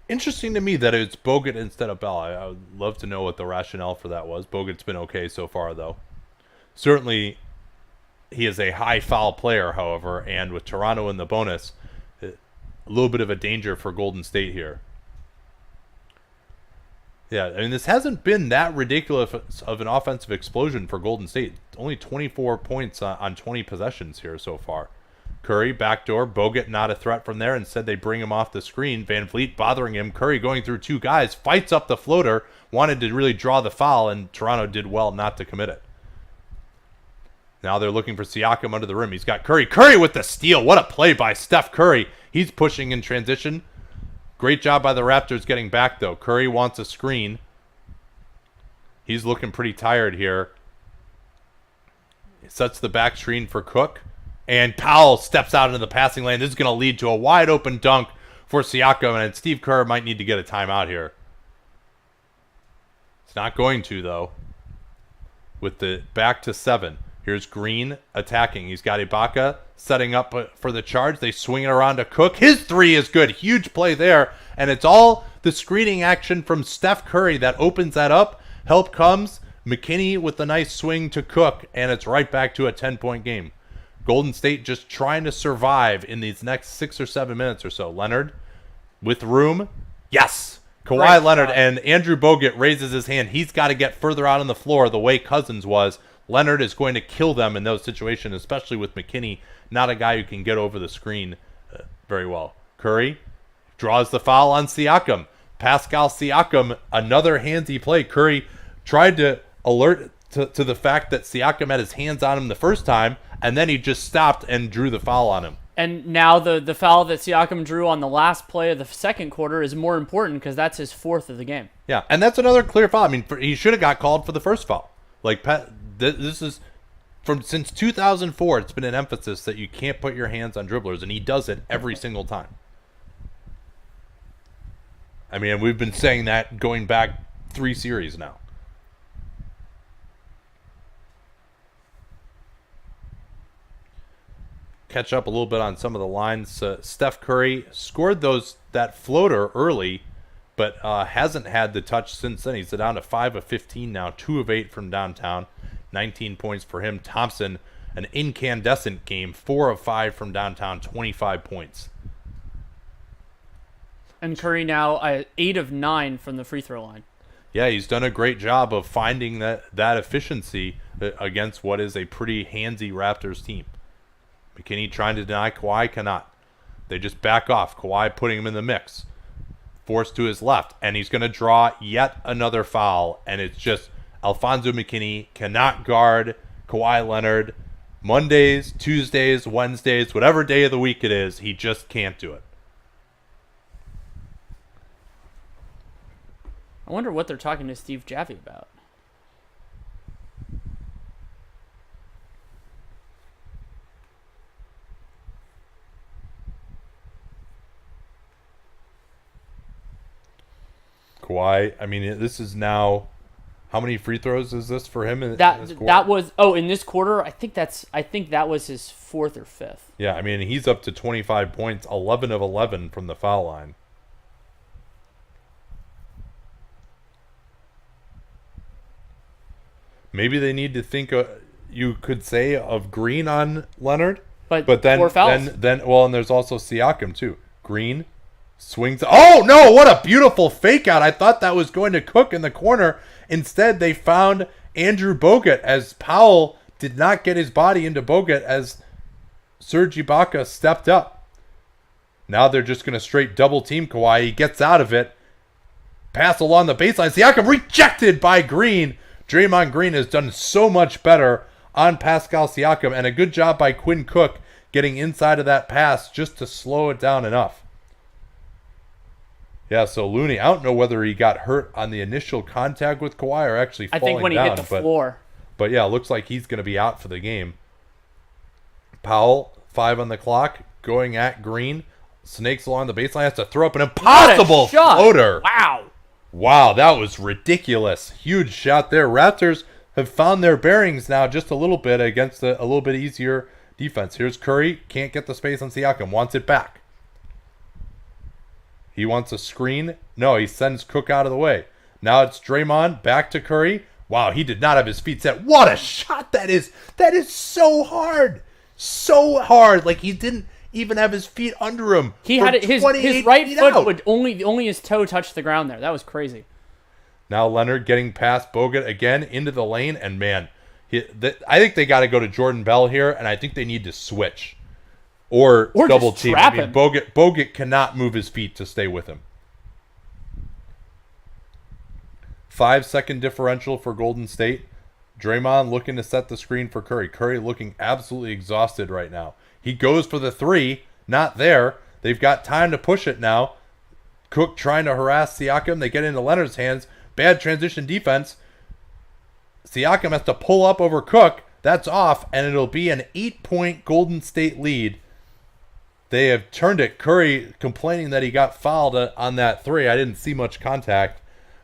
Interesting to me that it's Bogut instead of Bell. I would love to know what the rationale for that was. Bogut's been okay so far, though. Certainly, he is a high foul player, however, and with Toronto in the bonus, a little bit of a danger for Golden State here. Yeah, I mean, this hasn't been that ridiculous of an offensive explosion for Golden State. Only 24 points on 20 possessions here so far. Curry, backdoor. Bogut not a threat from there. Instead, they bring him off the screen. Van Vliet bothering him. Curry going through 2 guys. Fights up the floater. Wanted to really draw the foul, and Toronto did well not to commit it. Now they're looking for Siakam under the rim. He's got Curry. Curry with the steal. What a play by Steph Curry. He's pushing in transition. Great job by the Raptors getting back, though. Curry wants a screen. He's looking pretty tired here. He sets the back screen for Cook. And Powell steps out into the passing lane. This is going to lead to a wide open dunk for Siakam. And Steve Kerr might need to get a timeout here. It's not going to, though. With the back to 7. Here's Green attacking. He's got Ibaka setting up for the charge. They swing it around to Cook. His 3 is good. Huge play there. And it's all the screening action from Steph Curry that opens that up. Help comes. McKinney with the nice swing to Cook. And it's right back to a 10-point game. Golden State just trying to survive in these next 6 or 7 minutes or so. Leonard with room. Yes. Kawhi Leonard and Andrew Bogut raises his hand. He's got to get further out on the floor the way Cousins was. Leonard is going to kill them in those situations, especially with McKinney, not a guy who can get over the screen very well. Curry draws the foul on Siakam. Pascal Siakam, another handsy play. Curry tried to alert to the fact that Siakam had his hands on him the first time, and then he just stopped and drew the foul on him. And now the foul that Siakam drew on the last play of the second quarter is more important because that's his 4th of the game. Yeah, and that's another clear foul. I mean, he should have got called for the first foul. Like, this is since 2004, it's been an emphasis that you can't put your hands on dribblers, and he does it every single time. I mean, we've been saying that going back 3 series now. Catch up a little bit on some of the lines. Steph Curry scored that floater early, but hasn't had the touch since then. He's down to 5 of 15 now, 2 of 8 from downtown, 19 points for him. Thompson, an incandescent game, 4 of 5 from downtown, 25 points. And Curry now 8 of 9 from the free throw line. Yeah, he's done a great job of finding that efficiency against what is a pretty handsy Raptors team. McKinney trying to deny. Kawhi cannot. They just back off. Kawhi putting him in the mix. Forced to his left. And he's going to draw yet another foul. And it's just Alfonso McKinney cannot guard Kawhi Leonard. Mondays, Tuesdays, Wednesdays, whatever day of the week it is, he just can't do it. I wonder what they're talking to Steve Jaffee about. Kawhi, I mean, this is now, how many free throws is this for him in this quarter? That was in this quarter. I think that was his 4th or 5th. Yeah, I mean, he's up to 25 points, 11 of 11 from the foul line. Maybe they need to think, you could say, of Green on Leonard, but then 4 fouls. And there's also Siakam too. Green swings. Oh no! What a beautiful fake out! I thought that was going to Cook in the corner. Instead, they found Andrew Bogut as Powell did not get his body into Bogut as Serge Ibaka stepped up. Now they're just going to straight double team Kawhi. He gets out of it. Pass along the baseline. Siakam rejected by Green. Draymond Green has done so much better on Pascal Siakam, and a good job by Quinn Cook getting inside of that pass just to slow it down enough. Yeah, so Looney, I don't know whether he got hurt on the initial contact with Kawhi or actually falling down. I think when he hit the floor. But yeah, it looks like he's going to be out for the game. Powell, 5 on the clock, going at Green. Snakes along the baseline, has to throw up an impossible floater. Wow, that was ridiculous. Huge shot there. Raptors have found their bearings now just a little bit against a little bit easier defense. Here's Curry. Can't get the space on Siakam. Wants it back. He wants a screen. No, he sends Cook out of the way. Now it's Draymond. Back to Curry. Wow, he did not have his feet set. What a shot that is. That is so hard. So hard. Like he didn't even have his feet under him. He had his right foot would only his toe touched the ground there. That was crazy. Now Leonard getting past Bogut again into the lane, and man, I think they got to go to Jordan Bell here, and I think they need to switch or double team. Trap him. Bogut cannot move his feet to stay with him. 5-second differential for Golden State. Draymond looking to set the screen for Curry. Curry looking absolutely exhausted right now. He goes for the 3, not there. They've got time to push it now. Cook trying to harass Siakam. They get into Leonard's hands. Bad transition defense. Siakam has to pull up over Cook. That's off, and it'll be an 8-point Golden State lead. They have turned it. Curry complaining that he got fouled on that 3. I didn't see much contact,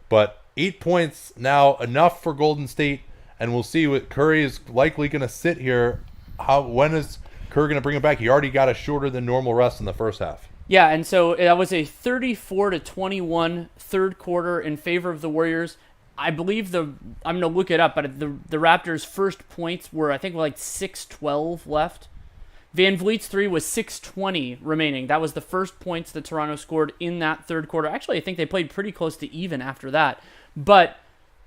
but 8 points now, enough for Golden State, and we'll see what Curry is likely going to sit here. When is Curry going to bring him back? He already got a shorter than normal rest in the first half. Yeah, and so that was a 34-21 third quarter in favor of the Warriors. I believe I'm going to look it up, but the Raptors' first points were, I think, like 6:12 left. Van Vliet's three was 6:20 remaining. That was the first points that Toronto scored in that third quarter. Actually, I think they played pretty close to even after that. But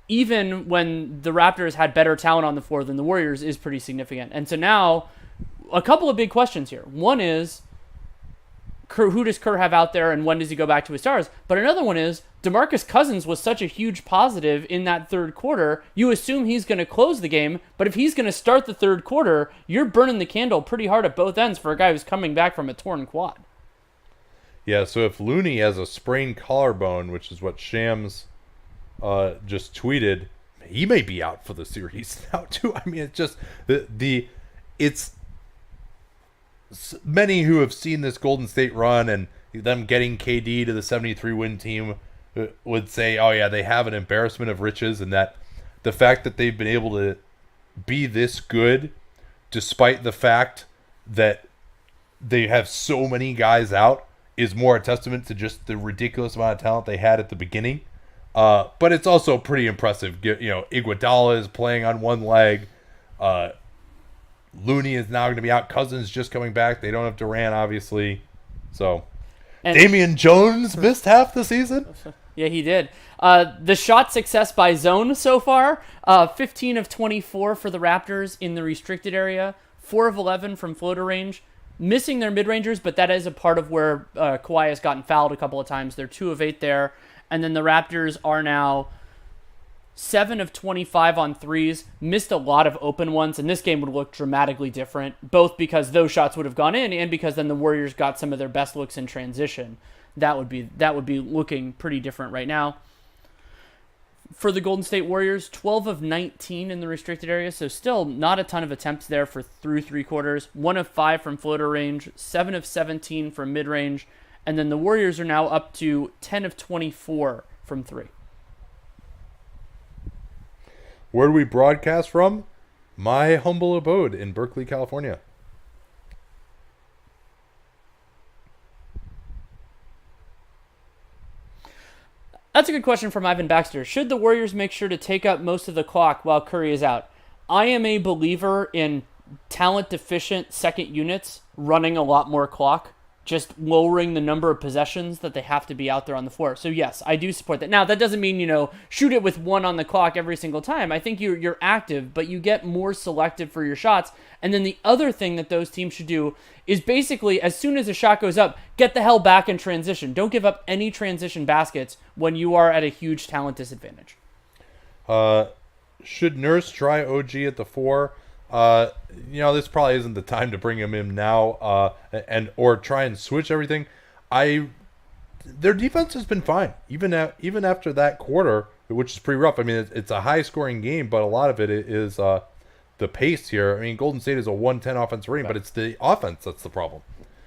even when the Raptors had better talent on the floor than the Warriors is pretty significant. And so now, a couple of big questions here. One is, who does Kerr have out there, and when does he go back to his stars? But another one is, DeMarcus Cousins was such a huge positive in that third quarter. You assume he's going to close the game, but if he's going to start the third quarter, you're burning the candle pretty hard at both ends for a guy who's coming back from a torn quad. Yeah, so if Looney has a sprained collarbone, which is what Shams just tweeted, he may be out for the series now too. I mean, it's just it's many who have seen this Golden State run and them getting KD to the 73-win team would say, oh yeah, they have an embarrassment of riches, and that the fact that they've been able to be this good despite the fact that they have so many guys out is more a testament to just the ridiculous amount of talent they had at the beginning. But it's also pretty impressive. Iguodala is playing on one leg. Looney is now going to be out. Cousins just coming back. They don't have Durant, obviously. So, and Damian Jones missed half the season. Yeah, he did. The shot success by zone so far, 15 of 24 for the Raptors in the restricted area, 4 of 11 from floater range. Missing their mid-rangers, but that is a part of where Kawhi has gotten fouled a couple of times. They're 2 of 8 there. And then the Raptors are now 7 of 25 on threes, missed a lot of open ones, and this game would look dramatically different, both because those shots would have gone in and because then the Warriors got some of their best looks in transition. That would be looking pretty different right now. For the Golden State Warriors, 12 of 19 in the restricted area, so still not a ton of attempts there through 3 quarters. 1 of 5 from floater range, 7 of 17 from mid-range, and then the Warriors are now up to 10 of 24 from 3. Where do we broadcast from? My humble abode in Berkeley, California. That's a good question from Ivan Baxter. Should the Warriors make sure to take up most of the clock while Curry is out? I am a believer in talent-deficient second units running a lot more clock, just lowering the number of possessions that they have to be out there on the floor. So yes, I do support that. Now, that doesn't mean, shoot it with 1 on the clock every single time. I think you're active, but you get more selective for your shots. And then the other thing that those teams should do is basically, as soon as a shot goes up, get the hell back in transition. Don't give up any transition baskets when you are at a huge talent disadvantage. Should Nurse try OG at the 4? This probably isn't the time to bring him in now, or try and switch everything. Their defense has been fine, even after that quarter, which is pretty rough. I mean, it's a high-scoring game, but a lot of it is the pace here. I mean, Golden State is a 110 offense rating, but it's the offense that's the problem.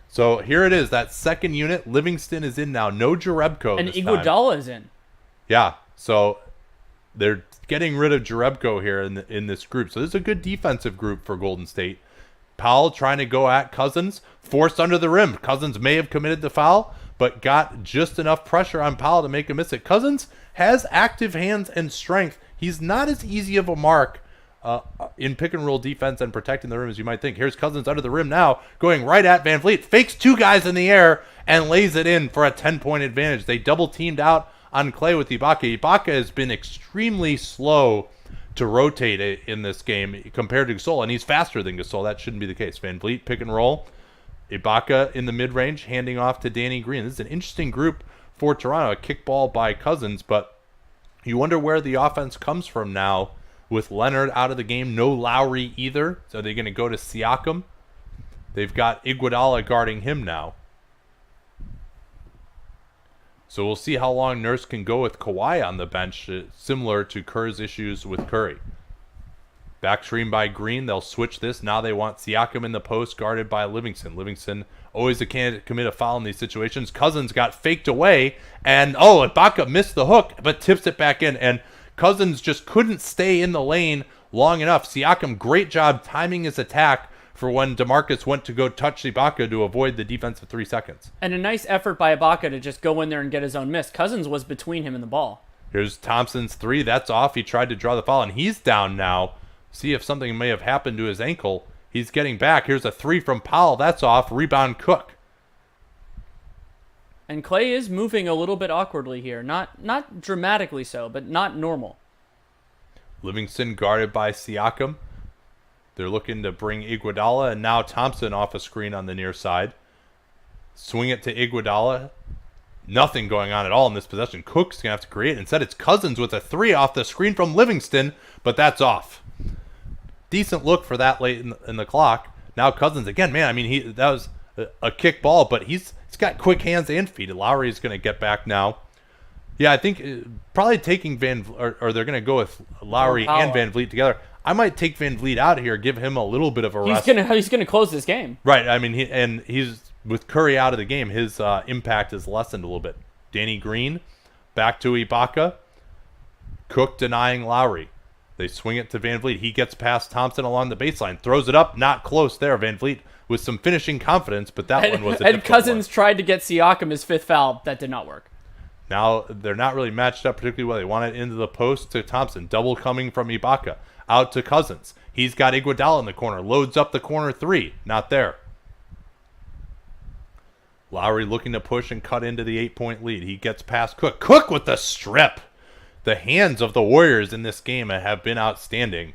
So here it is, that second unit. Livingston is in now. No Jerebko and this Iguodala time. Is in. Yeah, so they're getting rid of Jerebko here in this group. So this is a good defensive group for Golden State. Powell trying to go at Cousins, forced under the rim. Cousins may have committed the foul, but got just enough pressure on Powell to make him miss it. Cousins has active hands and strength. He's not as easy of a mark in pick and roll defense and protecting the rim as you might think. Here's Cousins under the rim now, going right at Van Vliet, fakes 2 guys in the air and lays it in for a 10-point advantage. They double teamed out on Klay with Ibaka. Ibaka has been extremely slow to rotate in this game compared to Gasol, and he's faster than Gasol. That shouldn't be the case. Van Vliet pick and roll. Ibaka in the mid-range, handing off to Danny Green. This is an interesting group for Toronto. A kickball by Cousins, but you wonder where the offense comes from now with Leonard out of the game. No Lowry either. So they're going to go to Siakam. They've got Iguodala guarding him now. So we'll see how long Nurse can go with Kawhi on the bench, similar to Kerr's issues with Curry. Back screen by Green. They'll switch this. Now they want Siakam in the post, guarded by Livingston. Livingston, always a candidate to commit a foul in these situations. Cousins got faked away, and Ibaka missed the hook, but tips it back in. And Cousins just couldn't stay in the lane long enough. Siakam, great job timing his attack for when DeMarcus went to go touch Ibaka to avoid the defensive 3 seconds. And a nice effort by Ibaka to just go in there and get his own miss. Cousins was between him and the ball. Here's Thompson's 3. That's off. He tried to draw the foul, and he's down now. See if something may have happened to his ankle. He's getting back. Here's a 3 from Powell. That's off. Rebound Cook. And Klay is moving a little bit awkwardly here. Not dramatically so, but not normal. Livingston guarded by Siakam. They're looking to bring Iguodala, and now Thompson off a screen on the near side. Swing it to Iguodala. Nothing going on at all in this possession. Cook's going to have to create. Instead, it's Cousins with a 3 off the screen from Livingston, but that's off. Decent look for that late in the clock. Now Cousins again, man. I mean, that was a kick ball, but he's got quick hands and feet. Lowry's going to get back now. Yeah, I think probably taking or they're going to go with Lowry and Van Vliet together. I might take Van Vliet out here, give him a little bit of a rest. He's gonna close this game. Right. I mean, he's with Curry out of the game. His impact is lessened a little bit. Danny Green back to Ibaka. Cook denying Lowry. They swing it to Van Vliet. He gets past Thompson along the baseline, throws it up, not close there. Van Vliet with some finishing confidence, but that one was a and Cousins tried to get Siakam his 5th foul. That did not work. Now they're not really matched up particularly well. They want it into the post to Thompson. Double coming from Ibaka. Out to Cousins. He's got Iguodala in the corner. Loads up the corner 3. Not there. Lowry looking to push and cut into the 8-point lead. He gets past Cook. Cook with the strip. The hands of the Warriors in this game have been outstanding.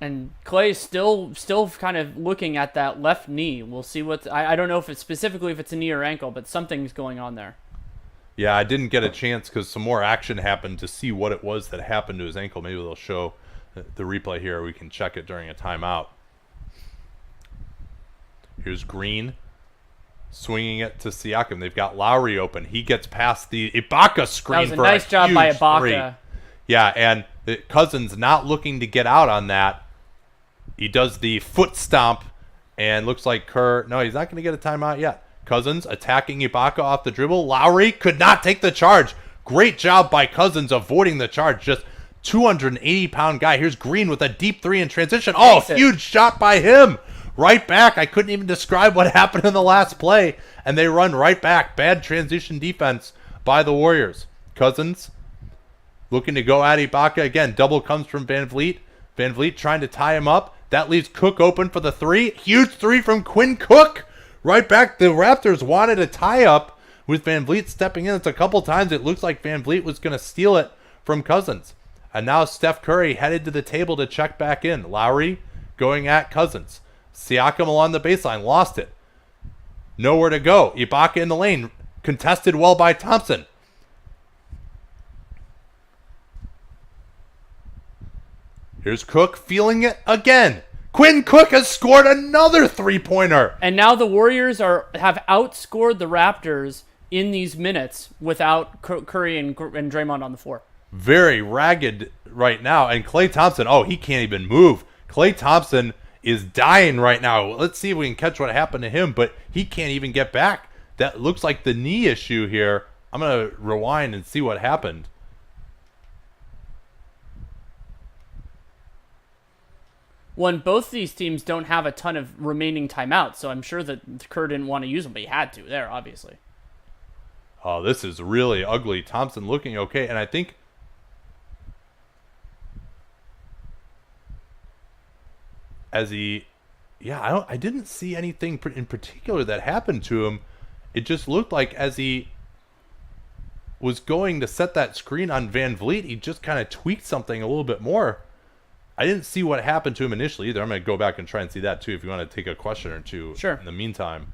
And Klay still kind of looking at that left knee. We'll see what I don't know if it's specifically if it's a knee or ankle, but something's going on there. Yeah, I didn't get a chance because some more action happened to see what it was that happened to his ankle. Maybe they'll show the replay here. We can check it during a timeout. Here's Green swinging it to Siakam. They've got Lowry open. He gets past the Ibaka screen. That was a nice job by Ibaka. 3. Yeah, and Cousins not looking to get out on that. He does the foot stomp, and looks like Kerr. No, he's not going to get a timeout yet. Cousins attacking Ibaka off the dribble. Lowry could not take the charge. Great job by Cousins avoiding the charge. Just 280-pound guy. Here's Green with a deep 3 in transition. Oh, huge shot by him. Right back. I couldn't even describe what happened in the last play. And they run right back. Bad transition defense by the Warriors. Cousins looking to go at Ibaka. Again, double comes from Van Vliet. Van Vliet trying to tie him up. That leaves Cook open for the 3. Huge 3 from Quinn Cook. Right back. The Raptors wanted a tie-up with Van Vliet stepping in. It's a couple times it looks like Van Vliet was going to steal it from Cousins. And now Steph Curry headed to the table to check back in. Lowry going at Cousins. Siakam along the baseline. Lost it. Nowhere to go. Ibaka in the lane. Contested well by Thompson. Here's Cook feeling it again. Quinn Cook has scored another 3-pointer. And now the Warriors have outscored the Raptors in these minutes without Curry and Draymond on the floor. Very ragged right now. And Klay Thompson, he can't even move. Klay Thompson is dying right now. Let's see if we can catch what happened to him, but he can't even get back. That looks like the knee issue here. I'm going to rewind and see what happened. When both these teams don't have a ton of remaining timeouts, so I'm sure that Kerr didn't want to use them, but he had to there, obviously. Oh, this is really ugly. Thompson looking okay, and I think I didn't see anything in particular that happened to him. It just looked like as he was going to set that screen on Van Vliet, he just kind of tweaked something a little bit more. I didn't see what happened to him initially either. I'm going to go back and try and see that too if you want to take a question or two. Sure. In the meantime.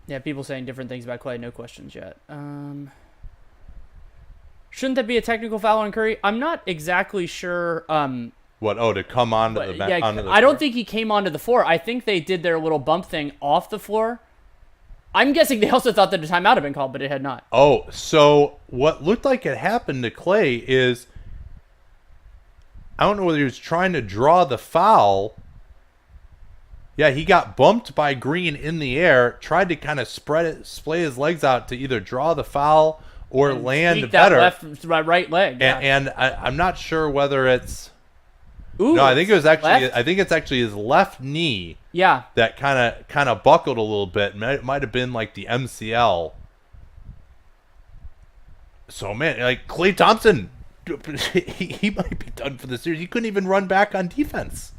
Yeah, people saying different things about Klay. No questions yet. Shouldn't that be a technical foul on Curry? I'm not exactly sure. What? Oh, to come onto the Yeah, onto the I don't floor? think he came onto the floor. I think they did their little bump thing off the floor. I'm guessing they also thought that a timeout had been called, but it had not. Oh, so what looked like it happened to Klay is, I don't know whether he was trying to draw the foul. Yeah, he got bumped by Green in the air, tried to kind of splay his legs out to either draw the foul or land Tweak better. that right leg. Yeah. And I'm not sure whether it's. Ooh, No, I think it was actually. left? I think it's actually his left knee Yeah. that kind of buckled a little bit. It might have been like the MCL. So man, like Klay Thompson, he might be done for the series. He couldn't even run back on defense.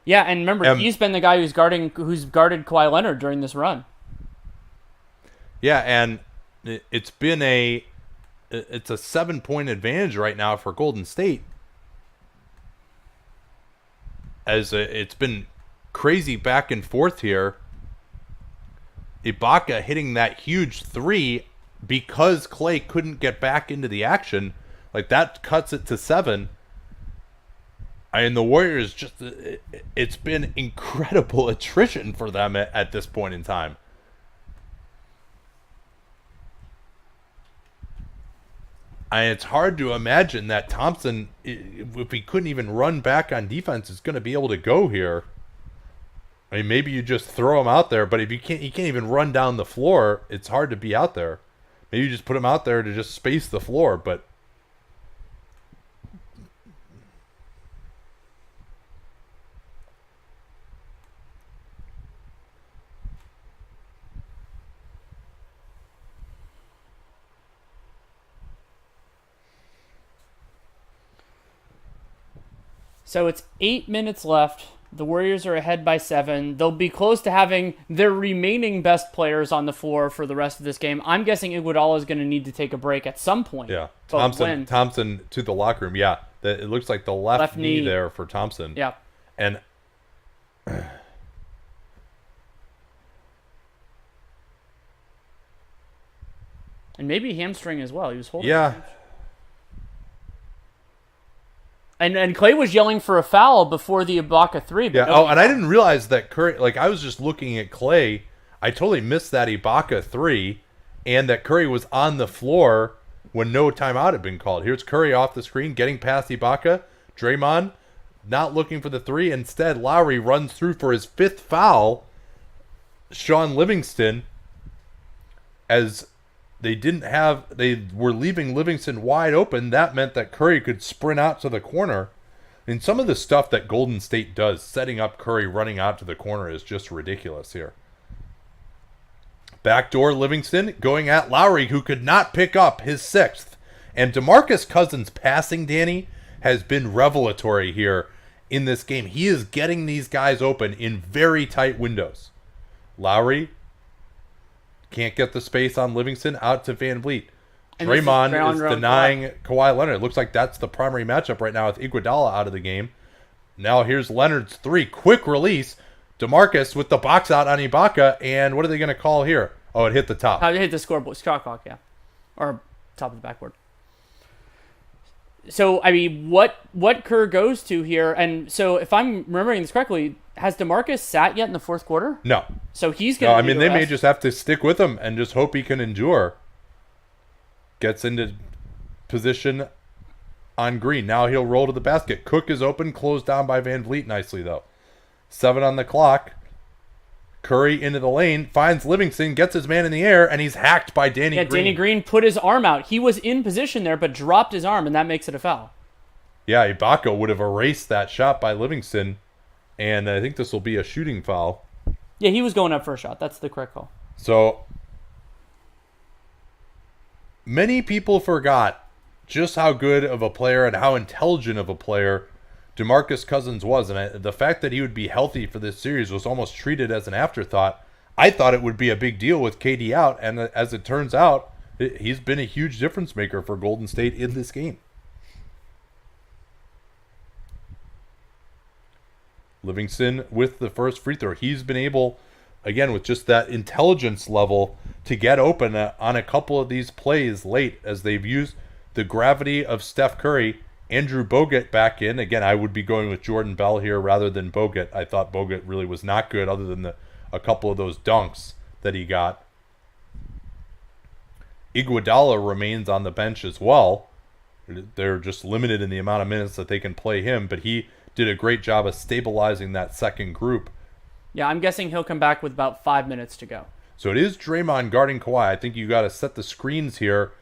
Yeah, and remember, he's been the guy who's guarded Kawhi Leonard during this run. Yeah, and it's a 7-point advantage right now for Golden State. It's been crazy back and forth here. Ibaka hitting that huge three because Klay couldn't get back into the action. Like, that cuts it to 7. And the Warriors it's been incredible attrition for them at this point in time. And it's hard to imagine that Thompson, if he couldn't even run back on defense, is going to be able to go here. I mean, maybe you just throw him out there, but if he can't even run down the floor, it's hard to be out there. Maybe you just put him out there to just space the floor, but So it's 8 minutes left. The Warriors are ahead by 7. They'll be close to having their remaining best players on the floor for the rest of this game. I'm guessing Iguodala is going to need to take a break at some point. yeah. But Thompson to the locker room. Yeah, it looks like the left knee there for Thompson. Yeah. And maybe hamstring as well. He was holding. yeah. And Klay was yelling for a foul before the Ibaka 3. But Yeah. Oh, and I didn't realize that Curry. Like, I was just looking at Klay. I totally missed that Ibaka 3, and that Curry was on the floor when no timeout had been called. Here's Curry off the screen, getting past Ibaka. Draymond not looking for the 3. Instead, Lowry runs through for his 5th foul. Sean Livingston, as they were leaving Livingston wide open. That meant that Curry could sprint out to the corner. And some of the stuff that Golden State does, setting up Curry running out to the corner, is just ridiculous here. Backdoor Livingston going at Lowry, who could not pick up his 6th. And DeMarcus Cousins' passing, Danny, has been revelatory here in this game. He is getting these guys open in very tight windows. Lowry can't get the space on Livingston, out to Van Vliet. Draymond is denying Kawhi Leonard. It looks like that's the primary matchup right now with Iguodala out of the game. Now here's Leonard's 3. Quick release. DeMarcus with the box out on Ibaka. And what are they going to call here? Oh, it hit the top. It hit the scoreboard. Shot clock, yeah. Or top of the backboard. So, I mean, what Kerr goes to here, and so if I'm remembering this correctly, has DeMarcus sat yet in the 4th quarter? No. So he's going to I mean, they may just have to stick with him and just hope he can endure. Gets into position on Green. Now he'll roll to the basket. Cook is open, closed down by Van Vliet nicely, though. 7 on the clock. Curry into the lane, finds Livingston, gets his man in the air, and he's hacked by Danny Green. Danny Green put his arm out. He was in position there, but dropped his arm, and that makes it a foul. Yeah, Ibaka would have erased that shot by Livingston, and I think this will be a shooting foul. Yeah, he was going up for a shot. That's the correct call. So, many people forgot just how good of a player and how intelligent of a player DeMarcus Cousins was, and the fact that he would be healthy for this series was almost treated as an afterthought. I thought it would be a big deal with KD out, and as it turns out, he's been a huge difference maker for Golden State in this game. Livingston with the first free throw. He's been able, again, with just that intelligence level, to get open on a couple of these plays late, as they've used the gravity of Steph Curry. Andrew Bogut back in. Again, I would be going with Jordan Bell here rather than Bogut. I thought Bogut really was not good other than a couple of those dunks that he got. Iguodala remains on the bench as well. They're just limited in the amount of minutes that they can play him, but he did a great job of stabilizing that second group. Yeah, I'm guessing he'll come back with about 5 minutes to go. So it is Draymond guarding Kawhi. I think you got to set the screens here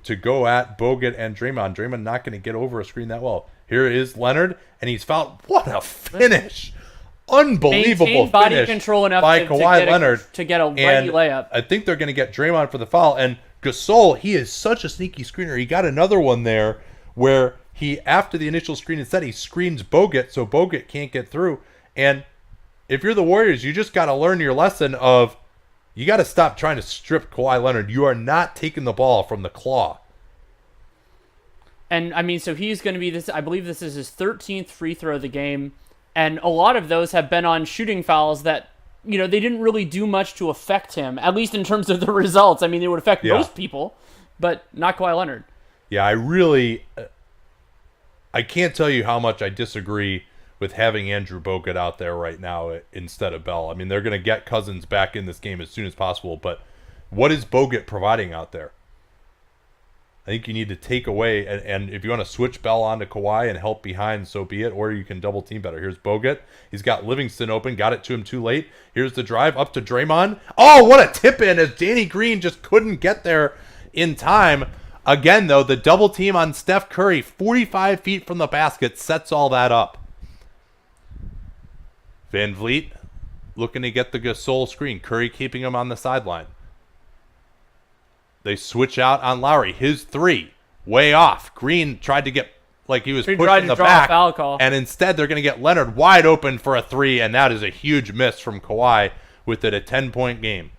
to go at Bogut and Draymond. Draymond not going to get over a screen that well. Here is Leonard, and he's fouled. What a finish! Unbelievable Maintain body finish control enough by Kawhi Leonard to get a ready and layup. I think they're going to get Draymond for the foul. And Gasol, he is such a sneaky screener. He got another one there where he, after the initial screen is set, he screens Bogut so Bogut can't get through. And if you're the Warriors, you just got to learn your lesson of you got to stop trying to strip Kawhi Leonard. You are not taking the ball from the claw. And, I mean, so he's going to be this, I believe this is his 13th free throw of the game. And a lot of those have been on shooting fouls that, you know, they didn't really do much to affect him, at least in terms of the results. I mean, they would affect most people, but not Kawhi Leonard. Yeah, I can't tell you how much I disagree with having Andrew Bogut out there right now instead of Bell. I mean, they're going to get Cousins back in this game as soon as possible, but what is Bogut providing out there? I think you need to take away, and if you want to switch Bell onto Kawhi and help behind, so be it, or you can double team better. Here's Bogut. He's got Livingston open, got it to him too late. Here's the drive up to Draymond. Oh, what a tip in as Danny Green just couldn't get there in time. Again, though, the double team on Steph Curry, 45 feet from the basket, sets all that up. Van Vliet looking to get the Gasol screen. Curry keeping him on the sideline. They switch out on Lowry. His three, way off. Green tried to get like he was pushed in the back. Foul call. And instead they're going to get Leonard wide open for a three, and that is a huge miss from Kawhi with it a 10-point game.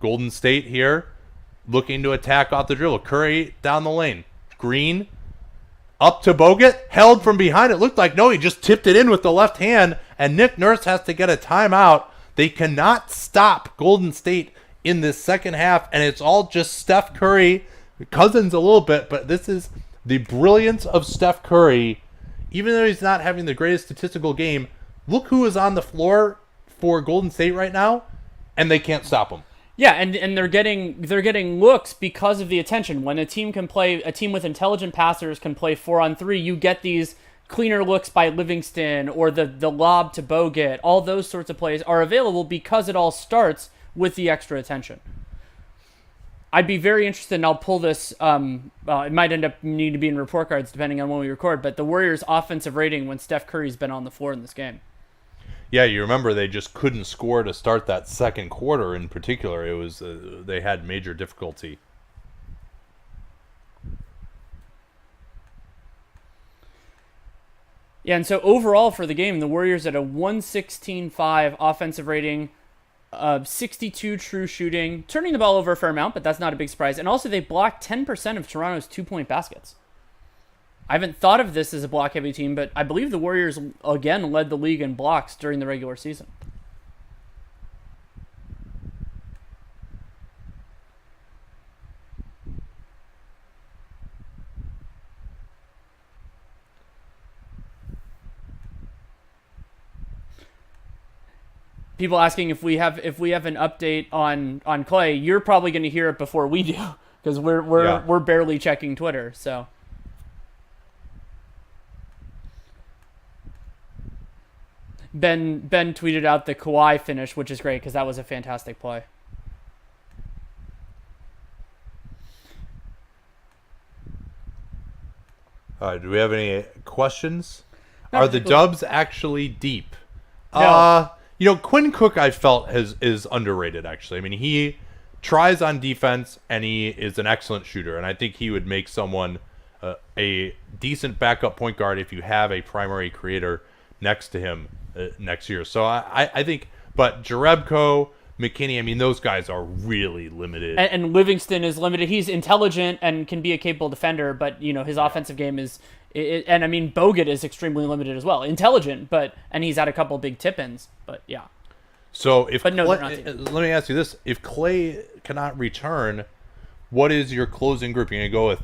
Golden State here looking to attack off the dribble. Curry down the lane. Green up to Bogut, held from behind. It looked like, no, he just tipped it in with the left hand, and Nick Nurse has to get a timeout. They cannot stop Golden State in this second half, and it's all just Steph Curry, Cousins a little bit, but this is the brilliance of Steph Curry. Even though he's not having the greatest statistical game, look who is on the floor for Golden State right now, and they can't stop him. Yeah, and they're getting looks because of the attention. When a team with intelligent passers can play 4-on-3, you get these cleaner looks by Livingston or the lob to Bogut. All those sorts of plays are available because it all starts with the extra attention. I'd be very interested, and I'll pull this. It might end up needing to be in report cards depending on when we record, but the Warriors' offensive rating when Steph Curry's been on the floor in this game. Yeah, you remember they just couldn't score to start that second quarter in particular. It was they had major difficulty. Yeah, and so overall for the game, the Warriors at a 116.5 offensive rating, 62 true shooting, turning the ball over a fair amount, but that's not a big surprise. And also they blocked 10% of Toronto's 2-point baskets. I haven't thought of this as a block-heavy team, but I believe the Warriors, again, led the league in blocks during the regular season. People asking if we have an update on Klay. You're probably going to hear it before we do because we're barely checking Twitter. So Ben tweeted out the Kawhi finish, which is great because that was a fantastic play. All right, do we have any questions? Are the Dubs actually deep? No. Quinn Cook, I felt is underrated. Actually, I mean, he tries on defense and he is an excellent shooter, and I think he would make someone a decent backup point guard if you have a primary creator next to him next year. So I think, but Jerebko, McKinney, I mean, those guys are really limited. And Livingston is limited. He's intelligent and can be a capable defender, but his offensive game is. And I mean, Bogut is extremely limited as well. Intelligent, and he's had a couple big tip-ins, but yeah. So if but no, let me ask you this: if Klay cannot return, what is your closing group? You're gonna go with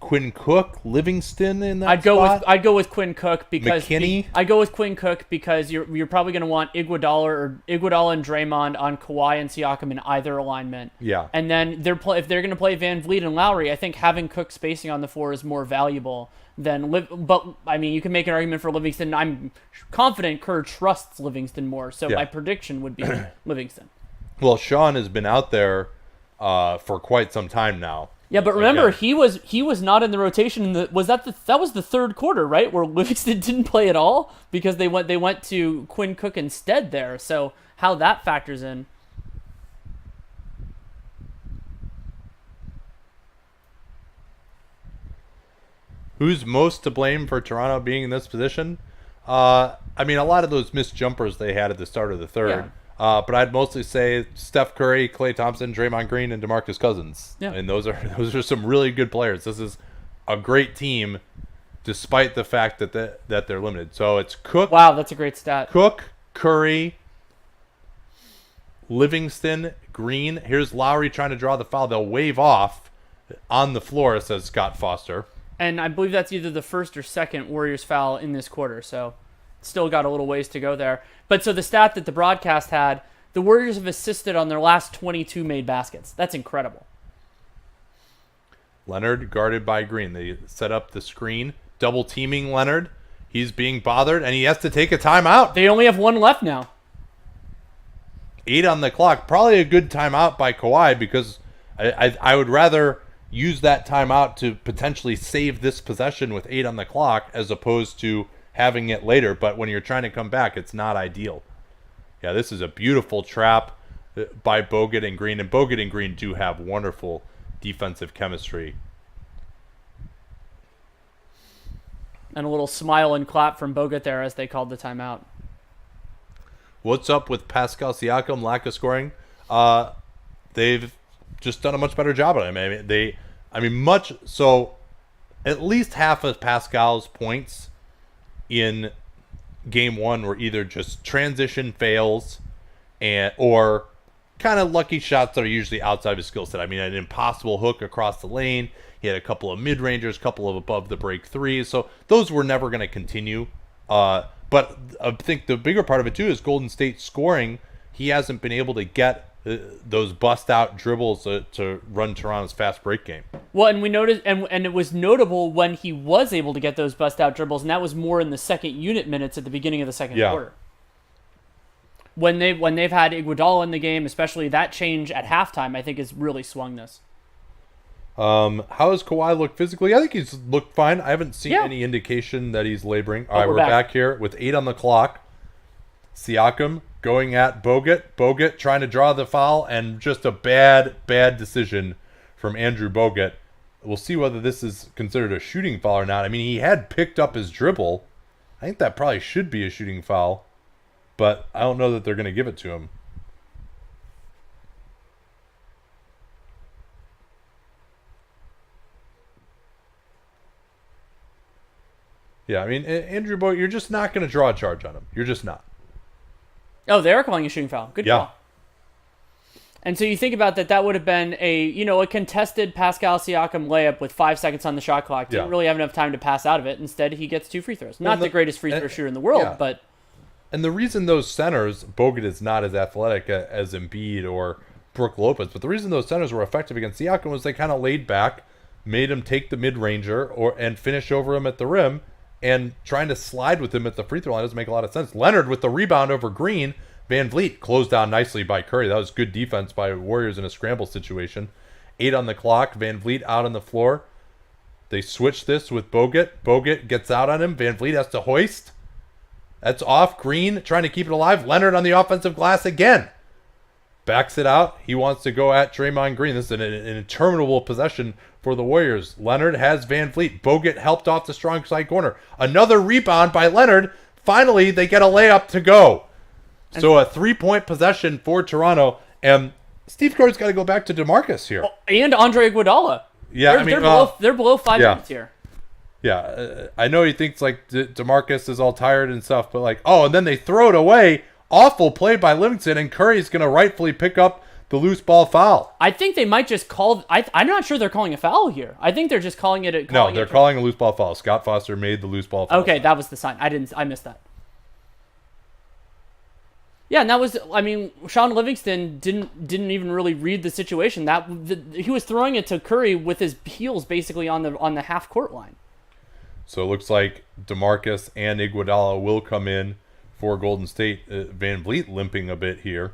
Quinn Cook, Livingston in that I'd spot? go with Quinn Cook because McKinney? I'd go with Quinn Cook because you're probably going to want Iguodala and Draymond on Kawhi and Siakam in either alignment. Yeah. And then if they're going to play Van Vliet and Lowry, I think having Cook spacing on the floor is more valuable than but I mean, you can make an argument for Livingston. I'm confident Kerr trusts Livingston more, so my prediction would be Livingston. Well, Sean has been out there for quite some time now. Yeah, but remember, he was not in the rotation. That was the third quarter, right, where Livingston didn't play at all because they went to Quinn Cook instead there. So how that factors in. Who's most to blame for Toronto being in this position? I mean, a lot of those missed jumpers they had at the start of the third. Yeah. But I'd mostly say Steph Curry, Klay Thompson, Draymond Green, and DeMarcus Cousins. Yeah. And those are some really good players. This is a great team, despite the fact that they're limited. So it's Cook. Wow, that's a great stat. Cook, Curry, Livingston, Green. Here's Lowry trying to draw the foul. They'll wave off on the floor, says Scott Foster. And I believe that's either the first or second Warriors foul in this quarter. So still got a little ways to go there. But so the stat that the broadcast had, the Warriors have assisted on their last 22 made baskets. That's incredible. Leonard guarded by Green. They set up the screen, double teaming Leonard. He's being bothered, and he has to take a timeout. They only have one left now. 8 on the clock. Probably a good timeout by Kawhi because I would rather use that timeout to potentially save this possession with 8 on the clock as opposed to having it later. But when you're trying to come back, it's not ideal. Yeah, this is a beautiful trap by Bogut and Green. And Bogut and Green do have wonderful defensive chemistry. And a little smile and clap from Bogut there as they called the timeout. What's up with Pascal Siakam? Lack of scoring. They've just done a much better job at him. At least half of Pascal's points in game one were either just transition fails or kind of lucky shots that are usually outside of his skill set. I mean, an impossible hook across the lane. He had a couple of mid-rangers, a couple of above the break threes. So those were never going to continue. But I think the bigger part of it too is Golden State scoring. He hasn't been able to get those bust-out dribbles to run Toronto's fast break game. Well, and we noticed, and it was notable when he was able to get those bust-out dribbles, and that was more in the second unit minutes at the beginning of the second quarter. When they've had Iguodala in the game, especially that change at halftime, I think has really swung this. How does Kawhi look physically? I think he's looked fine. I haven't seen any indication that he's laboring. All right, we're back here with 8 on the clock. Siakam going at Bogut. Bogut trying to draw the foul, and just a bad decision from Andrew Bogut. We'll see whether this is considered a shooting foul or not. I mean, he had picked up his dribble. I think that probably should be a shooting foul, but I don't know that they're going to give it to him. Yeah, I mean, Andrew Bogut, you're just not going to draw a charge on him. You're just not. Oh, they are calling a shooting foul. Good call. And so you think about that, that would have been a contested Pascal Siakam layup with 5 seconds on the shot clock. Didn't really have enough time to pass out of it. Instead, he gets 2 free throws. Not the greatest free throw shooter in the world, but... And the reason those centers, Bogut is not as athletic as Embiid or Brook Lopez, but the reason those centers were effective against Siakam was they kind of laid back, made him take the mid-ranger and finish over him at the rim, and trying to slide with him at the free throw line doesn't make a lot of sense. Leonard with the rebound over Green. Van Vliet closed down nicely by Curry. That was good defense by Warriors in a scramble situation. 8 on the clock. Van Vliet out on the floor. They switch this with Bogut. Bogut gets out on him. Van Vliet has to hoist. That's off. Green trying to keep it alive. Leonard on the offensive glass again. Backs it out. He wants to go at Draymond Green. This is an interminable possession for the Warriors. Leonard has Van Vliet. Bogut helped off the strong side corner. Another rebound by Leonard. Finally, they get a layup to go. So a 3-point possession for Toronto. And Steve Kerr's got to go back to DeMarcus here. And Andre Iguodala. Yeah, they're below 5 minutes here. Yeah, I know he thinks like DeMarcus is all tired and stuff, but and then they throw it away. Awful play by Livingston, and Curry's going to rightfully pick up the loose ball foul. I think they might just call. I'm not sure they're calling a foul here. I think they're just calling it. No, they're calling a loose ball foul. Scott Foster made the loose ball foul. Okay, that was the sign. I missed that. Yeah, and that was. I mean, Sean Livingston didn't even really read the situation. He was throwing it to Curry with his heels basically on the half court line. So it looks like DeMarcus and Iguodala will come in for Golden State. Van Vliet limping a bit here.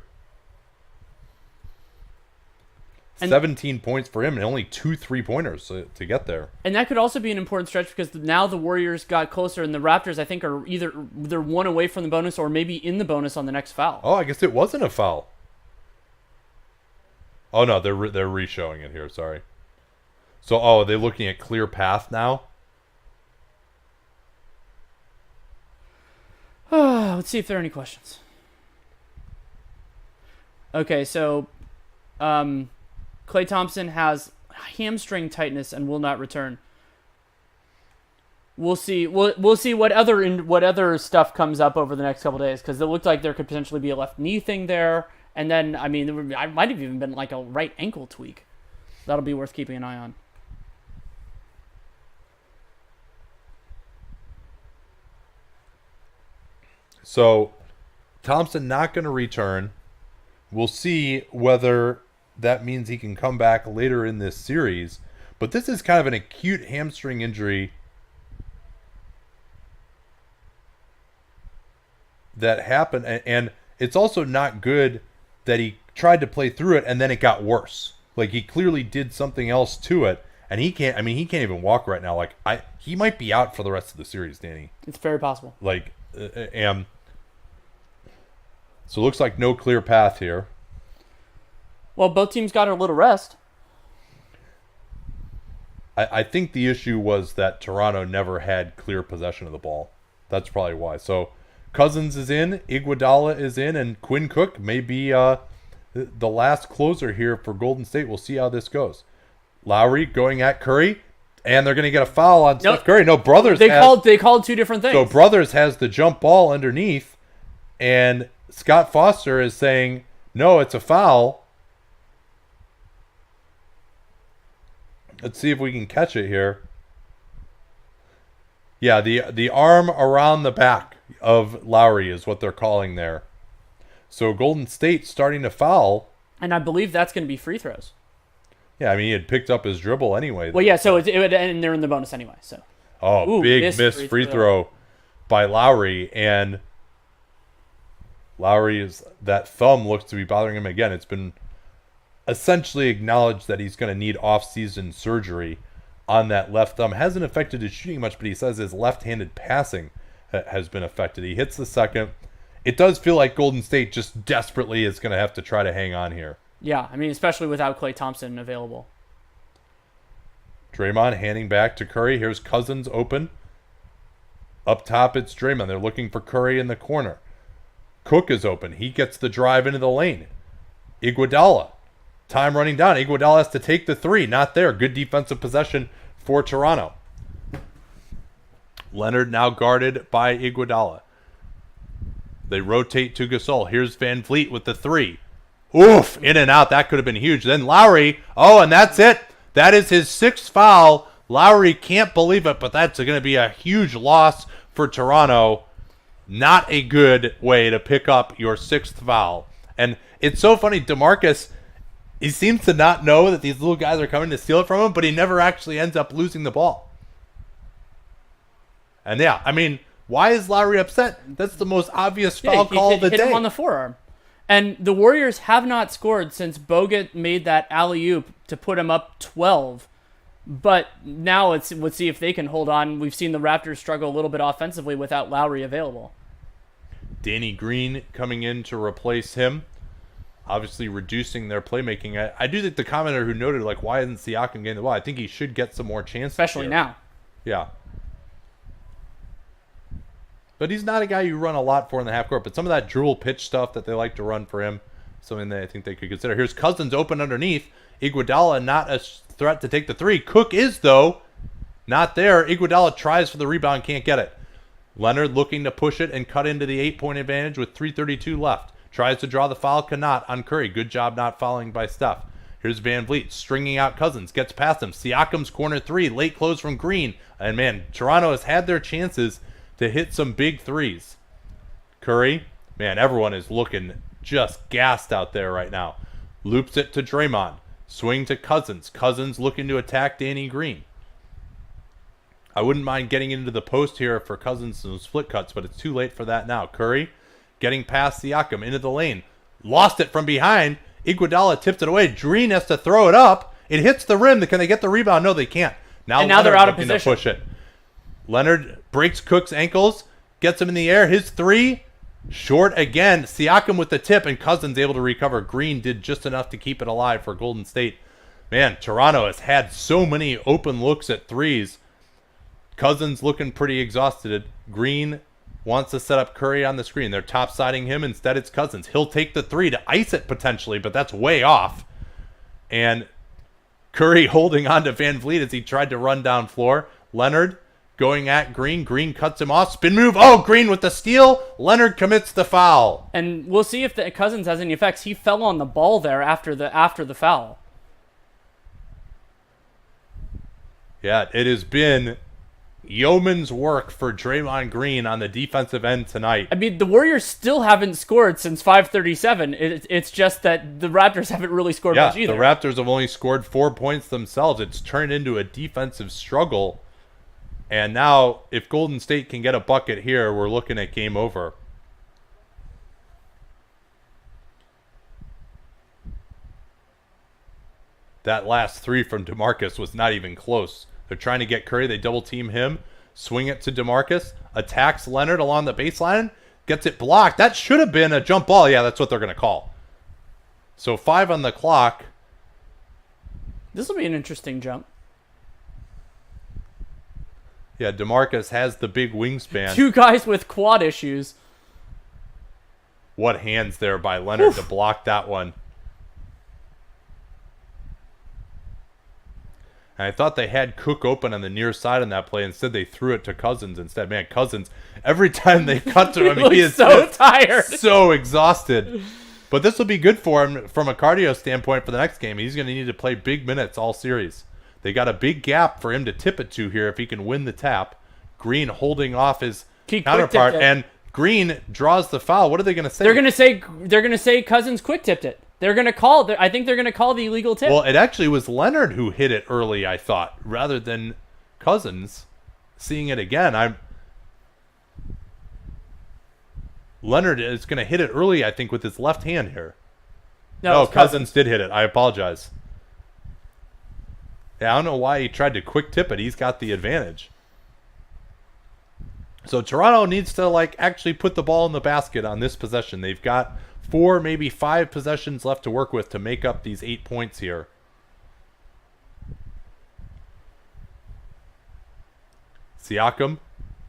And 17 points for him and only 2 3-pointers to get there. And that could also be an important stretch because now the Warriors got closer and the Raptors, I think, are they're one away from the bonus or maybe in the bonus on the next foul. Oh, I guess it wasn't a foul. Oh, no, they're re-showing it here. Sorry. So, are they looking at clear path now? Let's see if there are any questions. Okay, so Klay Thompson has hamstring tightness and will not return. We'll see. We'll see what other stuff comes up over the next couple days because it looked like there could potentially be a left knee thing there, and then I mean, I might have even been like a right ankle tweak. That'll be worth keeping an eye on. So, Thompson not going to return. We'll see whether that means he can come back later in this series. But this is kind of an acute hamstring injury that happened. And it's also not good that he tried to play through it and then it got worse. Like, he clearly did something else to it. And he can't even walk right now. Like, he might be out for the rest of the series, Danny. It's very possible. Like, so it looks like no clear path here. Well, both teams got a little rest. I think the issue was that Toronto never had clear possession of the ball. That's probably why. So Cousins is in, Iguodala is in, and Quinn Cook may be the last closer here for Golden State. We'll see how this goes. Lowry going at Curry, and they're going to get a foul on Steph Curry. No, Brothers. They called two different things. So Brothers has the jump ball underneath, and Scott Foster is saying, no, it's a foul. Let's see if we can catch it here. Yeah, the arm around the back of Lowry is what they're calling there. So Golden State starting to foul. And I believe that's going to be free throws. Yeah, I mean, he had picked up his dribble anyway. Well, yeah, so it would end, they're in the bonus anyway. So. Big missed free throw by Lowry, and that thumb looks to be bothering him again. It's been essentially acknowledged that he's going to need off-season surgery on that left thumb. Hasn't affected his shooting much, but he says his left-handed passing has been affected. He hits the second. It does feel like Golden State just desperately is going to have to try to hang on here. Yeah, I mean, especially without Klay Thompson available. Draymond handing back to Curry. Here's Cousins open. Up top, it's Draymond. They're looking for Curry in the corner. Cook is open. He gets the drive into the lane. Iguodala. Time running down. Iguodala has to take the three. Not there. Good defensive possession for Toronto. Leonard now guarded by Iguodala. They rotate to Gasol. Here's Van Vliet with the three. Oof, in and out. That could have been huge. Then Lowry. Oh, and that's it. That is his sixth foul. Lowry can't believe it, but that's going to be a huge loss for Toronto. Not a good way to pick up your sixth foul. And it's so funny. DeMarcus, he seems to not know that these little guys are coming to steal it from him, but he never actually ends up losing the ball. And yeah, I mean, why is Lowry upset? That's the most obvious foul call of the day. Hit him on the forearm. And the Warriors have not scored since Bogut made that alley-oop to put him up 12. But now let's see if they can hold on. We've seen the Raptors struggle a little bit offensively without Lowry available. Danny Green coming in to replace him. Obviously reducing their playmaking. I do think the commenter who noted, like, why isn't Siakam getting the ball? I think he should get some more chances. Especially now. Yeah. But he's not a guy you run a lot for in the half court. But some of that dribble pitch stuff that they like to run for him, something that I think they could consider. Here's Cousins open underneath. Iguodala not a threat to take the three. Cook is, though. Not there. Iguodala tries for the rebound, can't get it. Leonard looking to push it and cut into the 8-point advantage with 3:32 left. Tries to draw the foul, cannot on Curry. Good job not fouling by Steph. Here's Van Vliet stringing out Cousins. Gets past him. Siakam's corner three. Late close from Green. And man, Toronto has had their chances to hit some big threes. Curry, man, everyone is looking just gassed out there right now. Loops it to Draymond. Swing to Cousins. Cousins looking to attack Danny Green. I wouldn't mind getting into the post here for Cousins and split cuts, but it's too late for that now. Curry getting past Siakam into the lane. Lost it from behind. Iguodala tipped it away. Green has to throw it up. It hits the rim. Can they get the rebound? No, they can't. Now they're out of position. To push it. Leonard breaks Cook's ankles. Gets him in the air. His three. Short again. Siakam with the tip, and Cousins able to recover. Green did just enough to keep it alive for Golden State. Man, Toronto has had so many open looks at threes. Cousins looking pretty exhausted. Green wants to set up Curry on the screen. They're top-siding him. Instead, it's Cousins. He'll take the three to ice it potentially, but that's way off. And Curry holding on to Van Vliet as he tried to run down floor. Leonard going at Green. Green cuts him off. Spin move. Oh, Green with the steal. Leonard commits the foul. And we'll see if the Cousins has any effects. He fell on the ball there after the foul. Yeah, it has been yeoman's work for Draymond Green on the defensive end tonight. I mean, the Warriors still haven't scored since 5:37. It's just that the Raptors haven't really scored much either. The Raptors have only scored 4 points themselves. It's turned into a defensive struggle. And now, if Golden State can get a bucket here, we're looking at game over. That last three from DeMarcus was not even close. They're trying to get Curry. They double team him. Swing it to DeMarcus. Attacks Leonard along the baseline. Gets it blocked. That should have been a jump ball. Yeah, that's what they're going to call. So 5 on the clock. This will be an interesting jump. Yeah, DeMarcus has the big wingspan. 2 guys with quad issues. What hands there by Leonard to block that one. And I thought they had Cook open on the near side on that play. Instead, they threw it to Cousins instead. Man, Cousins, every time they cut to him, he is so tired. So exhausted. But this will be good for him from a cardio standpoint for the next game. He's going to need to play big minutes all series. They got a big gap for him to tip it to here if he can win the tap. Green holding off his counterpart. And Green draws the foul. What are they going to say? They're going to say Cousins quick tipped it. They're going to call. I think they're going to call the illegal tip. Well, it actually was Leonard who hit it early, I thought, rather than Cousins. Seeing it again, Leonard is going to hit it early, I think, with his left hand here. No, Cousins did hit it. I apologize. Yeah, I don't know why he tried to quick tip it. He's got the advantage. So Toronto needs to actually put the ball in the basket on this possession. They've got 4, maybe 5 possessions left to work with to make up these 8 points here. Siakam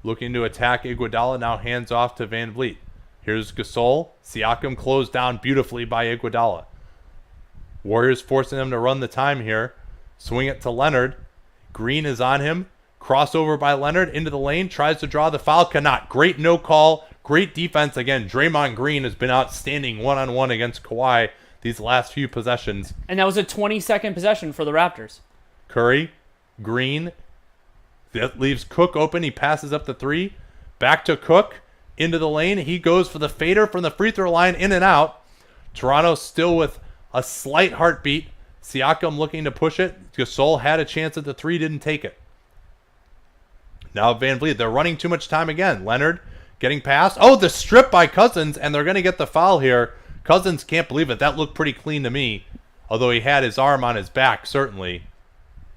looking to attack Iguodala. Now hands off to Van Vliet. Here's Gasol. Siakam closed down beautifully by Iguodala. Warriors forcing them to run the time here. Swing it to Leonard. Green is on him. Crossover by Leonard into the lane. Tries to draw the foul. Cannot. Great no call. Great defense. Again, Draymond Green has been outstanding one-on-one against Kawhi these last few possessions. And that was a 20-second possession for the Raptors. Curry, Green. That leaves Cook open. He passes up the 3. Back to Cook. Into the lane. He goes for the fader from the free throw line. In and out. Toronto still with a slight heartbeat. Siakam looking to push it. Gasol had a chance at the 3. Didn't take it. Now Van Vliet. They're running too much time again. Leonard getting past. Oh, the strip by Cousins, and they're going to get the foul here. Cousins can't believe it. That looked pretty clean to me, although he had his arm on his back, certainly.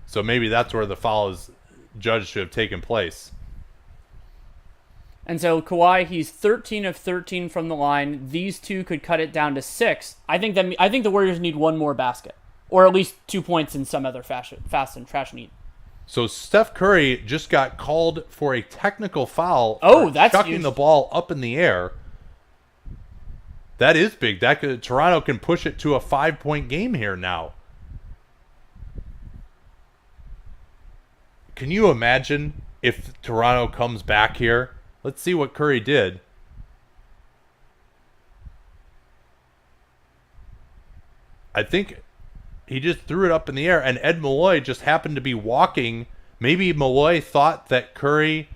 So maybe that's where the foul is judged to have taken place. And so Kawhi, he's 13 of 13 from the line. These 2 could cut it down to 6. I think the Warriors need 1 more basket, or at least 2 points in some other fast and fashion. So Steph Curry just got called for a technical foul. That's chucking huge. The ball up in the air. That is big. Toronto can push it to a 5-point game here now. Can you imagine if Toronto comes back here? Let's see what Curry did. I think he just threw it up in the air, and Ed Malloy just happened to be walking. Maybe Malloy thought that Curry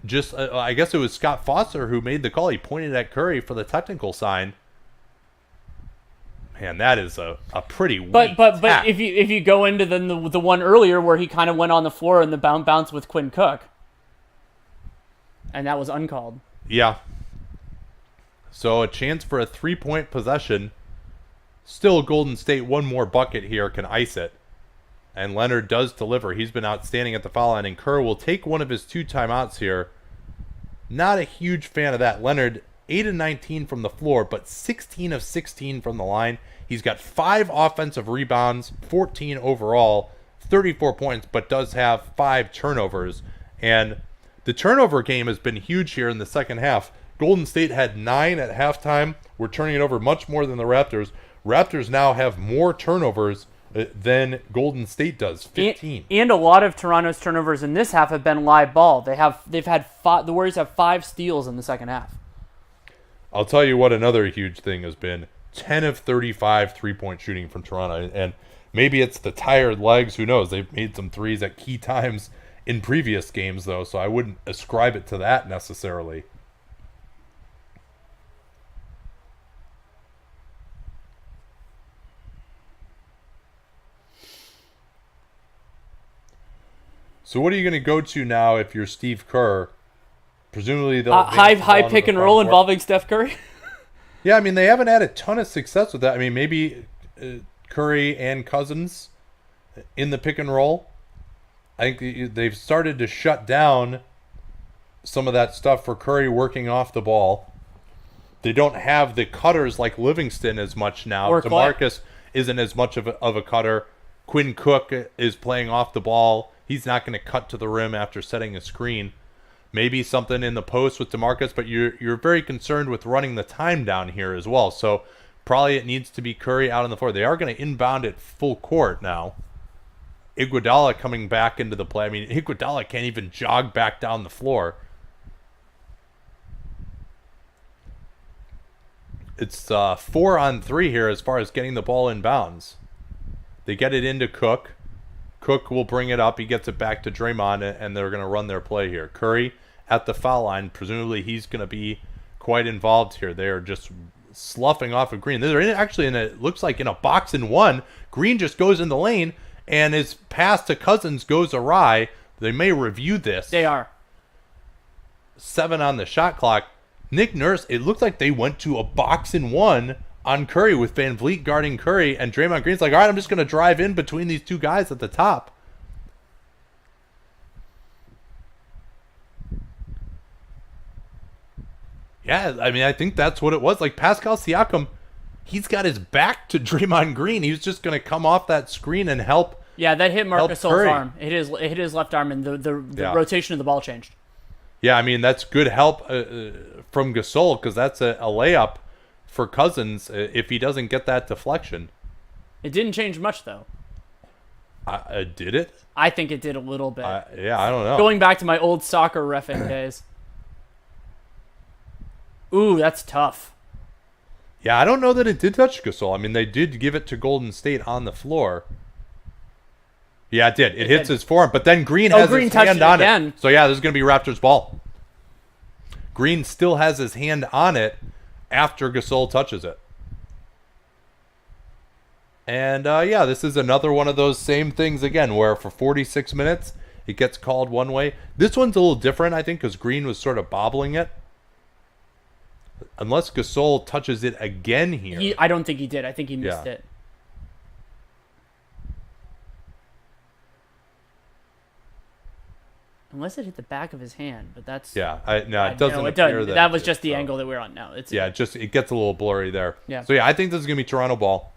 just, I guess it was Scott Foster who made the call. He pointed at Curry for the technical sign. Man, that is a pretty weak But tack. if you go into the one earlier where he kind of went on the floor and the bounce with Quinn Cook, and that was uncalled. Yeah. So a chance for a 3-point possession. Still Golden State, one more bucket here can ice it. And Leonard does deliver. He's been outstanding at the foul line. And Kerr will take one of his 2 timeouts here. Not a huge fan of that. Leonard, 8 of 19 from the floor, but 16 of 16 from the line. He's got 5 offensive rebounds, 14 overall, 34 points, but does have 5 turnovers. And the turnover game has been huge here in the second half. Golden State had 9 at halftime. We're turning it over much more than the Raptors. Raptors now have more turnovers than Golden State does, 15. And a lot of Toronto's turnovers in this half have been live ball. They've had the Warriors have 5 steals in the second half. I'll tell you what another huge thing has been. 10 of 35 3-point shooting from Toronto. And maybe it's the tired legs. Who knows? They've made some threes at key times in previous games, though, so I wouldn't ascribe it to that necessarily. So what are you going to go to now if you're Steve Kerr? Presumably they'll high pick and roll involving Steph Curry. Yeah, I mean they haven't had a ton of success with that. I mean maybe Curry and Cousins in the pick and roll. I think they've started to shut down some of that stuff for Curry working off the ball. They don't have the cutters like Livingston as much now. Or DeMarcus isn't as much of a cutter. Quinn Cook is playing off the ball. He's not going to cut to the rim after setting a screen. Maybe something in the post with DeMarcus, but you're very concerned with running the time down here as well. So probably it needs to be Curry out on the floor. They are going to inbound it full court now. Iguodala coming back into the play. I mean, Iguodala can't even jog back down the floor. It's 4-on-3 here as far as getting the ball in bounds. They get it into Cook. Cook will bring it up. He gets it back to Draymond, and they're going to run their play here. Curry at the foul line. Presumably he's going to be quite involved here. They are just sloughing off of Green. They're actually it looks like in a box and one. Green just goes in the lane, and his pass to Cousins goes awry. They may review this. They are. 7 on the shot clock. Nick Nurse, it looked like they went to a box and one on Curry with Van Vliet guarding Curry, and Draymond Green's like, all right, I'm just going to drive in between these 2 guys at the top. Yeah, I mean, I think that's what it was. Like, Pascal Siakam, he's got his back to Draymond Green. He was just going to come off that screen and help. Yeah, that hit Marc Gasol's arm. It hit his left arm, and the rotation of the ball changed. Yeah, I mean, that's good help from Gasol, because that's a layup for Cousins if he doesn't get that deflection. It didn't change much, though. Did it? I think it did a little bit. Yeah, I don't know. Going back to my old soccer reffing days. Ooh, that's tough. Yeah, I don't know that it did touch Gasol. I mean, they did give it to Golden State on the floor. Yeah, it did. It hits his forearm, but then Green has his hand on it. So yeah, this is going to be Raptors ball. Green still has his hand on it after Gasol touches it. And yeah, this is another one of those same things again, where for 46 minutes, it gets called one way. This one's a little different, I think, because Green was sort of bobbling it. Unless Gasol touches it again here. I don't think he did. I think he missed it. Unless it hit the back of his hand, but that's... Yeah, it doesn't appear that... That was just the angle that we're on now. It gets a little blurry there. Yeah. So yeah, I think this is going to be Toronto ball.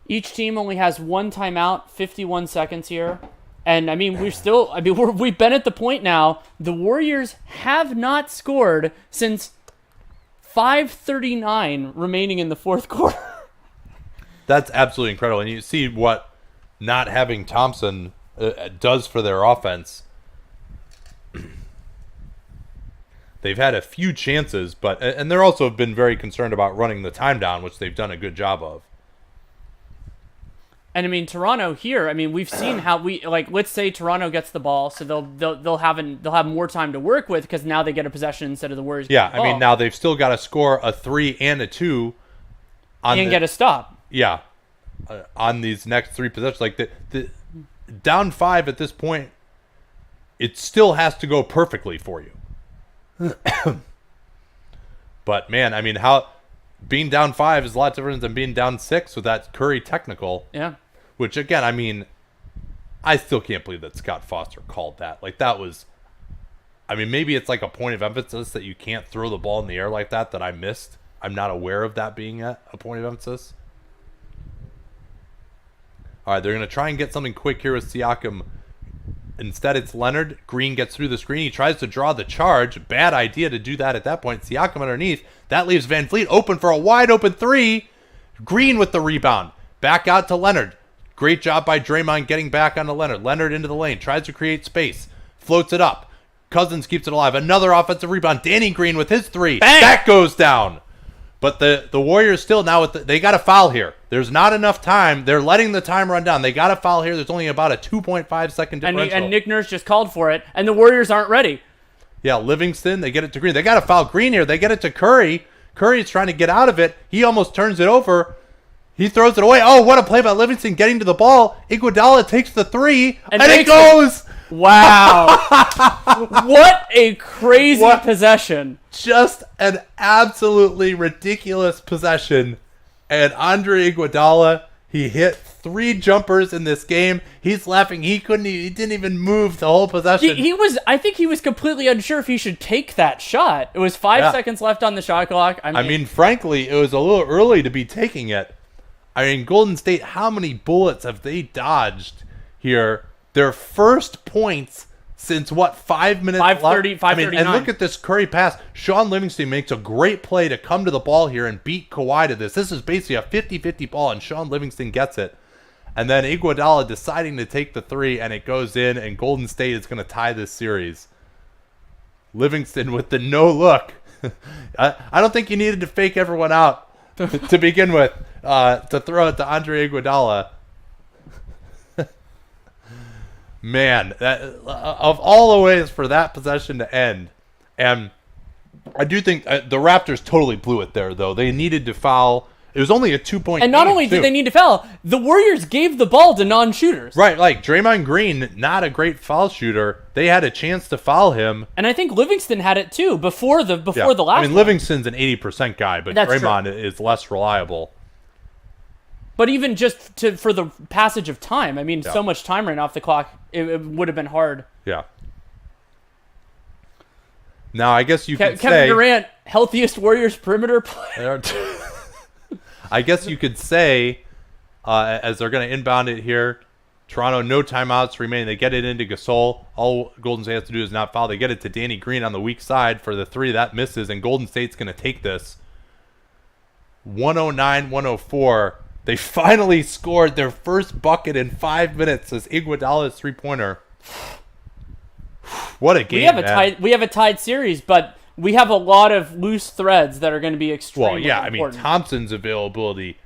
Each team only has 1 timeout, 51 seconds here. And, I mean, we've been at the point now, the Warriors have not scored since 5:39 remaining in the fourth quarter. That's absolutely incredible. And you see what not having Thompson They've had a few chances, and they're also been very concerned about running the time down, which they've done a good job of. And I mean, Toronto here. I mean, we've seen how let's say Toronto gets the ball, so they'll have more time to work with because now they get a possession instead of the Warriors. Yeah, getting the I mean ball. now they've still got to score a 3 and a 2, Get a stop. Yeah, on these next 3 possessions. Like the down 5 at this point, it still has to go perfectly for you. But man, I mean, being down 5 is a lot different than being down 6 with that Curry technical. Yeah. Which again, I mean, I still can't believe that Scott Foster called that. Like that was, I mean, maybe it's like a point of emphasis that you can't throw the ball in the air like that I missed. I'm not aware of that being a point of emphasis. All right, they're going to try and get something quick here with Siakam. Instead, it's Leonard. Green gets through the screen. He tries to draw the charge. Bad idea to do that at that point. Siakam underneath. That leaves Van Fleet open for a wide open 3. Green with the rebound. Back out to Leonard. Great job by Draymond getting back onto Leonard. Leonard into the lane. Tries to create space. Floats it up. Cousins keeps it alive. Another offensive rebound. Danny Green with his 3. Bang! That goes down. But the Warriors still now, they got a foul here. There's not enough time. They're letting the time run down. They got a foul here. There's only about a 2.5 second differential. And Nick Nurse just called for it, and the Warriors aren't ready. Yeah, Livingston, they get it to Green. They got to foul Green here. They get it to Curry. Curry's trying to get out of it. He almost turns it over. He throws it away. Oh, what a play by Livingston getting to the ball. Iguodala takes the 3, and it goes. Wow. What a crazy possession. Just an absolutely ridiculous possession. And Andre Iguodala, he hit 3 jumpers in this game. He's laughing. He didn't even move the whole possession. I think he was completely unsure if he should take that shot. It was 5 seconds left on the shot clock. I mean, frankly, it was a little early to be taking it. I mean, Golden State, how many bullets have they dodged here? Their first points since, 5 minutes left? 5:39. And look at this Curry pass. Sean Livingston makes a great play to come to the ball here and beat Kawhi to this. This is basically a 50-50 ball, and Sean Livingston gets it. And then Iguodala deciding to take the 3, and it goes in, and Golden State is going to tie this series. Livingston with the no look. I don't think you needed to fake everyone out to begin with, to throw it to Andre Iguodala. Man, of all the ways for that possession to end, and I do think the Raptors totally blew it there, though. They needed to foul. It was only a 2-point And not game, only too. did they need to foul, the Warriors gave the ball to non-shooters. Right, like Draymond Green, not a great foul shooter. They had a chance to foul him. And I think Livingston had it too before the last I mean, one. Livingston's an 80% guy, but That's Draymond is less reliable. But even just for the passage of time, I mean, so much time ran off the clock, it would have been hard. Yeah. Now, I guess you could Kevin say... Durant, healthiest Warriors perimeter player. I guess you could say, as they're going to inbound it here, Toronto, no timeouts remaining. They get it into Gasol. All Golden State has to do is not foul. They get it to Danny Green on the weak side for the 3. That misses, and Golden State's going to take this. 109-104. They finally scored their first bucket in 5 minutes as Iguodala's 3-pointer. What a game, We have a tied series, but we have a lot of loose threads that are going to be extremely important. I mean, Thompson's availability.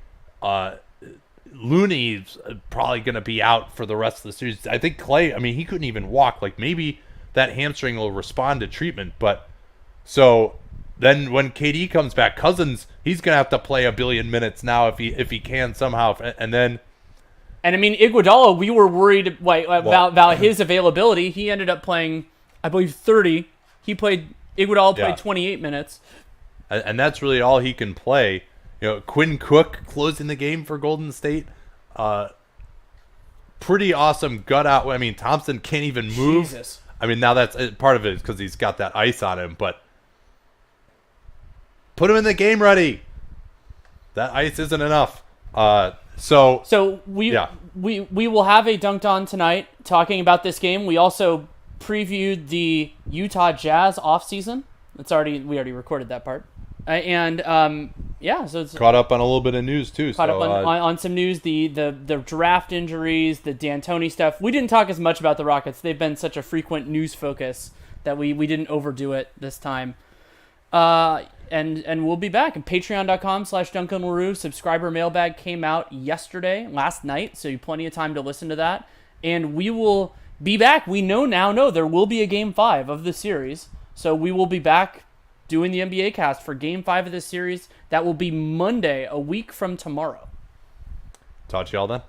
Looney's probably going to be out for the rest of the series. I think Klay, I mean, he couldn't even walk. Like, maybe that hamstring will respond to treatment. But so then when KD comes back, Cousins, he's going to have to play a billion minutes now if he can somehow. And I mean, Iguodala, we were worried about his availability. He ended up playing, I believe, 30. Iguodala played 28 minutes. And that's really all he can play. You know, Quinn Cook closing the game for Golden State. Pretty awesome gut out. I mean, Thompson can't even move. Jesus. I mean, now that's part of it is because he's got that ice on him. But put him in the game ready. That ice isn't enough. So we will have a Dunked On tonight talking about this game. We also previewed the Utah Jazz offseason. We already recorded that part. So it's caught up on a little bit of news too. Caught up on some news, the draft injuries, the D'Antoni stuff. We didn't talk as much about the Rockets. They've been such a frequent news focus that we didn't overdo it this time. And we'll be back. And patreon.com/Duncan LaRue. Subscriber mailbag came out last night, so you have plenty of time to listen to that. And we will be back. We know there will be a Game 5 of the series. So we will be back doing the NBA cast for Game 5 of this series. That will be Monday, a week from tomorrow. Talk to y'all then.